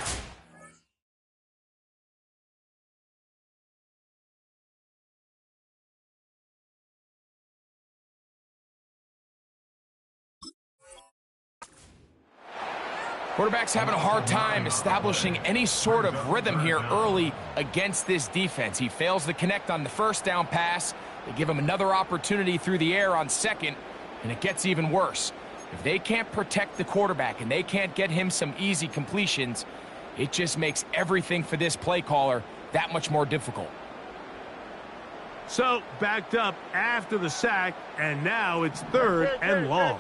Quarterback's having a hard time establishing any sort of rhythm here early against this defense. He fails to connect on the 1st down pass. They give him another opportunity through the air on 2nd, and it gets even worse. If they can't protect the quarterback and they can't get him some easy completions, it just makes everything for this play caller that much more difficult. So, backed up after the sack, and now it's 3rd and long.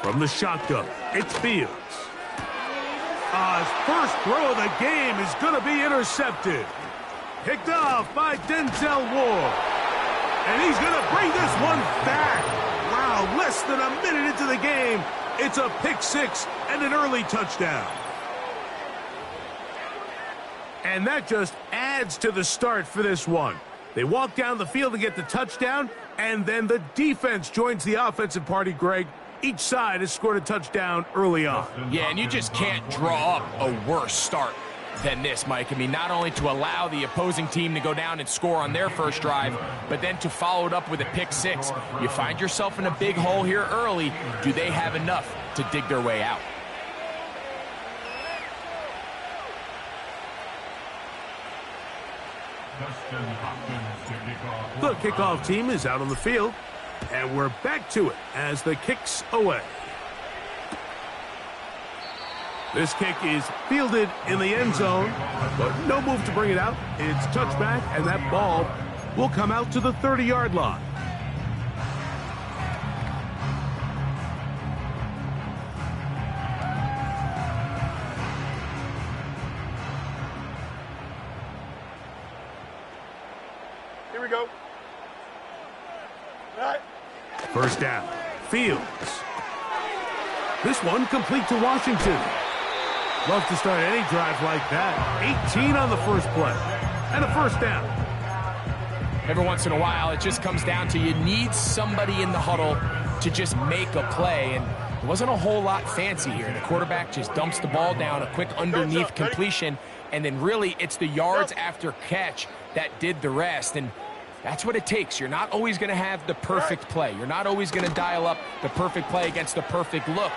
From the shotgun, it's Fields. His first throw of the game is going to be intercepted. Picked off by Denzel Ward. And he's going to bring this one back. Wow, less than a minute into the game, it's a pick 6 and an early touchdown. And that just adds to the start for this one. They walk down the field to get the touchdown, and then the defense joins the offensive party, Greg. Each side has scored a touchdown early on. Yeah, and you just can't draw up a worse start than this, Mike. I mean, not only to allow the opposing team to go down and score on their first drive, but then to follow it up with a pick 6. You find yourself in a big hole here early. Do they have enough to dig their way out? The kickoff team is out on the field. And we're back to it as the kick's away. This kick is fielded in the end zone, but no move to bring it out. It's touchback, and that ball will come out to the 30-yard line. Here we go. First down, Fields. This one complete to Washington. Love to start any drive like that. 18 on the first play. And a first down. Every once in a while, it just comes down to you need somebody in the huddle to just make a play. And it wasn't a whole lot fancy here. The quarterback just dumps the ball down, a quick underneath completion, and then really it's the yards after catch that did the rest. And that's what it takes. You're not always going to have the perfect play. You're not always going to dial up the perfect play against the perfect look.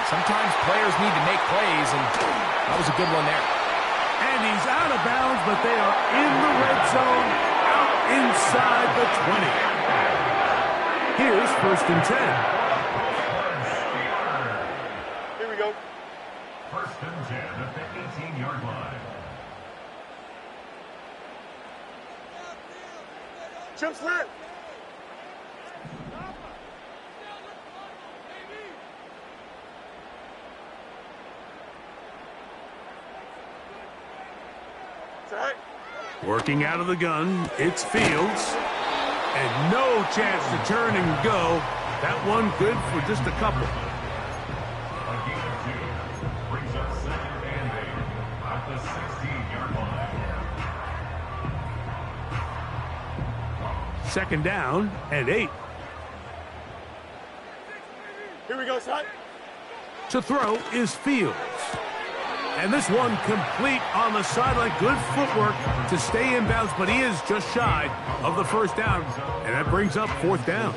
Sometimes players need to make plays, and that was a good one there. And he's out of bounds, but they are in the red zone, out inside the 20. Here's 1st and 10. Here we go. 1st and 10 at the 18-yard line. Chip slip. Working out of the gun, it's Fields. And no chance to turn and go. That one good for just a couple. A gain of 2 brings up 2nd and 8 at the 16-yard line. 2nd down and 8. Here we go, son. To throw is Fields. And this one complete on the sideline. Good footwork to stay in bounds, but he is just shy of the first down. And that brings up 4th down.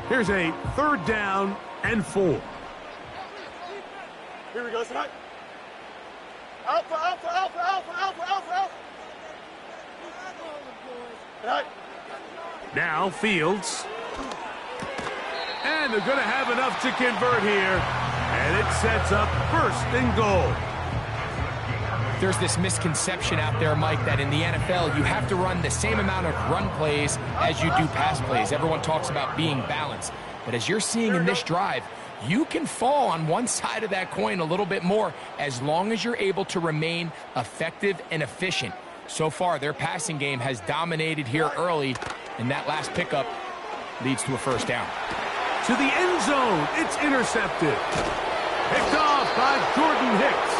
Here's a 3rd down and 4. Here we go, tonight. Alpha, alpha, alpha, alpha, alpha, alpha, alpha. Tonight. Now Fields. And they're going to have enough to convert here. And it sets up 1st and goal. There's this misconception out there, Mike, that in the NFL, you have to run the same amount of run plays as you do pass plays. Everyone talks about being balanced. But as you're seeing in this drive, you can fall on one side of that coin a little bit more as long as you're able to remain effective and efficient. So far, their passing game has dominated here early, and that last pickup leads to a 1st down. To the end zone, it's intercepted. Picked off by Jordan Hicks.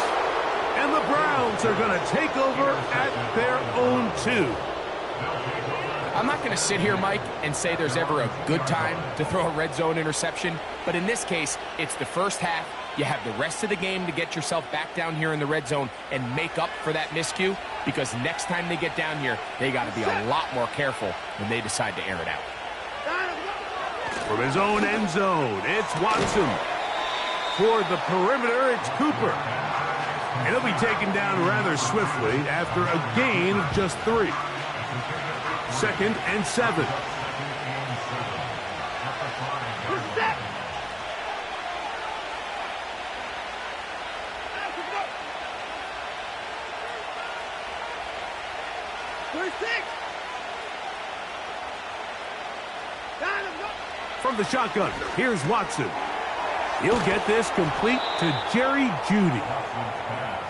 And the Browns are going to take over at their own 2. I'm not going to sit here, Mike, and say there's ever a good time to throw a red zone interception, but in this case, it's the first half. You have the rest of the game to get yourself back down here in the red zone and make up for that miscue, because next time they get down here, they got to be a lot more careful when they decide to air it out. From his own end zone, it's Watson. Toward the perimeter, it's Cooper. And he'll be taken down rather swiftly after a gain of just 3. 2nd and 7. From the shotgun, here's Watson. He'll get this complete to Jerry Jeudy.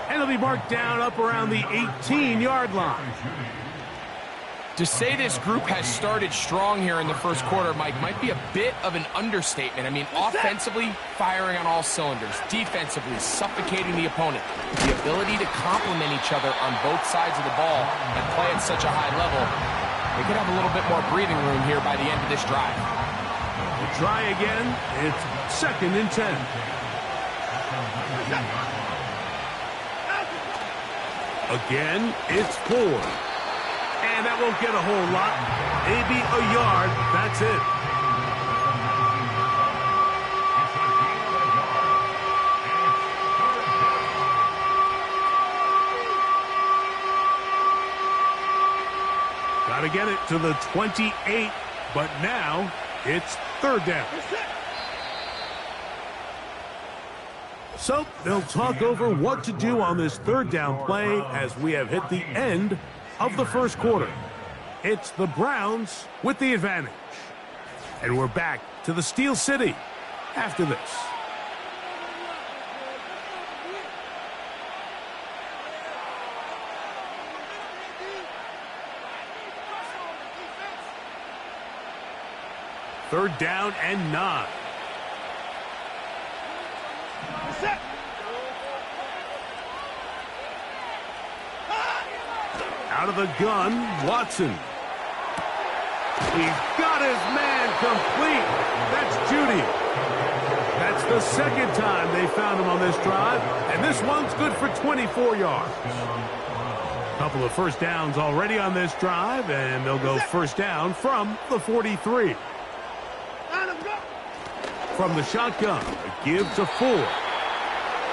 And he'll be marked down up around the 18-yard line. To say this group has started strong here in the first quarter, Mike, might be a bit of an understatement. I mean, offensively, firing on all cylinders. Defensively, suffocating the opponent. The ability to complement each other on both sides of the ball and play at such a high level, they could have a little bit more breathing room here by the end of this drive. We'll try again. It's 2nd and 10. Again, it's 4. And that won't get a whole lot. Maybe a yard. That's it. Got to get it to the 28, but now it's 3rd down. So they'll talk over what to do on this 3rd down play as we have hit the end of the first quarter. It's the Browns with the advantage. And we're back to the Steel City after this. Third down and 9. Out of the gun, Watson. He's got his man complete. That's Jeudy. That's the 2nd time they found him on this drive, and this one's good for 24 yards. A couple of first downs already on this drive, and they'll go first down from the 43. From the shotgun, a give to Ford.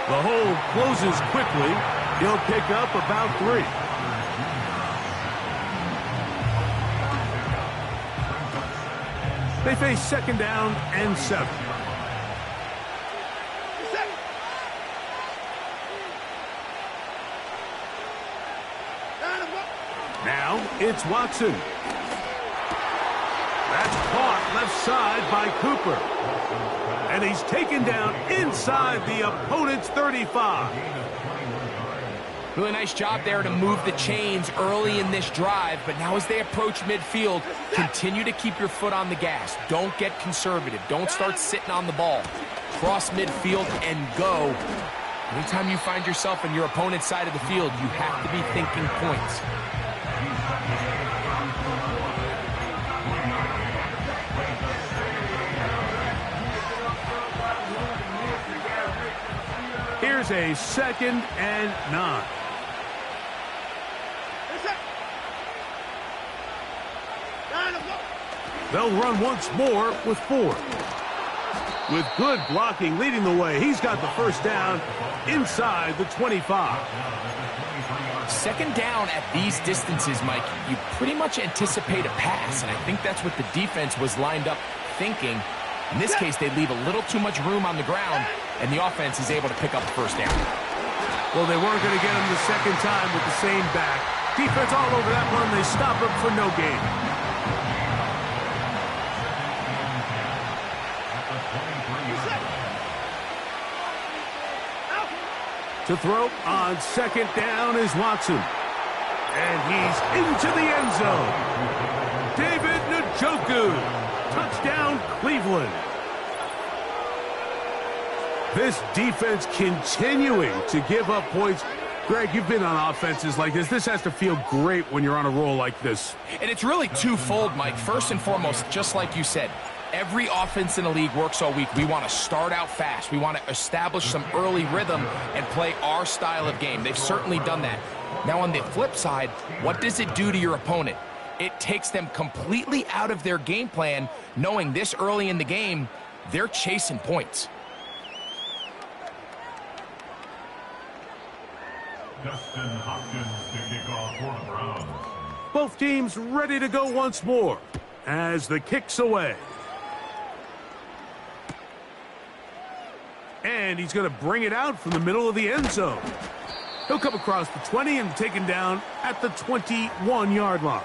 The hole closes quickly. He'll pick up about 3. They face 2nd down and 7. Now it's Watson. That's caught left side by Cooper. And he's taken down inside the opponent's 35. Really nice job there to move the chains early in this drive, but now as they approach midfield, continue to keep your foot on the gas. Don't get conservative. Don't start sitting on the ball. Cross midfield and go. Anytime you find yourself on your opponent's side of the field, you have to be thinking points. Here's a 2nd and 9. They'll run once more with 4. With good blocking leading the way, he's got the first down inside the 25. 2nd down at these distances, Mike, you pretty much anticipate a pass, and I think that's what the defense was lined up thinking. In this case, they leave a little too much room on the ground, and the offense is able to pick up the first down. Well, they weren't going to get him the second time with the same back. Defense all over that one. They stop him for no gain. To throw on 2nd down is Watson. And he's into the end zone. David Njoku. Touchdown, Cleveland. This defense continuing to give up points. Greg, you've been on offenses like this. This has to feel great when you're on a roll like this. And it's really twofold, Mike. First and foremost, just like you said, every offense in the league works all week. We want to start out fast. We want to establish some early rhythm and play our style of game. They've certainly done that. Now, on the flip side, what does it do to your opponent? It takes them completely out of their game plan, knowing this early in the game, they're chasing points. Justin Hopkins to kick off for the Browns. Both teams ready to go once more as the kick's away. And he's going to bring it out from the middle of the end zone. He'll come across the 20 and taken down at the 21-yard line.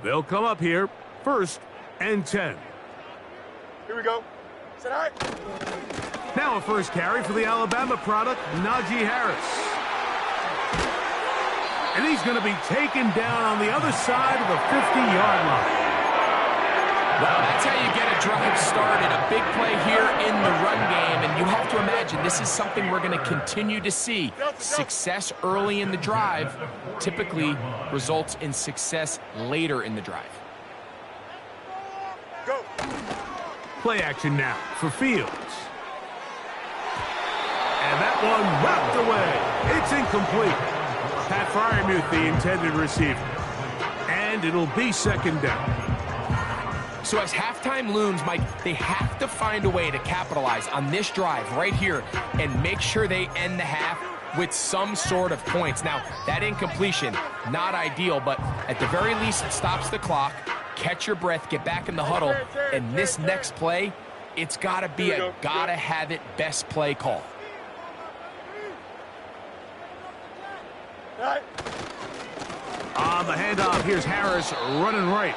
They'll come up here, 1st and 10. Here we go. Is that all right? Now a first carry for the Alabama product, Najee Harris. And he's going to be taken down on the other side of the 50-yard line. Well, that's how you get a drive started. A big play here in the run game, and you have to imagine this is something we're going to continue to see. Success early in the drive typically results in success later in the drive. Go. Play action now for Fields. And that one wrapped away. It's incomplete. Pat Freiermuth, the intended receiver. And it'll be 2nd down. So as halftime looms, Mike, they have to find a way to capitalize on this drive right here and make sure they end the half with some sort of points. Now, that incompletion, not ideal, but at the very least, it stops the clock. Catch your breath, get back in the huddle, and this next play, it's got to be a gotta-have-it best play call. On the handoff, here's Harris running right.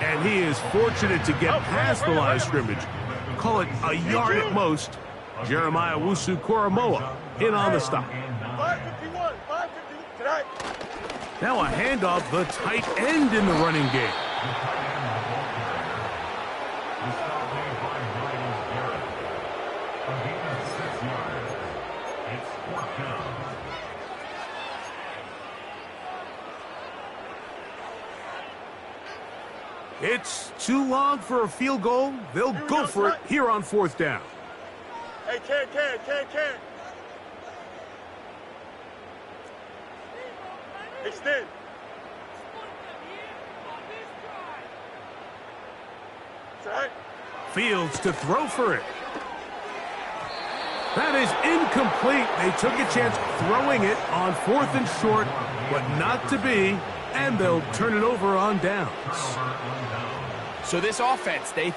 And he is fortunate to get past the line of scrimmage. Call it a yard at most. Jeremiah Wusu-Koramoah in on the stop. 551, 551 tonight. Now a handoff, the tight end in the running game. It's too long for a field goal. They'll go for it here on 4th down. Hey, Ken. Extend. It's all right. Fields to throw for it. That is incomplete. They took a chance throwing it on 4th and short, but not to be, and they'll turn it over on downs. So this offense, they...